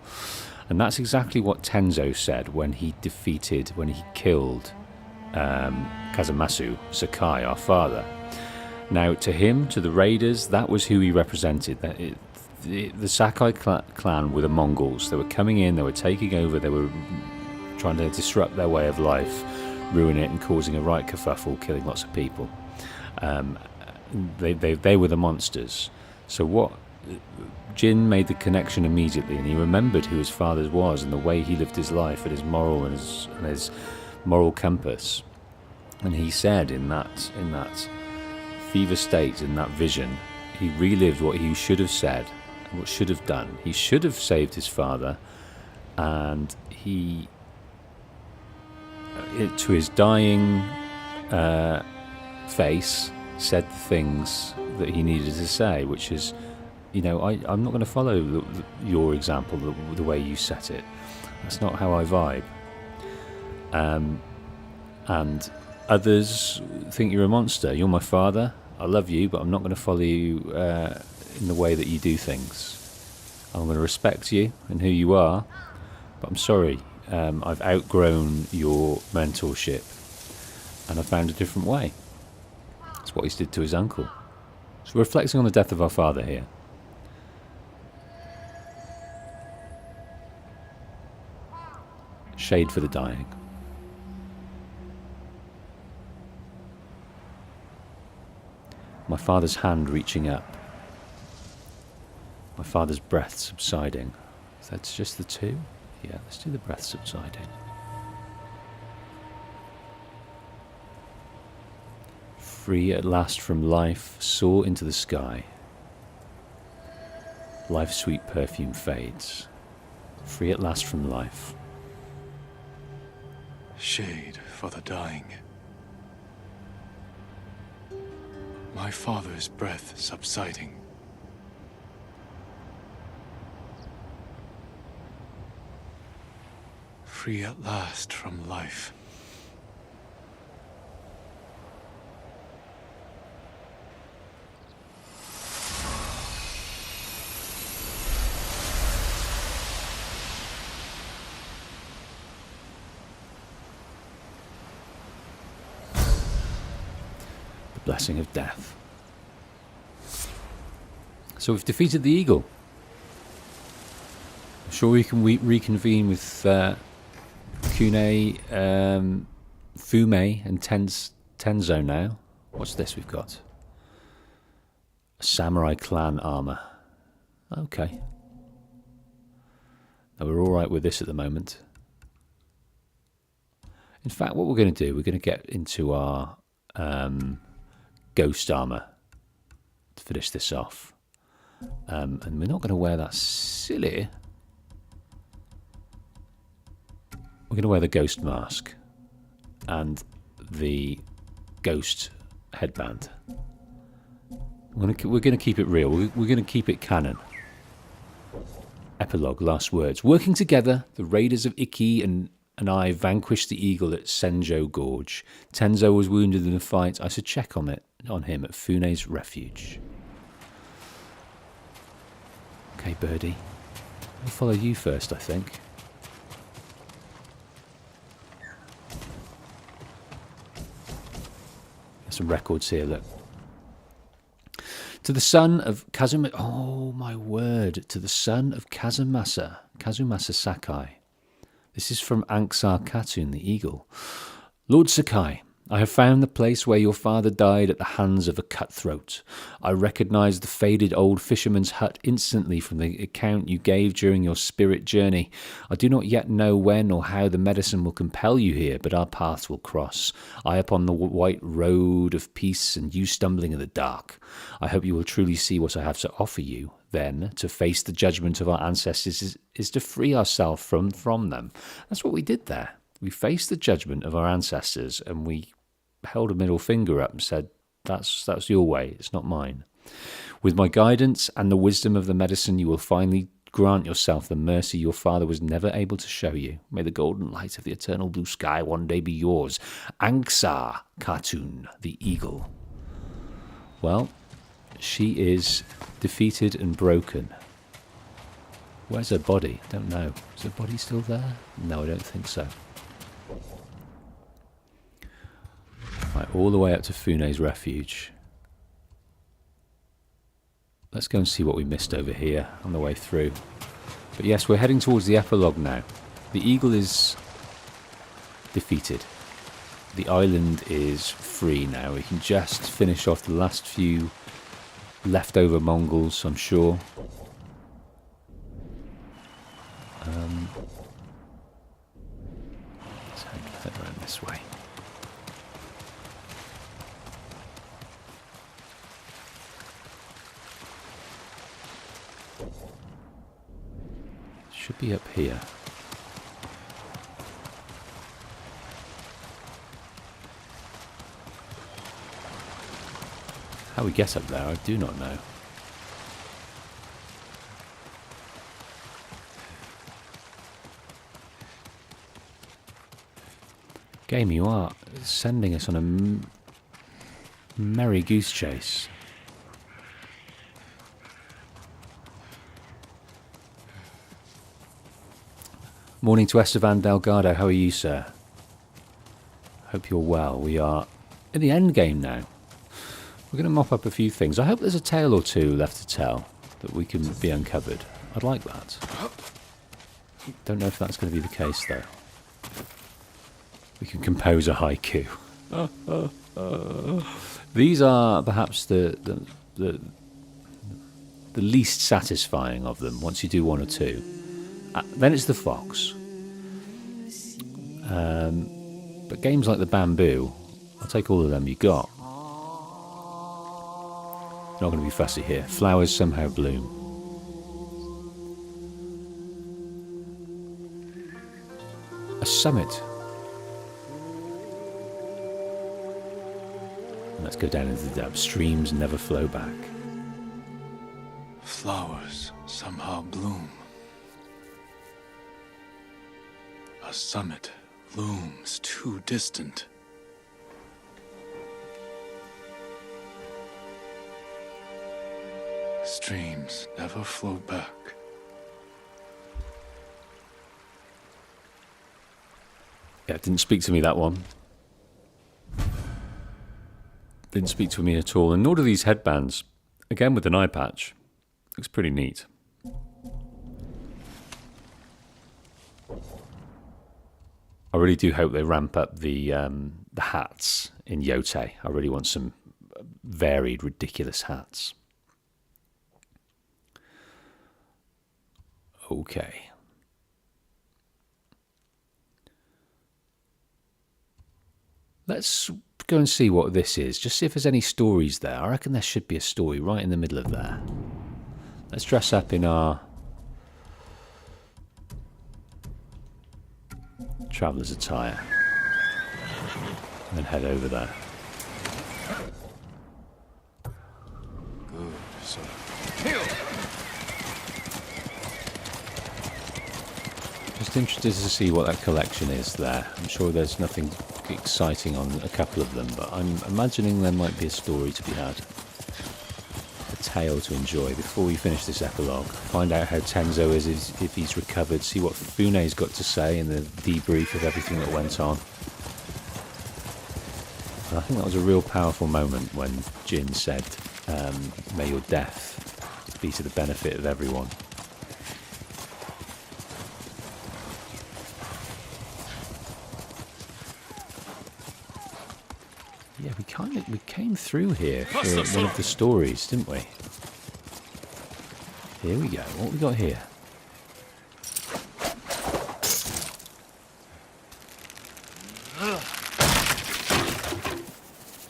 And that's exactly what Tenzo said when he killed Kazamasu Sakai, our father. Now, to him, to the Raiders, that was who he represented. The Sakai clan were the Mongols. They were coming in, they were taking over, they were trying to disrupt their way of life, ruin it and causing a right kerfuffle, killing lots of people. They were the monsters. So what... Jin made the connection immediately, and he remembered who his father was and the way he lived his life and his moral and his moral compass. And he said in that fever state, in that vision, he relived what he should have said, what should have done. He should have saved his father, and he, to his dying face, said the things that he needed to say, which is, you know, I'm not going to follow your example, the way you set it. That's not how I vibe. And others think you're a monster. You're my father. I love you, but I'm not going to follow you in the way that you do things. I'm going to respect you and who you are, but I'm sorry. I've outgrown your mentorship, and I found a different way. That's what he did to his uncle. So we're reflecting on the death of our father here. Shade for the dying. My father's hand reaching up. My father's breath subsiding. So that's just the two? Yeah, let's do the breath subsiding. Free at last from life, soar into the sky. Life's sweet perfume fades. Free at last from life. Shade for the dying. My father's breath subsiding. Free at last from life. blessing of death. So we've defeated the eagle. I'm sure we can reconvene with Kune, Fume, and Tenzo now. What's this we've got? Samurai clan armor. Okay. Now we're alright with this at the moment. In fact, what we're going to do, we're going to get into our ghost armor to finish this off. And we're not going to wear that silly. We're going to wear the ghost mask and the ghost headband. We're going to keep it real. We're going to keep it canon. Epilogue, last words. Working together, the raiders of Iki and I vanquished the eagle at Senjo Gorge. Tenzo was wounded in the fight. I should check on him at Fune's refuge. Okay, Birdie. I'll follow you first, I think. There's some records here, look. To the son of Kazuma... Oh, my word. To the son of Kazumasa Sakai. This is from Anksar Khatun, the eagle. Lord Sakai, I have found the place where your father died at the hands of a cutthroat. I recognize the faded old fisherman's hut instantly from the account you gave during your spirit journey. I do not yet know when or how the medicine will compel you here, but our paths will cross. I upon the white road of peace and you stumbling in the dark. I hope you will truly see what I have to offer you. Then, to face the judgment of our ancestors is to free ourselves from them. That's what we did there. We faced the judgment of our ancestors and we held a middle finger up and said, that's your way, it's not mine. With my guidance and the wisdom of the medicine, you will finally grant yourself the mercy your father was never able to show you. May the golden light of the eternal blue sky one day be yours. Anksar Khatun, the eagle. Well, she is defeated and broken. Where's her body? I don't know. Is her body still there? No, I don't think so. Right, all the way up to Fune's refuge. Let's go and see what we missed over here on the way through. But yes, we're heading towards the epilogue now. The eagle is defeated. The island is free now. We can just finish off the last few leftover Mongols, I'm sure. Let's head around this way. Should be up here. How we get up there, I do not know. Game, you are sending us on a merry goose chase. Morning to Estevan Delgado. How are you, sir? Hope you're well. We are in the end game now. We're going to mop up a few things. I hope there's a tale or two left to tell that we can be uncovered. I'd like that. Don't know if that's going to be the case, though. We can compose a haiku. These are perhaps the least satisfying of them, once you do one or two. Then it's the fox. But games like the bamboo, I'll take all of them you got. Not going to be fussy here. Flowers somehow bloom. A summit. Let's go down into the depths. Streams never flow back. Flowers somehow bloom. A summit looms too distant. Streams never flow back. Yeah, it didn't speak to me, that one. Didn't speak to me at all, and nor do these headbands. Again with an eye patch. Looks pretty neat. I really do hope they ramp up the hats in Yote. I really want some varied, ridiculous hats. Okay. Let's go and see what this is. Just see if there's any stories there. I reckon there should be a story right in the middle of there. Let's dress up in our traveller's attire. And then head over there. Good, so... Just interested to see what that collection is there. I'm sure there's nothing exciting on a couple of them, but I'm imagining there might be a story to be had. A tale to enjoy before we finish this epilogue. Find out how Tenzo is, if he's recovered, see what Fune's got to say in the debrief of everything that went on. And I think that was a real powerful moment when Jin said, may your death be to the benefit of everyone. Yeah, we came through here for one of the stories, didn't we? Here we go. What we got here?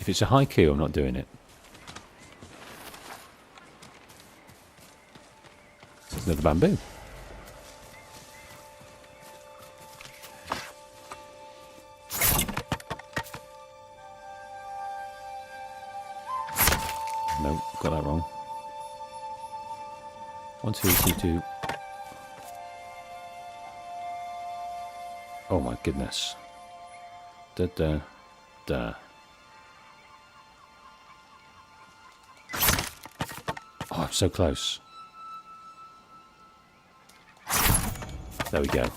If it's a haiku, I'm not doing it. There's another bamboo. No, got that wrong. 1, 2, 2, 2. Oh my goodness. Da da da. Oh, I'm so close. There we go.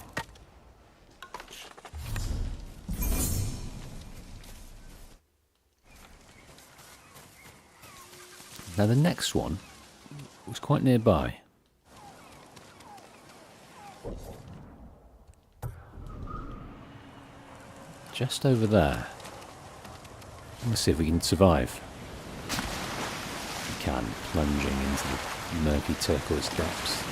Now the next one was quite nearby. Just over there. Let's see if we can survive. We can, plunging into the murky turquoise depths.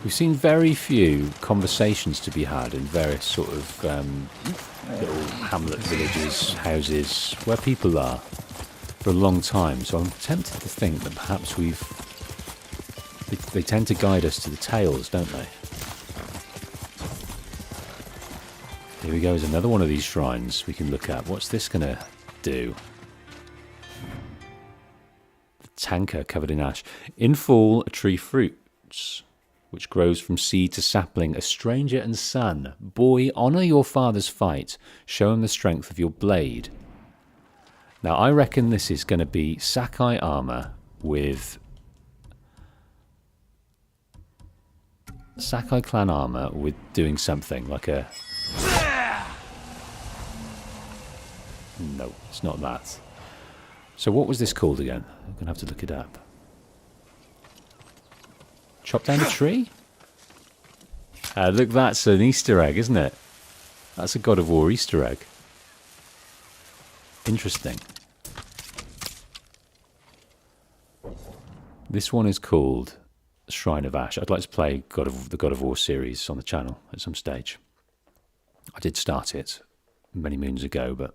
We've seen very few conversations to be had in various sort of little hamlet villages, houses, where people are for a long time. So I'm tempted to think that perhaps they tend to guide us to the tales, don't they? Here we go, there's another one of these shrines we can look at. What's this going to do? The tanker covered in ash. In fall, a tree fruits, which grows from seed to sapling, a stranger and son. Boy, honour your father's fight. Show him the strength of your blade. Now, I reckon this is going to be Sakai armour with... Sakai clan armour with doing something, like a... No, it's not that. So what was this called again? I'm going to have to look it up. Chop down a tree? Look, that's an Easter egg, isn't it? That's a God of War Easter egg. Interesting. This one is called Shrine of Ash. I'd like to play the God of War series on the channel at some stage. I did start it many moons ago, but...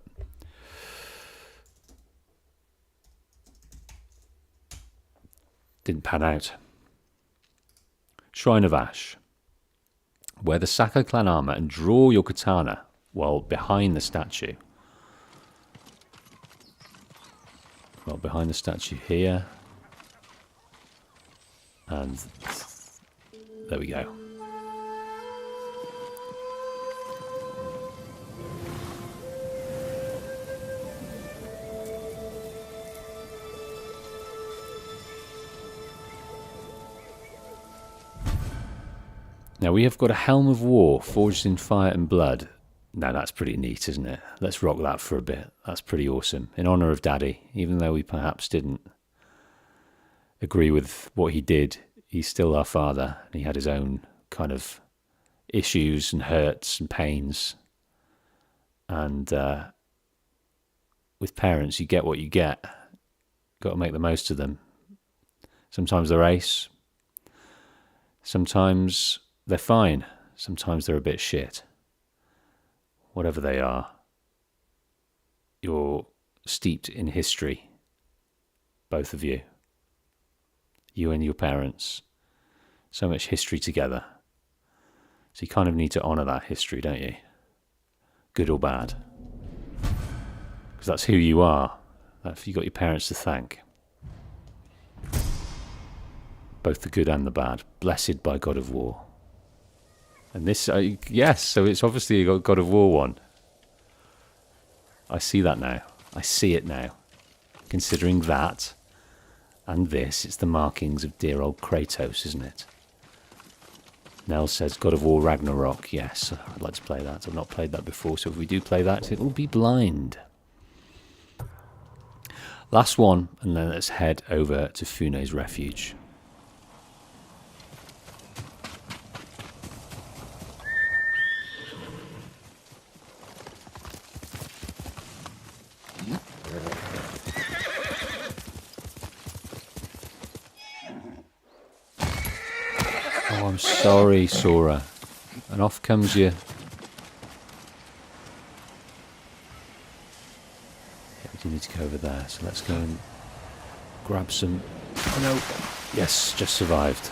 didn't pan out. Shrine of Ash. Wear the Sakai clan armour and draw your katana while behind the statue. Well, behind the statue here. And there we go. Now we have got a helm of war forged in fire and blood. Now that's pretty neat, isn't it? Let's rock that for a bit. That's pretty awesome. In honour of Daddy, even though we perhaps didn't agree with what he did, he's still our father. And he had his own kind of issues and hurts and pains. And with parents, you get what you get. Got to make the most of them. Sometimes they're ace. Sometimes they're fine. Sometimes they're a bit shit. Whatever they are, you're steeped in history, both of you. You and your parents. So much history together. So you kind of need to honour that history, don't you? Good or bad. Because that's who you are. You've got your parents to thank. Both the good and the bad. Blessed by God of War. And this, yes, so it's obviously a God of War one. I see that now. I see it now. Considering that and this, it's the markings of dear old Kratos, isn't it? Nell says God of War Ragnarok. Yes, I'd like to play that. I've not played that before, so if we do play that, it will be blind. Last one, and then let's head over to Fune's Refuge. Oh, I'm sorry, Sora. And off comes you. Yeah, we do need to go over there, so let's go and grab some... Oh no! Yes, just survived.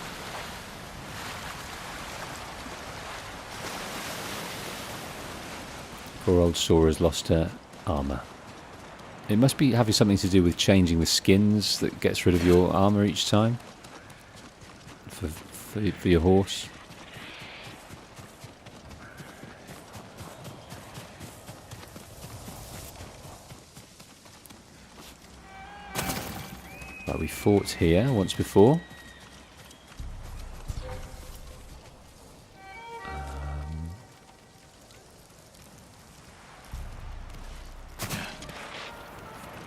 Poor old Sora's lost her armour. It must be having something to do with changing the skins that gets rid of your armour each time. For your horse. Right, we fought here once before.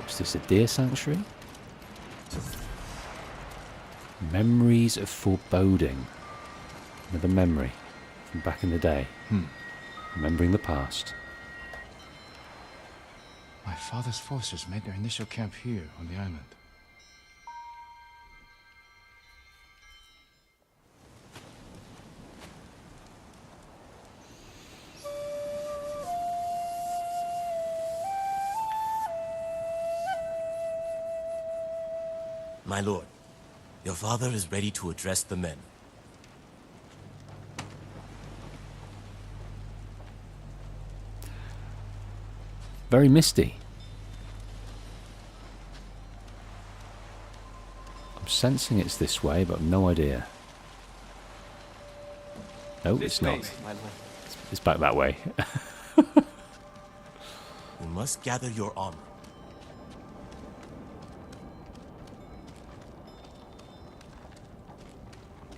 What's this, a deer sanctuary? Memories of foreboding. Another memory from back in the day. Remembering the past. My father's forces made their initial camp here on the island. My lord, your father is ready to address the men. Very misty. I'm sensing it's this way, but I've no idea. No, it's not. It's back that way. You must gather your armor.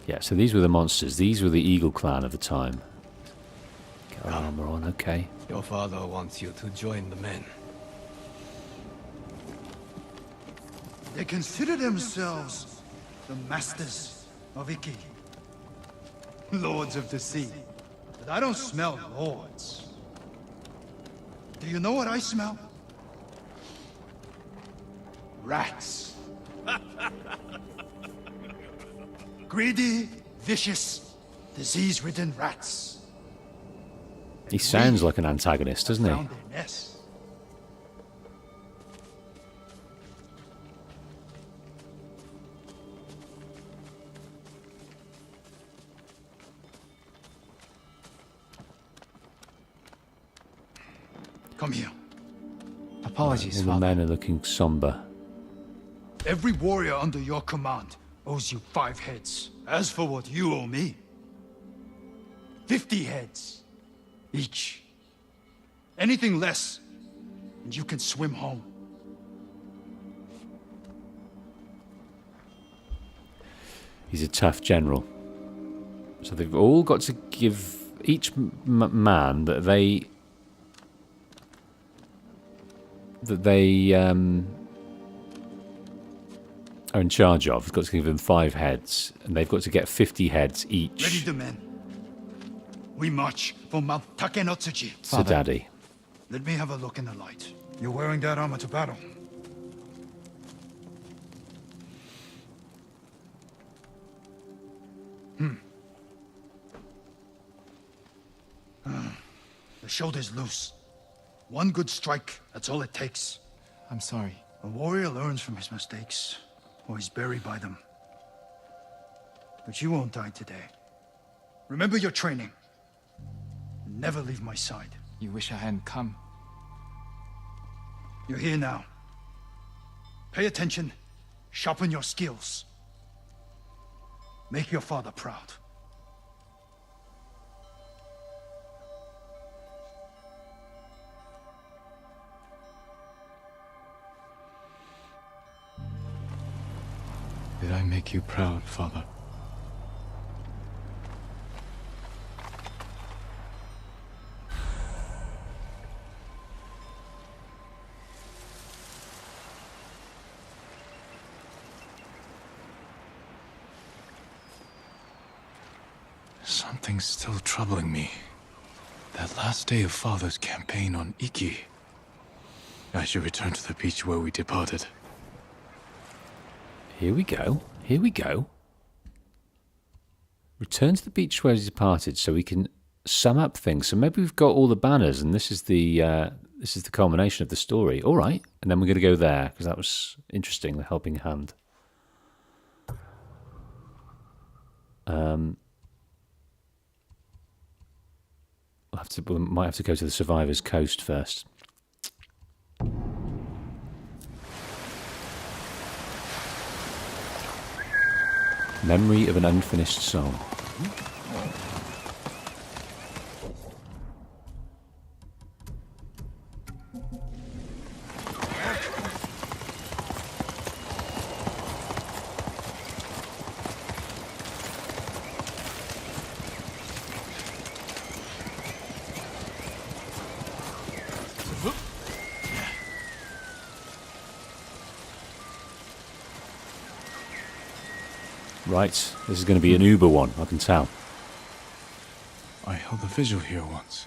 Yeah, so these were the monsters. These were the Eagle clan of the time. Get our armor on, okay. Your father wants you to join the men. They consider themselves the masters of IKI. Lords of the sea. But I don't smell lords. Do you know what I smell? Rats. Greedy, vicious, disease-ridden rats. He sounds like an antagonist, doesn't he? Found their nest. Come here. Apologies, All the Father. men are looking somber. Every warrior under your command owes you 5 heads. As for what you owe me, 50 heads each. Anything less, and you can swim home. He's a tough general. So they've all got to give each man that they are in charge of. Has got to give them 5 heads, and they've got to get 50 heads each. Ready the men. We march for Mount Takenotsuchi. So, Daddy. Let me have a look in the light. You're wearing that armor to battle. The shoulder's loose. One good strike, that's all it takes. I'm sorry. A warrior learns from his mistakes, or he's buried by them. But you won't die today. Remember your training. And never leave my side. You wish I hadn't come. You're here now. Pay attention. Sharpen your skills. Make your father proud. Did I make you proud, Father? Something's still troubling me. That last day of Father's campaign on Iki. I should return to the beach where we departed. Here we go. Here we go. Return to the beach where he departed, so we can sum up things. So maybe we've got all the banners, and this is the culmination of the story. All right, and then we're going to go there because that was interesting. The helping hand. We might have to go to the Survivor's Coast first. Memory of an unfinished song. Right, this is going to be an Uber one, I can tell. I held a vigil here once,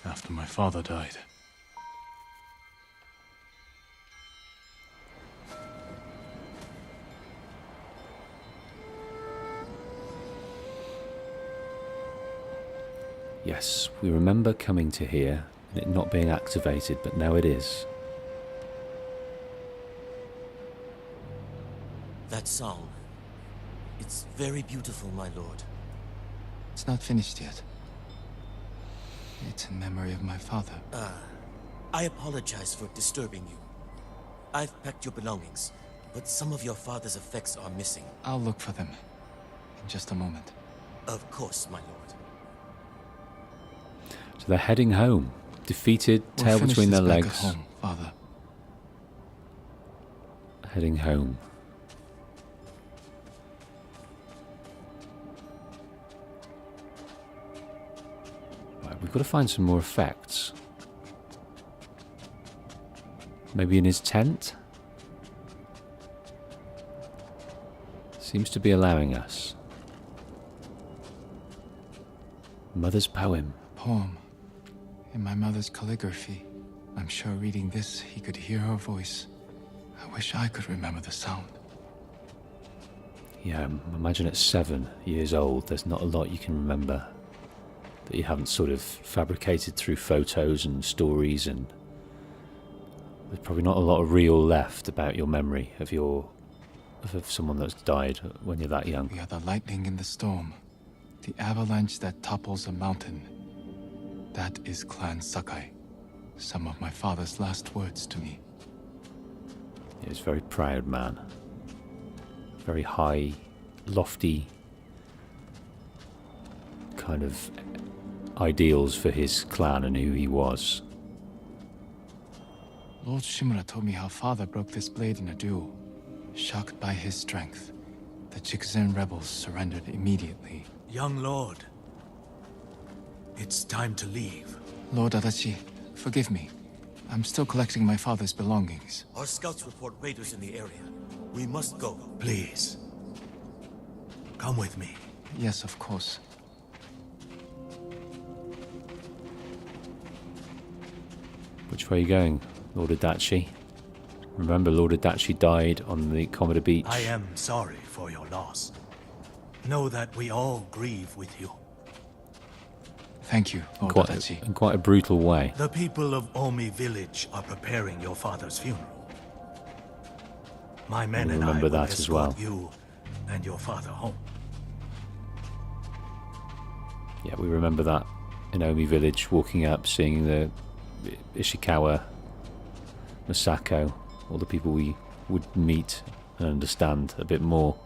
after my father died. Yes, we remember coming to here and it not being activated, but now it is. That song. It's very beautiful, my lord. It's not finished yet. It's in memory of my father. I apologize for disturbing you. I've packed your belongings, but some of your father's effects are missing. I'll look for them in just a moment. Of course, my lord. So they're heading home, defeated, tail between their legs. Back at home, Father. Heading home. We've got to find some more effects. Maybe in his tent? Seems to be allowing us. Mother's poem. Poem. In my mother's calligraphy. I'm sure reading this, he could hear her voice. I wish I could remember the sound. Yeah, imagine at 7 years old, there's not a lot you can remember that you haven't sort of fabricated through photos and stories, and there's probably not a lot of real left about your memory of someone that's died when you're that young. We are the lightning in the storm, the avalanche that topples a mountain. That is Clan Sakai. Some of my father's last words to me. He was a very proud man. Very high, lofty kind of ideals for his clan and who he was. Lord Shimura told me how father broke this blade in a duel. Shocked by his strength, the Chikuzen rebels surrendered immediately. Young lord, it's time to leave. Lord Adachi, forgive me. I'm still collecting my father's belongings. Our scouts report raiders in the area. We must go. Please. Come with me. Yes, of course. Which way are you going, Lord Adachi? Remember, Lord Adachi died on the Commodore Beach. I am sorry for your loss. Know that we all grieve with you. Thank you, Lord Adachi. In quite a brutal way. The people of Omi village are preparing your father's funeral. My men and I remember will that as well. escort you and your father home. Yeah, we remember that in Omi village, walking up, seeing the Ishikawa, Masako, all the people we would meet and understand a bit more.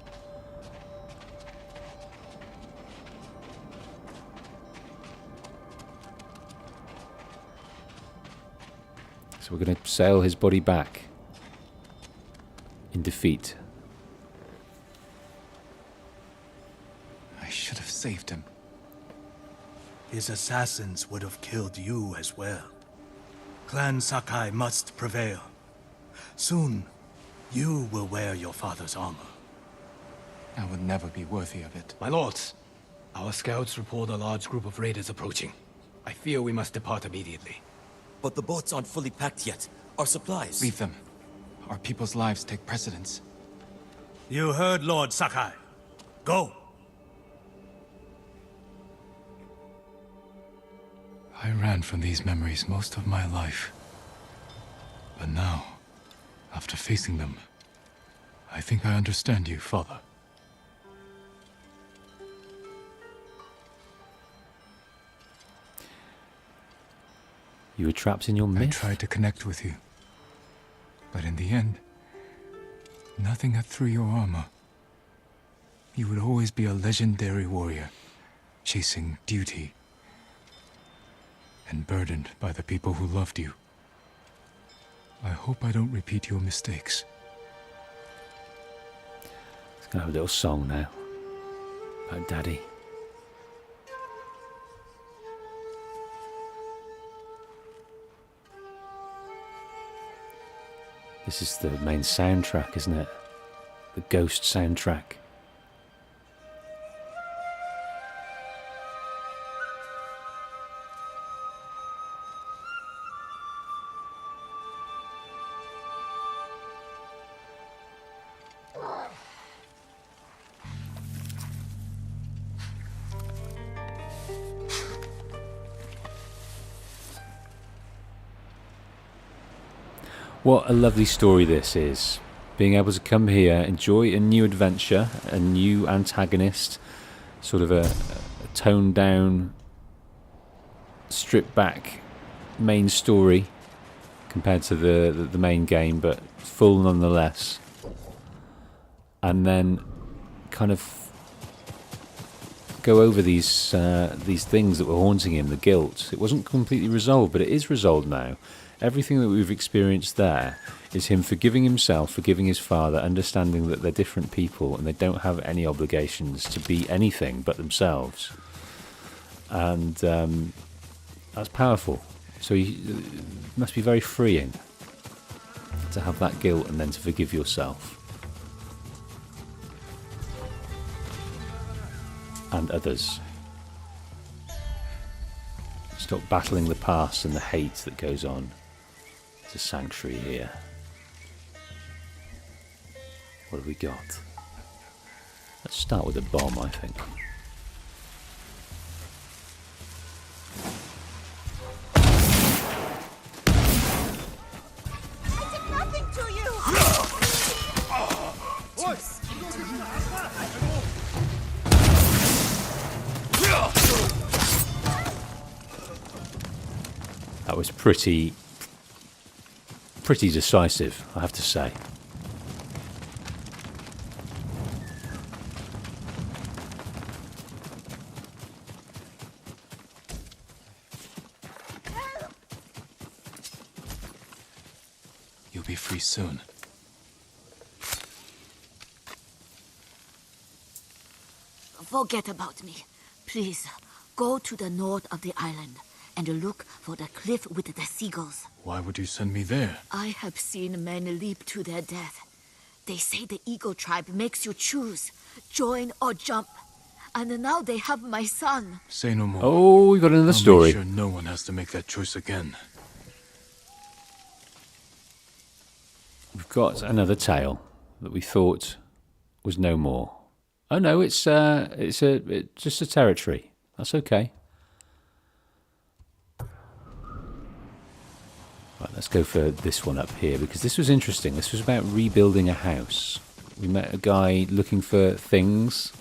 So we're going to sail his body back in defeat. I should have saved him. His assassins would have killed you as well. Clan Sakai must prevail. Soon, you will wear your father's armor. I would never be worthy of it. My lords, our scouts report a large group of raiders approaching. I fear we must depart immediately. But the boats aren't fully packed yet. Our supplies. Leave them. Our people's lives take precedence. You heard Lord Sakai. Go! I ran from these memories most of my life. But now, after facing them, I think I understand you, Father. You were trapped in your myth. I tried to connect with you. But in the end, nothing got through your armor. You would always be a legendary warrior, chasing duty, and burdened by the people who loved you. I hope I don't repeat your mistakes. It's going to have a little song now about Daddy. This is the main soundtrack, isn't it? The Ghost soundtrack. What a lovely story this is. Being able to come here, enjoy a new adventure, a new antagonist, sort of a toned down, stripped back main story compared to the main game, but full nonetheless. And then kind of go over these things that were haunting him, the guilt. It wasn't completely resolved, but it is resolved now. Everything that we've experienced there is him forgiving himself, forgiving his father, understanding that they're different people and they don't have any obligations to be anything but themselves. And that's powerful. So it must be very freeing to have that guilt and then to forgive yourself. And others. Stop battling the past and the hate that goes on. There's a sanctuary here. What have we got? Let's start with a bomb, I think. I did nothing to you! That was pretty decisive, I have to say. You'll be free soon. Forget about me. Please, go to the north of the island and look for the cliff with the seagulls. Why would you send me there? I have seen men leap to their death. They say the Eagle tribe makes you choose, join or jump. And now they have my son. Say no more. Oh, we got another story. Make sure no one has to make that choice again. We've got another tale that we thought was no more. Oh no, it's just a territory. That's okay. Right, let's go for this one up here because this was interesting. This was about rebuilding a house. We met a guy looking for things.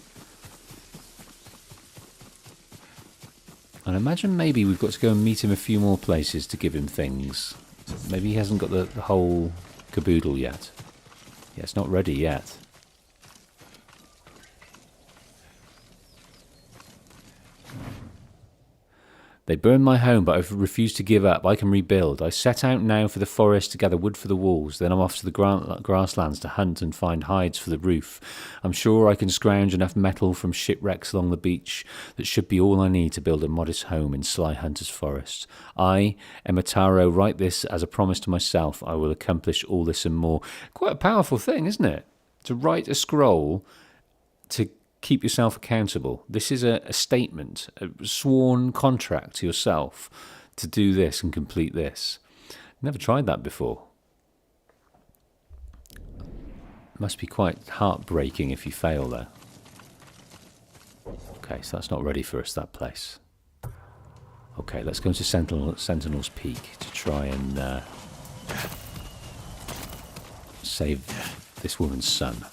And I imagine maybe we've got to go and meet him a few more places to give him things. Maybe he hasn't got the whole caboodle yet. Yeah, it's not ready yet. They burned my home, but I've refused to give up. I can rebuild. I set out now for the forest to gather wood for the walls. Then I'm off to the grasslands to hunt and find hides for the roof. I'm sure I can scrounge enough metal from shipwrecks along the beach. That should be all I need to build a modest home in Sly Hunter's Forest. I, Emataro, write this as a promise to myself. I will accomplish all this and more. Quite a powerful thing, isn't it? To write a scroll to keep yourself accountable. This is a statement, a sworn contract to yourself to do this and complete this. Never tried that before. Must be quite heartbreaking if you fail there. Okay, so that's not ready for us, that place. Okay, let's go to Sentinel's Peak to try and save this woman's son.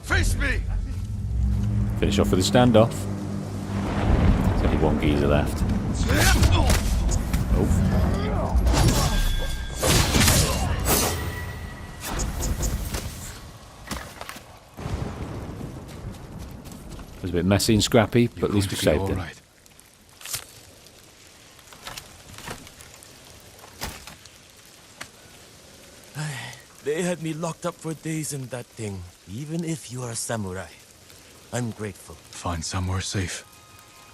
Face me! Finish off with a standoff. There's only one geezer left. Oh. It was a bit messy and scrappy, but at least we saved it. Right. They had me locked up for days in that thing, even if you are a samurai. I'm grateful. Find somewhere safe.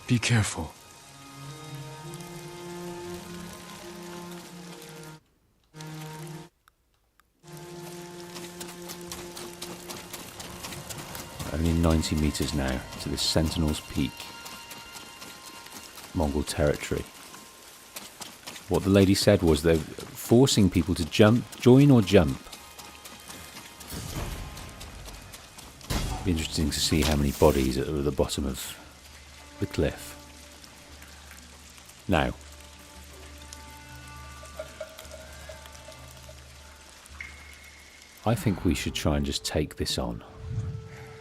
Be careful. Only 90 meters now to the Sentinel's Peak, Mongol territory. What the lady said was they're forcing people to jump, join or jump. Be interesting to see how many bodies are at the bottom of the cliff. Now, I think we should try and just take this on.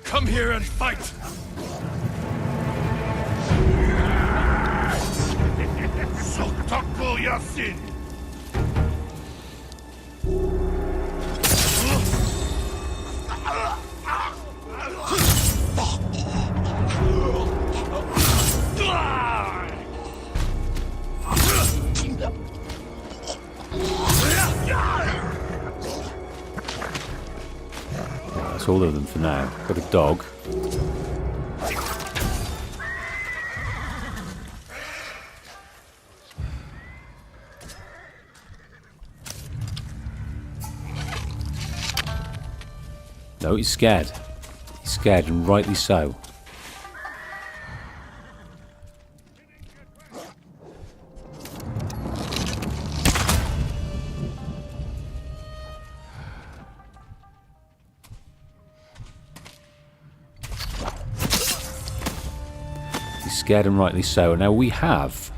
Come here and fight! Sotaku Yasin! That's all of them for now. Got a dog. No, he's scared. He's scared, and rightly so. Scared and rightly so. Now we have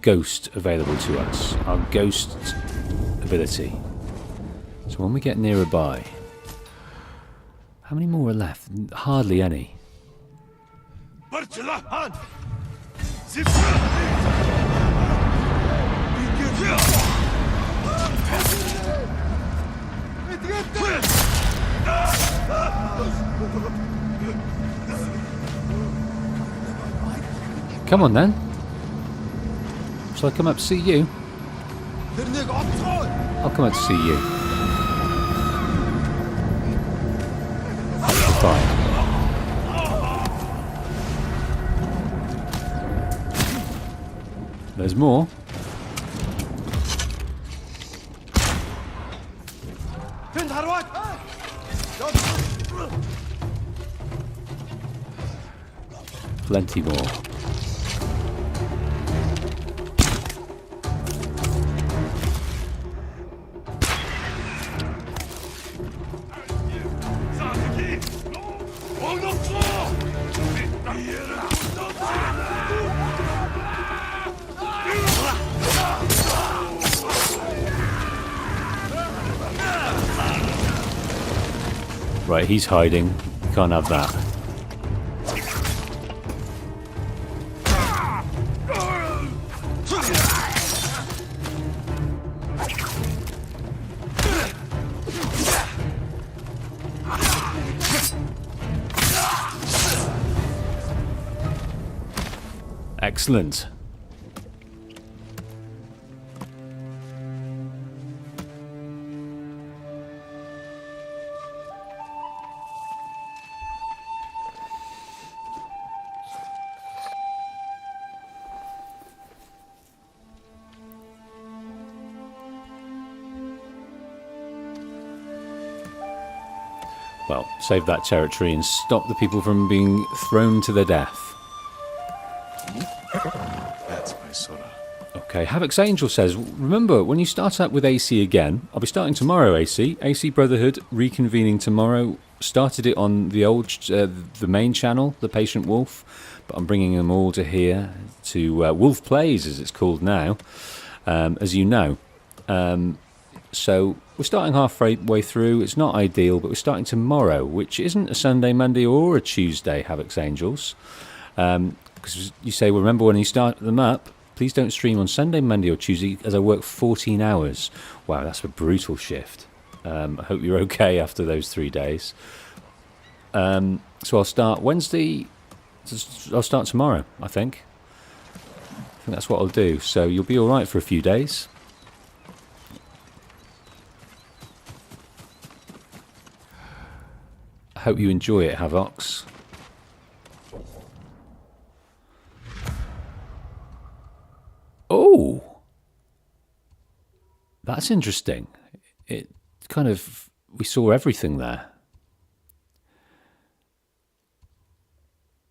Ghost available to us, our Ghost ability. So when we get nearby, how many more are left? Hardly any. Come on then. Shall I come up to see you? I'll come up to see you. Fine. There's more. Plenty more. Right, he's hiding. Can't have that. Excellent. Well, save that territory and stop the people from being thrown to their death. That's my Sora. Okay, Havoc's Angel says, remember, when you start up with AC again, I'll be starting tomorrow, AC. AC Brotherhood, reconvening tomorrow. Started it on the old, the main channel, The Patient Wolf, but I'm bringing them all to here, to Wolf Plays, as it's called now, as you know. So we're starting halfway through. It's not ideal, but we're starting tomorrow, which isn't a Sunday, Monday, or a Tuesday, Havoc's Angels. Because you say, well, remember when you start them up, please don't stream on Sunday, Monday, or Tuesday, as I work 14 hours. Wow, that's a brutal shift. I hope you're okay after those 3 days. So I'll start Wednesday. I'll start tomorrow, I think. I think that's what I'll do. So you'll be all right for a few days. I hope you enjoy it, Havocs. Oh, that's interesting. It kind of, we saw everything there.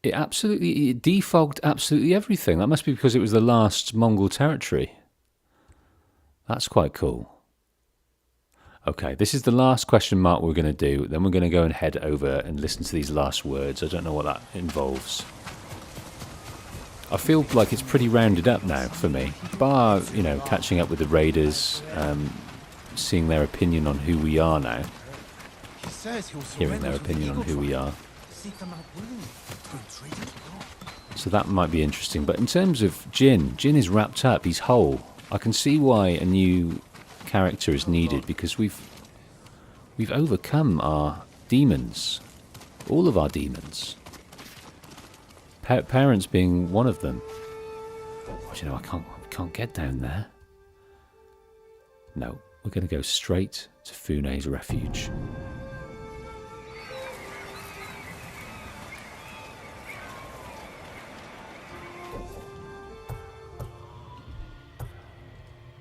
It defogged absolutely everything. That must be because it was the last Mongol territory. That's quite cool. Okay, this is the last question mark we're going to do. Then we're going to go and head over and listen to these last words. I don't know what that involves. I feel like it's pretty rounded up now for me. Bar, you know, catching up with the raiders, seeing their opinion on who we are now. Hearing their opinion on who we are. So that might be interesting. But in terms of Jin is wrapped up. He's whole. I can see why a new character is needed, because we've overcome our demons, all of our demons. Parents being one of them. But, you know, I can't get down there. No, we're going to go straight to Fune's refuge.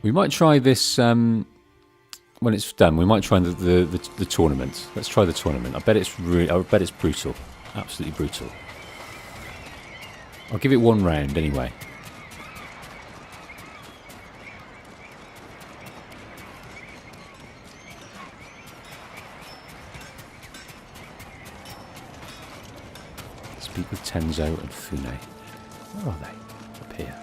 We might try this when it's done. We might try the tournament. Let's try the tournament. I bet it's brutal, absolutely brutal. I'll give it one round anyway. Speak with Tenzo and Fune. Where are they? Up here.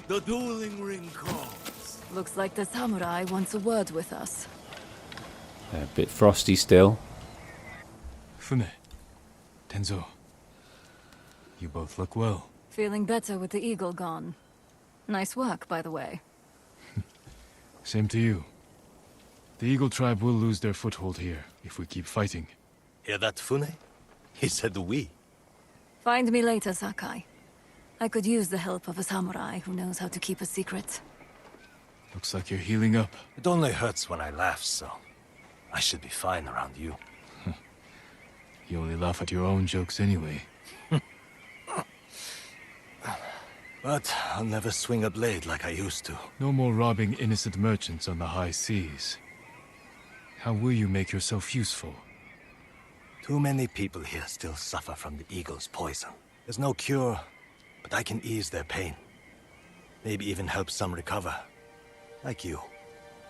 The dueling ring calls. Looks like the samurai wants a word with us. A bit frosty still. Fune, Tenzo, you both look well. Feeling better with the eagle gone. Nice work, by the way. Same to you. The Eagle tribe will lose their foothold here if we keep fighting. Hear that, Fune? He said we. Find me later, Sakai. I could use the help of a samurai who knows how to keep a secret. Looks like you're healing up. It only hurts when I laugh, so I should be fine around you. You only laugh at your own jokes anyway. But I'll never swing a blade like I used to. No more robbing innocent merchants on the high seas. How will you make yourself useful? Too many people here still suffer from the Eagle's poison. There's no cure, but I can ease their pain. Maybe even help some recover. Like you.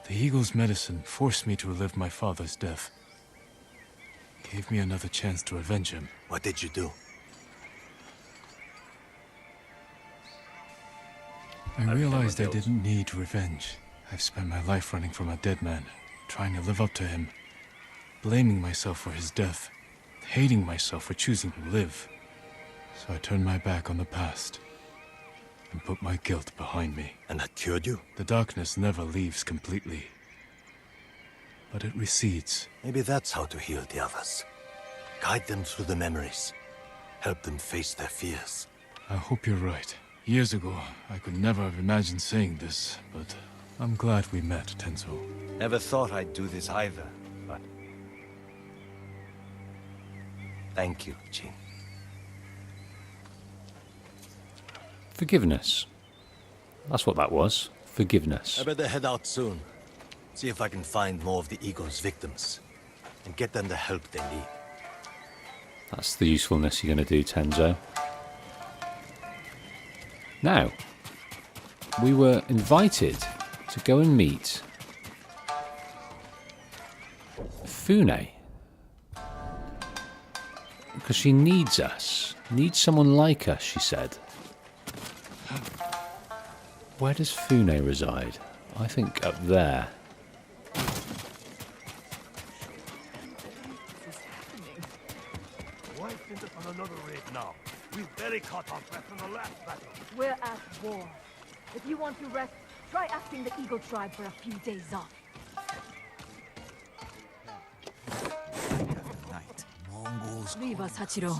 The Eagle's medicine forced me to relive my father's death. Gave me another chance to avenge him. What did you do? I realized I didn't need revenge. I've spent my life running from a dead man, trying to live up to him, blaming myself for his death, hating myself for choosing to live. So I turned my back on the past and put my guilt behind me. And that cured you? The darkness never leaves completely, but it recedes. Maybe that's how to heal the others. Guide them through the memories. Help them face their fears. I hope you're right. Years ago, I could never have imagined saying this, but I'm glad we met, Tenzo. Never thought I'd do this either, but... Thank you, Jin. Forgiveness. That's what that was. Forgiveness. I better head out soon. See if I can find more of the Eagle's victims. And get them the help they need. That's the usefulness you're going to do, Tenzo. Now, we were invited to go and meet Fune. Because she needs us. Needs someone like us, she said. Where does Fune reside? I think up there. On another raid now. We've barely caught our breath from the last battle. We're at war. If you want to rest, try asking the Eagle tribe for a few days off. Mongols. Leave us, Hachiro.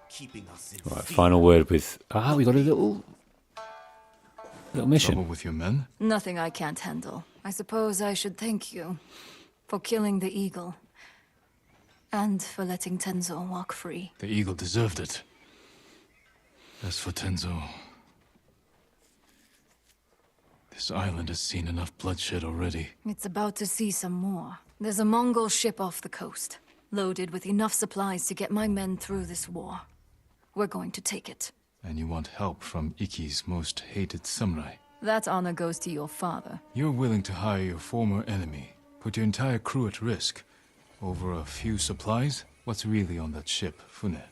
Keeping us in Right, final word with... we got a little mission. Trouble with your men? Nothing I can't handle. I suppose I should thank you for killing the eagle. And for letting Tenzo walk free. The Eagle deserved it. As for Tenzo... This island has seen enough bloodshed already. It's about to see some more. There's a Mongol ship off the coast, loaded with enough supplies to get my men through this war. We're going to take it. And you want help from Iki's most hated samurai. That honor goes to your father. You're willing to hire your former enemy, put your entire crew at risk, over a few supplies? What's really on that ship, Fune?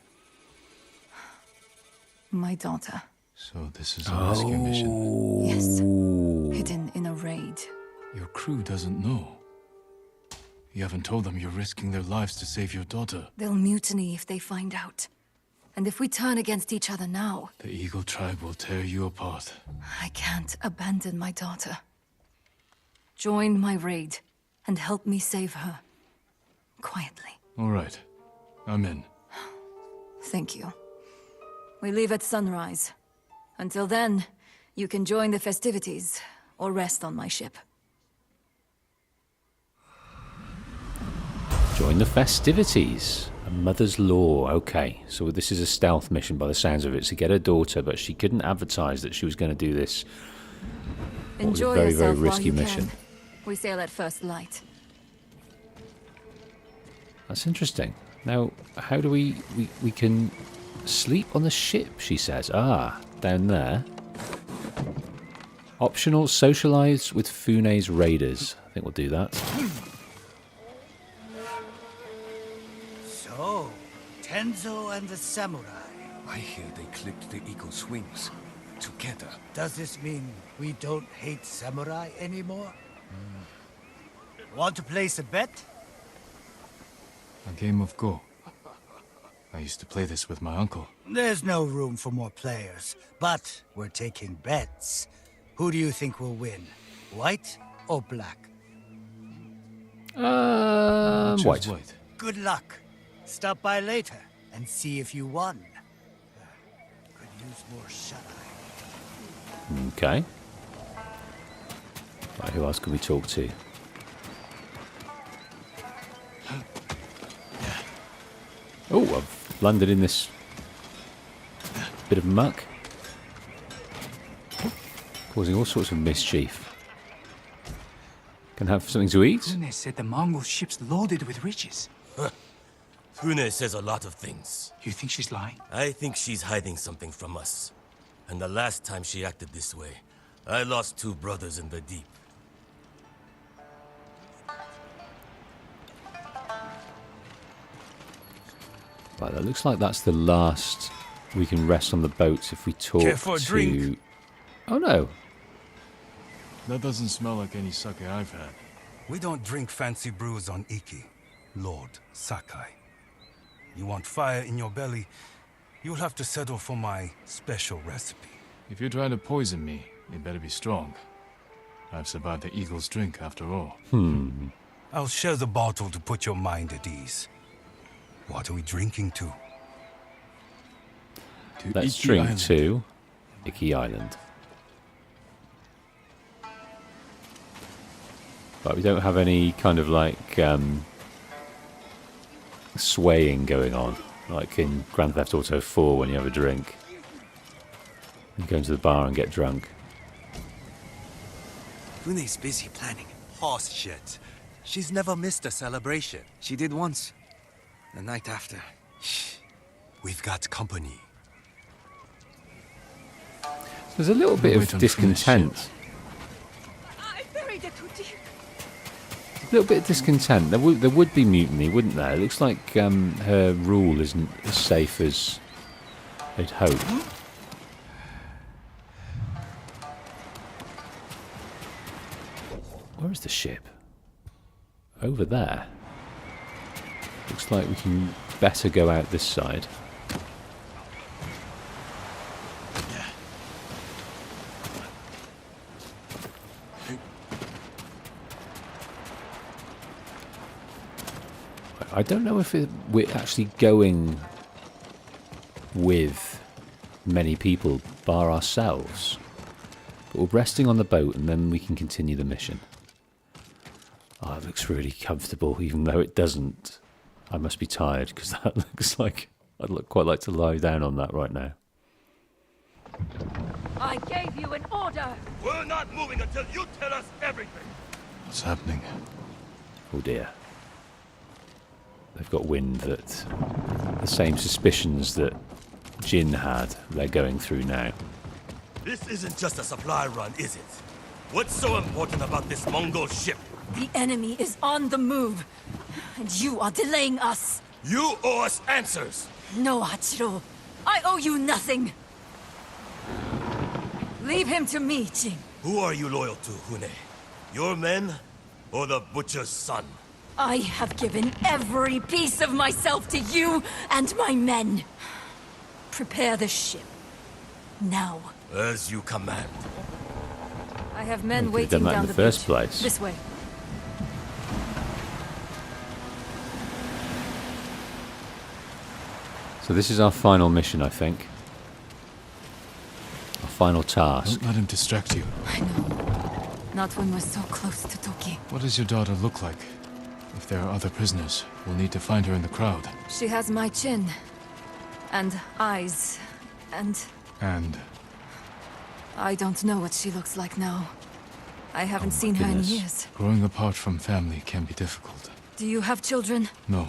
My daughter. So this is a rescue mission? Yes. Hidden in a raid. Your crew doesn't know. You haven't told them you're risking their lives to save your daughter. They'll mutiny if they find out. And if we turn against each other now... The Eagle tribe will tear you apart. I can't abandon my daughter. Join my raid and help me save her. Quietly. All right. I'm in. Thank you. We leave at sunrise. Until then, you can join the festivities or rest on my ship. Join the festivities. A mother's law. Okay, so this is a stealth mission by the sounds of it, to get her daughter, but she couldn't advertise that she was going to do this. Enjoy very, yourself very risky while you mission. can. We sail at first light. That's interesting. Now, how do we can sleep on the ship, she says. Down there. Optional, socialize with Fune's raiders. I think we'll do that. So, Tenzo and the samurai. I hear they clipped the Eagle's wings. Together. Does this mean we don't hate samurai anymore? Want to place a bet? A game of Go. I used to play this with my uncle. There's no room for more players, but we're taking bets. Who do you think will win? White or black? White. Good luck. Stop by later and see if you won. Could use more shut-eye. Okay. Right, who else can we talk to? Oh, I've landed in this bit of muck, causing all sorts of mischief. Can I have something to eat? Fune said the Mongol ship's loaded with riches. Fune says a lot of things. You think she's lying? I think she's hiding something from us. And the last time she acted this way, I lost 2 brothers in the deep. Right, that looks like that's the last we can rest on the boat if we talk Care for a to... drink? Oh no. That doesn't smell like any sake I've had. We don't drink fancy brews on Iki, Lord Sakai. You want fire in your belly, you'll have to settle for my special recipe. If you're trying to poison me, you better be strong. I've survived the eagle's drink after all. I'll share the bottle to put your mind at ease. What are we drinking to? Let's Iki drink Island. to IKI Island. But we don't have any kind of like swaying going on, like in Grand Theft Auto 4 when you have a drink. You go into the bar and get drunk. Fune's busy planning. Horse shit. She's never missed a celebration. She did once. The night after. Shh. We've got company. There's a little bit of discontent. A little bit of discontent. There would be mutiny, wouldn't there? It looks like her rule isn't as safe as they'd hope. Where is the ship? Over there. Looks like we can better go out this side. I don't know if we're actually going with many people bar ourselves. But we're resting on the boat and then we can continue the mission. Oh, it looks really comfortable, even though it doesn't. I must be tired, because that looks like... I'd quite like to lie down on that right now. I gave you an order! We're not moving until you tell us everything! What's happening? Oh dear. They've got wind that the same suspicions that Jin had, they're going through now. This isn't just a supply run, is it? What's so important about this Mongol ship? The enemy is on the move, and you are delaying us. You owe us answers! No, Hachiro. I owe you nothing. Leave him to me, Jin. Who are you loyal to, Hune? Your men, or the butcher's son? I have given every piece of myself to you and my men. Prepare the ship. Now. As you command. I have men We could've waiting done that down in the the first beach. place. This way. So this is our final mission, I think. Our final task. Don't let him distract you. Not when we're so close to Toki. What does your daughter look like? If there are other prisoners, we'll need to find her in the crowd. She has my chin. And eyes. And And I don't know what she looks like now. I haven't seen her in goodness. years. Growing apart from family can be difficult. Do you have children? No.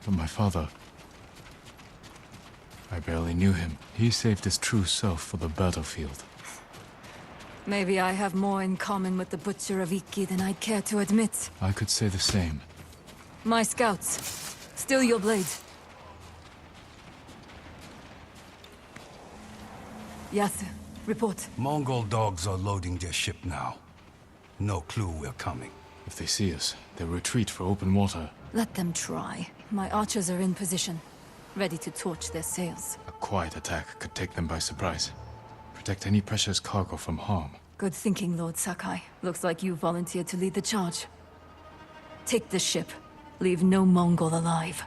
But my father... I barely knew him. He saved his true self for the battlefield. Maybe I have more in common with the Butcher of Iki than I'd care to admit. I could say the same. My scouts. Still your blade. Yasu, report. Mongol dogs are loading their ship now. No clue we're coming. If they see us, they'll retreat for open water. Let them try. My archers are in position, ready to torch their sails. A quiet attack could take them by surprise. Protect any precious cargo from harm. Good thinking, Lord Sakai. Looks like you volunteered to lead the charge. Take the ship. Leave no Mongol alive.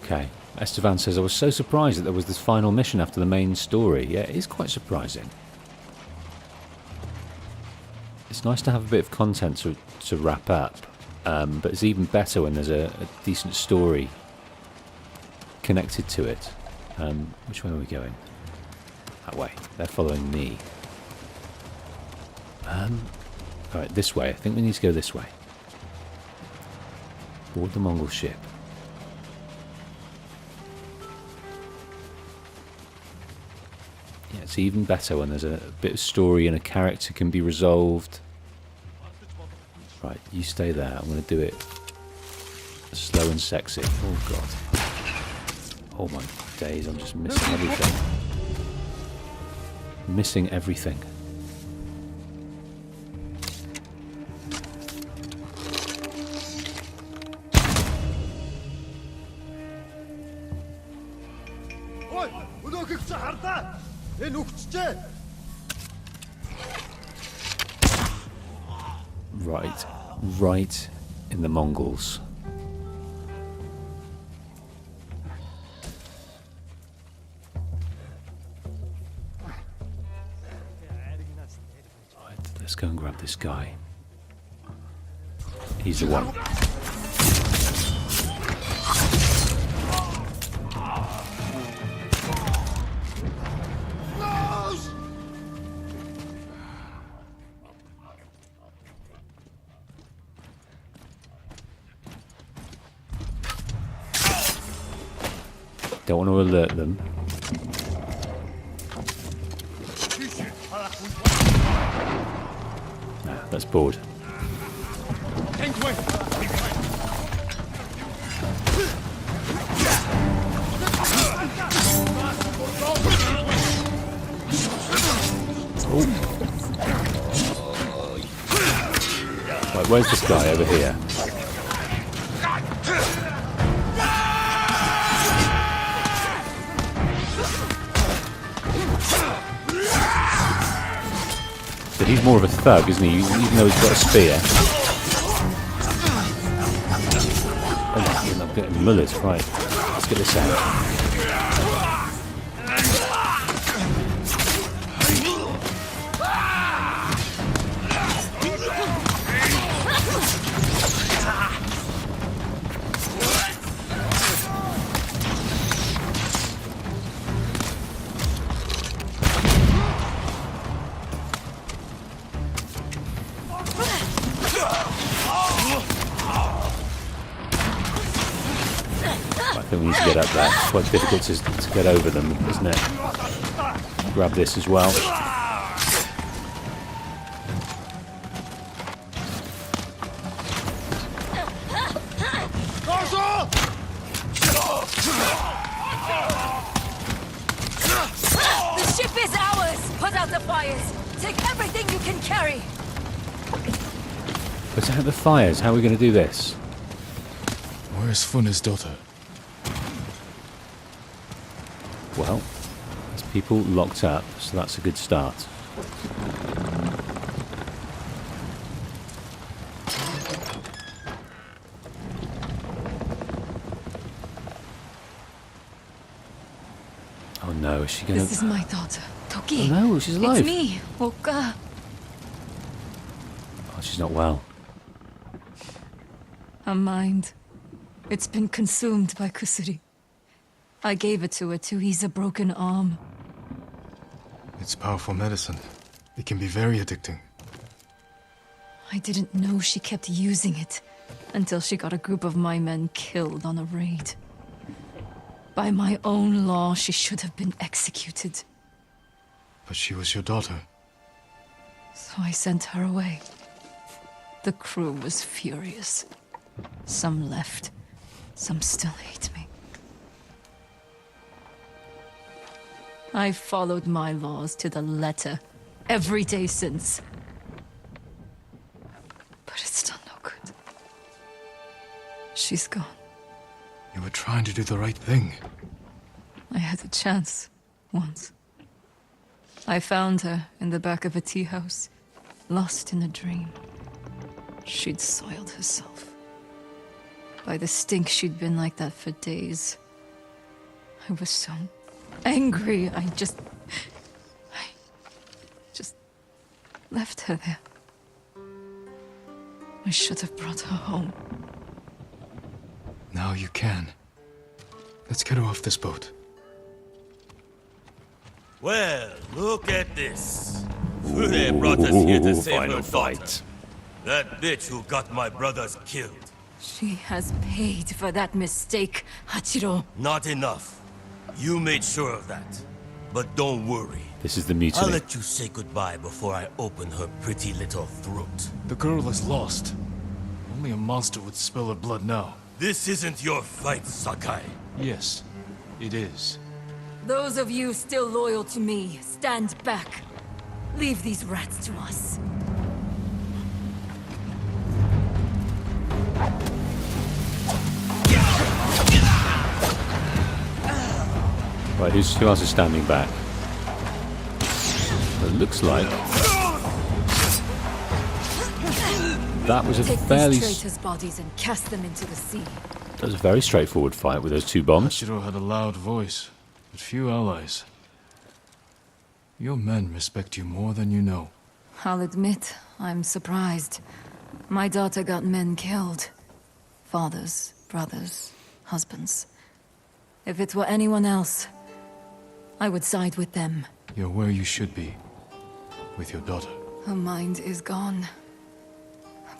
Okay. Estevan says, I was so surprised that there was this final mission after the main story. Yeah, it is quite surprising. It's nice to have a bit of content to wrap up, but it's even better when there's a decent story connected to it. Which way are we going? That way. They're following me. Alright, this way. I think we need to go this way. Board the Mongol ship. Yeah, it's even better when there's a bit of story and a character can be resolved. Right, you stay there. I'm going to do it slow and sexy. Oh god. Oh my days, I'm just missing everything. Missing everything. Right in the Mongols. Right, let's go and grab this guy. He's the one. Don't want to alert them. Nah, that's bored. Right, where's this guy over here? So he's more of a thug, isn't he? Even though he's got a spear. Oh, I'm getting mullers. Right, let's get this out. I think we need to get up there. It's quite difficult to get over them, isn't it? Grab this as well. The ship is ours! Put out the fires! Take everything you can carry! Put out the fires? How are we going to do this? Where's Funa's daughter? Well, there's people locked up, so that's a good start. Oh no, is she gonna... This is my daughter, Toki. Oh no, she's alive. It's me, Oka. Oh, she's not well. Her mind. It's been consumed by Kusuri. I gave it to her to ease a broken arm. It's powerful medicine. It can be very addicting. I didn't know she kept using it until she got a group of my men killed on a raid. By my own law, she should have been executed. But she was your daughter. So I sent her away. The crew was furious. Some left. Some still hate me. I've followed my laws to the letter every day since. But it's done no good. She's gone. You were trying to do the right thing. I had a chance once. I found her in the back of a tea house, lost in a dream. She'd soiled herself. By the stink, she'd been like that for days. I was so angry, I just left her there. I should have brought her home. Now you can. Let's get her off this boat. Well, look at this. They brought us here to save her daughter. That bitch who got my brothers killed. She has paid for that mistake, Hachiro. Not enough. You made sure of that. But don't worry. This is the mutiny. I'll let you say goodbye before I open her pretty little throat. The girl is lost. Only a monster would spill her blood now. This isn't your fight, Sakai. Yes, it is. Those of you still loyal to me, stand back. Leave these rats to us. Right, who else is standing back? It looks like that was a fairly. Take these traitors' bodies and cast them into the sea. That was a very straightforward fight with those two bombs. Hachiro had a loud voice, but few allies. Your men respect you more than you know. I'll admit, I'm surprised. My daughter got men killed. Fathers, brothers, husbands. If it were anyone else, I would side with them. You're where you should be, with your daughter. Her mind is gone.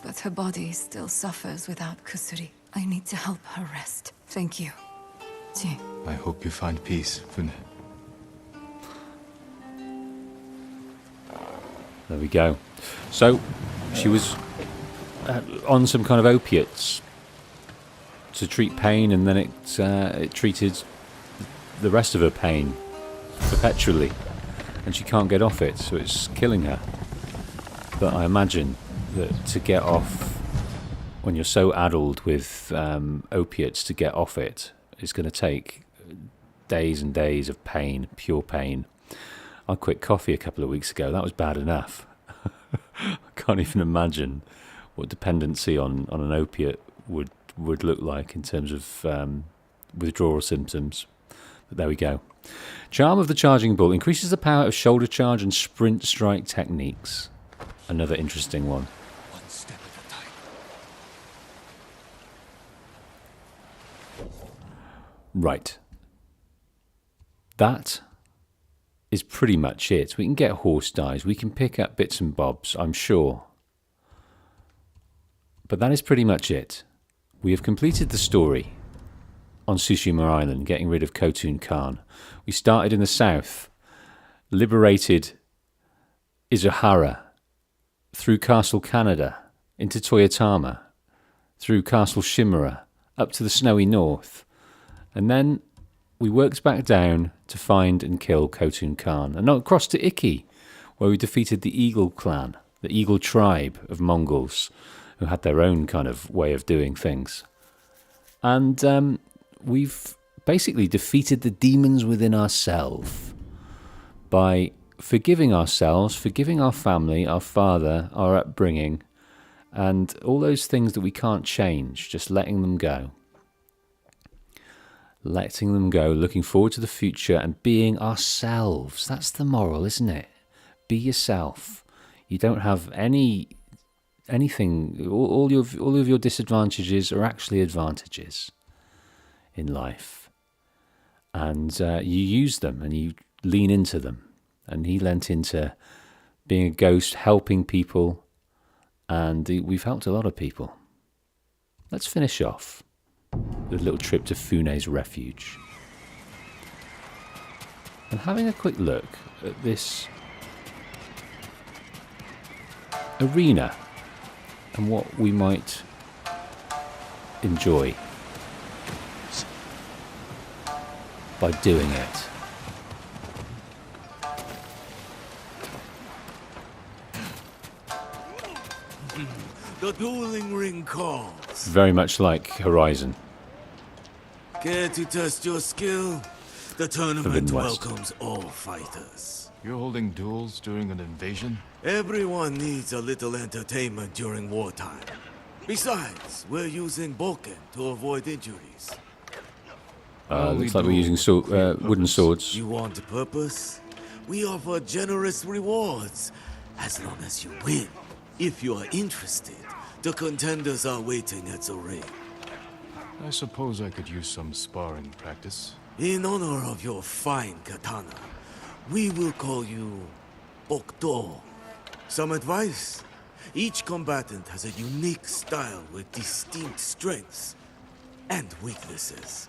But her body still suffers without Kusuri. I need to help her rest. Thank you. Jin. I hope you find peace, Fune. There we go. So, she was on some kind of opiates to treat pain, and then it treated the rest of her pain perpetually, and she can't get off it, so it's killing her. But I imagine that to get off, when you're so addled with opiates, to get off it is going to take days and days of pain, pure pain. I quit coffee a couple of weeks ago. That was bad enough. I can't even imagine what dependency on an opiate would look like in terms of withdrawal symptoms. But there we go. Charm of the Charging Bull increases the power of shoulder charge and sprint strike techniques. Another interesting one. One step at a time. Right. That is pretty much it. We can get horse dies. We can pick up bits and bobs, I'm sure. But that is pretty much it. We have completed the story on Tsushima Island, getting rid of Khotun Khan. We started in the south, liberated Izuhara, through Castle Canada, into Toyotama, through Castle Shimura, up to the snowy north. And then we worked back down to find and kill Khotun Khan, and across to Iki, where we defeated the Eagle clan, the Eagle tribe of Mongols, who had their own kind of way of doing things. And we've basically defeated the demons within ourselves by forgiving ourselves, forgiving our family, our father, our upbringing, and all those things that we can't change, just letting them go. Letting them go, looking forward to the future and being ourselves. That's the moral, isn't it? Be yourself. You don't have anything. All of your disadvantages are actually advantages in life, and you use them and you lean into them. And he lent into being a ghost, helping people, and we've helped a lot of people. Let's finish off with a little trip to Fune's refuge and having a quick look at this arena and what we might enjoy by doing it. The dueling ring calls. Very much like Horizon. Care to test your skill? The tournament Forbidden West. welcomes all fighters. You're holding duels during an invasion? Everyone needs a little entertainment during wartime. Besides, we're using Boken to avoid injuries. Looks like we're using wooden swords. You want purpose? We offer generous rewards, as long as you win. If you are interested, the contenders are waiting at the ring. I suppose I could use some sparring practice. In honor of your fine katana, we will call you Bokdo. Some advice? Each combatant has a unique style with distinct strengths and weaknesses.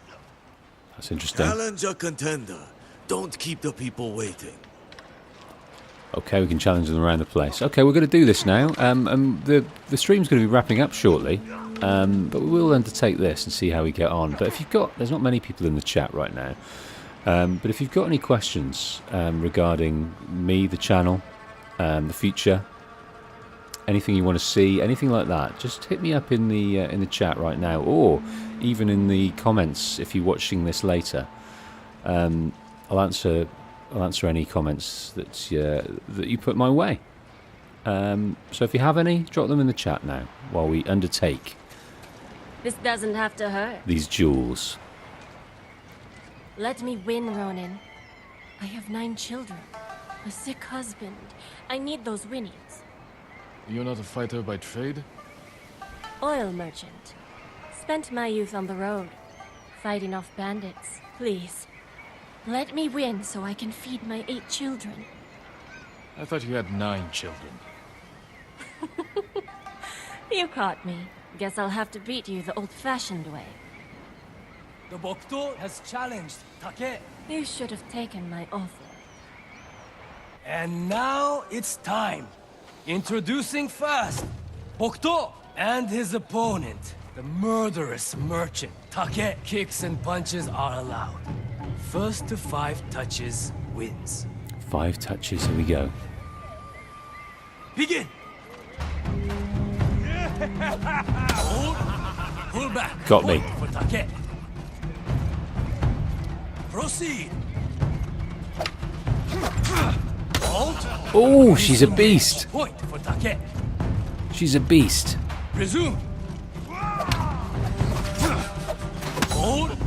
That's interesting. Challenge a contender. Don't keep the people waiting. Okay, we can challenge them around the place. Okay, we're going to do this now. The stream's going to be wrapping up shortly, but we will undertake this and see how we get on. But if you've got, there's not many people in the chat right now, but if you've got any questions regarding me, the channel, the future, anything you want to see, anything like that, just hit me up in the chat right now, or even in the comments if you're watching this later. I'll answer any comments that you put my way. So if you have any, drop them in the chat now while we undertake This doesn't have to hurt. these duels. Let me win, Ronin. I have 9 children, a sick husband. I need those winnings. You're not a fighter by trade? Oil merchant. Spent my youth on the road, fighting off bandits. Please, let me win so I can feed my 8 children. I thought you had 9 children. You caught me. Guess I'll have to beat you the old-fashioned way. The Bokdo has challenged Take. You should have taken my offer. And now it's time. Introducing first, Bokdo and his opponent, the murderous merchant. Take. Kicks and punches are allowed. First to 5 touches wins. 5 touches, here we go. Begin! Hold. Pull back. Got me. Point for Take. Proceed. Hold. Oh, she's a beast. Point for Take. She's a beast. Resume. Hold.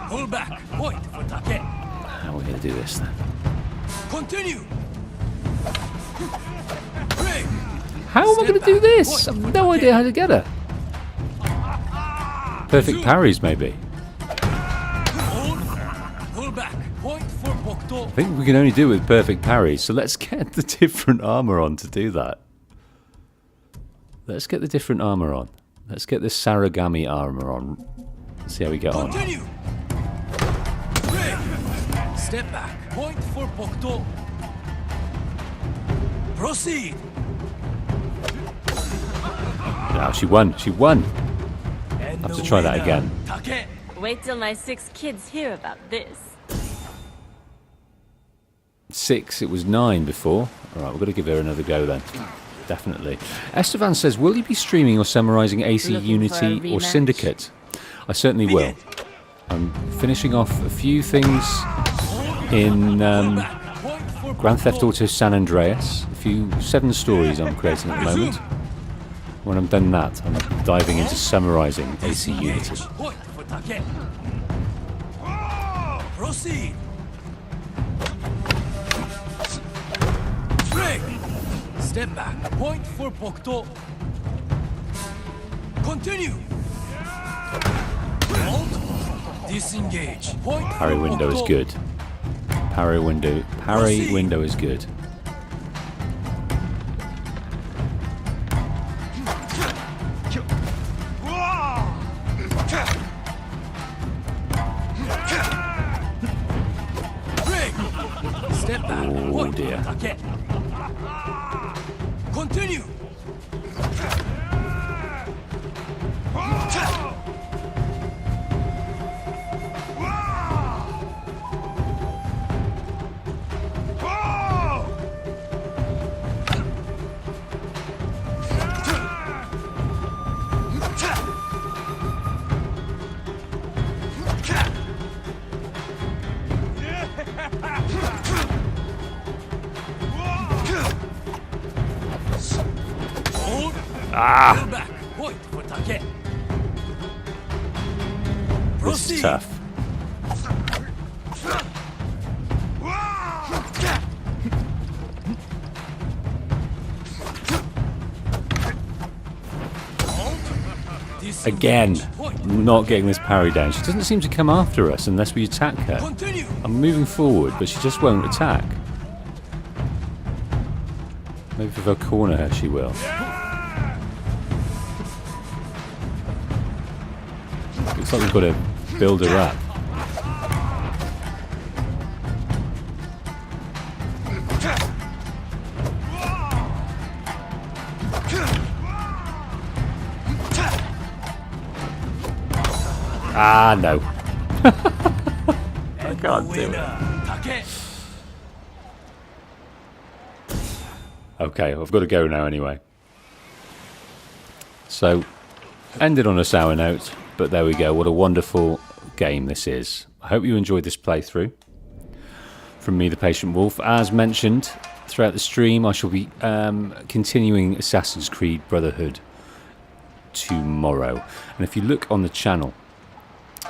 Pull back. Point for Take. How are we going to do this then? Continue. How am I going to do this? I've no idea how to get her. Perfect parries, maybe. Pull back. Point for Bokdo. I think we can only do it with perfect parries, so let's get the different armor on to do that. Let's get the different armor on. Let's get this Saragami armor on. Let's see how we get on. Continue. Step back. Point for Bokdo. Proceed. Now she won. She won. I'll have to try that again. Wait till my 6 kids hear about this. 6. It was 9 before. All right, we've got to give her another go then. Definitely. Estevan says, will you be streaming or summarising AC Unity or Syndicate? I certainly will. I'm finishing off a few things in Grand Theft Auto San Andreas. A few 7 stories I'm creating at the moment. When I'm done that, I'm diving into summarising AC Unity. Proceed. Step back. Point for Bokdo. Continue. Hold. Disengage. Point Parry window is good. Parry window is good. Step back. Oh dear. Continue. Ah! Back. Point for Take. This is tough. Again, not getting this parry down. She doesn't seem to come after us unless we attack her. I'm moving forward, but she just won't attack. Maybe if I corner her, she will. Looks like we've got to build her up. Ah, no. I can't do it. Okay, I've got to go now anyway. So, ended on a sour note, but there we go. What a wonderful game this is. I hope you enjoyed this playthrough. From me, the Patient Wolf. As mentioned throughout the stream, I shall be continuing Assassin's Creed Brotherhood tomorrow. And if you look on the channel,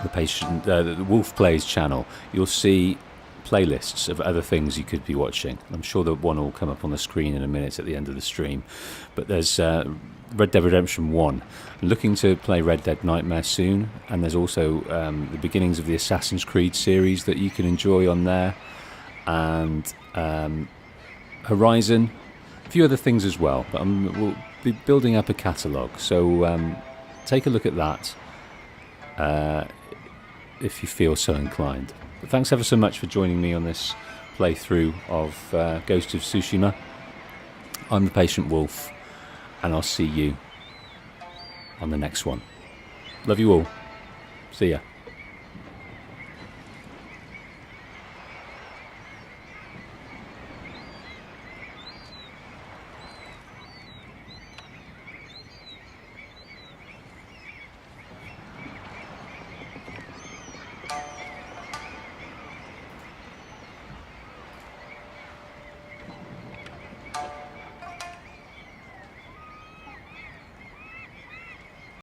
the Wolf Plays channel, you'll see playlists of other things you could be watching. I'm sure that one will come up on the screen in a minute at the end of the stream. But there's Red Dead Redemption 1. I'm looking to play Red Dead Nightmare soon, and there's also the beginnings of the Assassin's Creed series that you can enjoy on there, and Horizon, a few other things as well. But we'll be building up a catalogue, so take a look at that if you feel so inclined. But thanks ever so much for joining me on this playthrough of Ghost of Tsushima. I'm the Patient Wolf, and I'll see you on the next one. Love you all. See ya.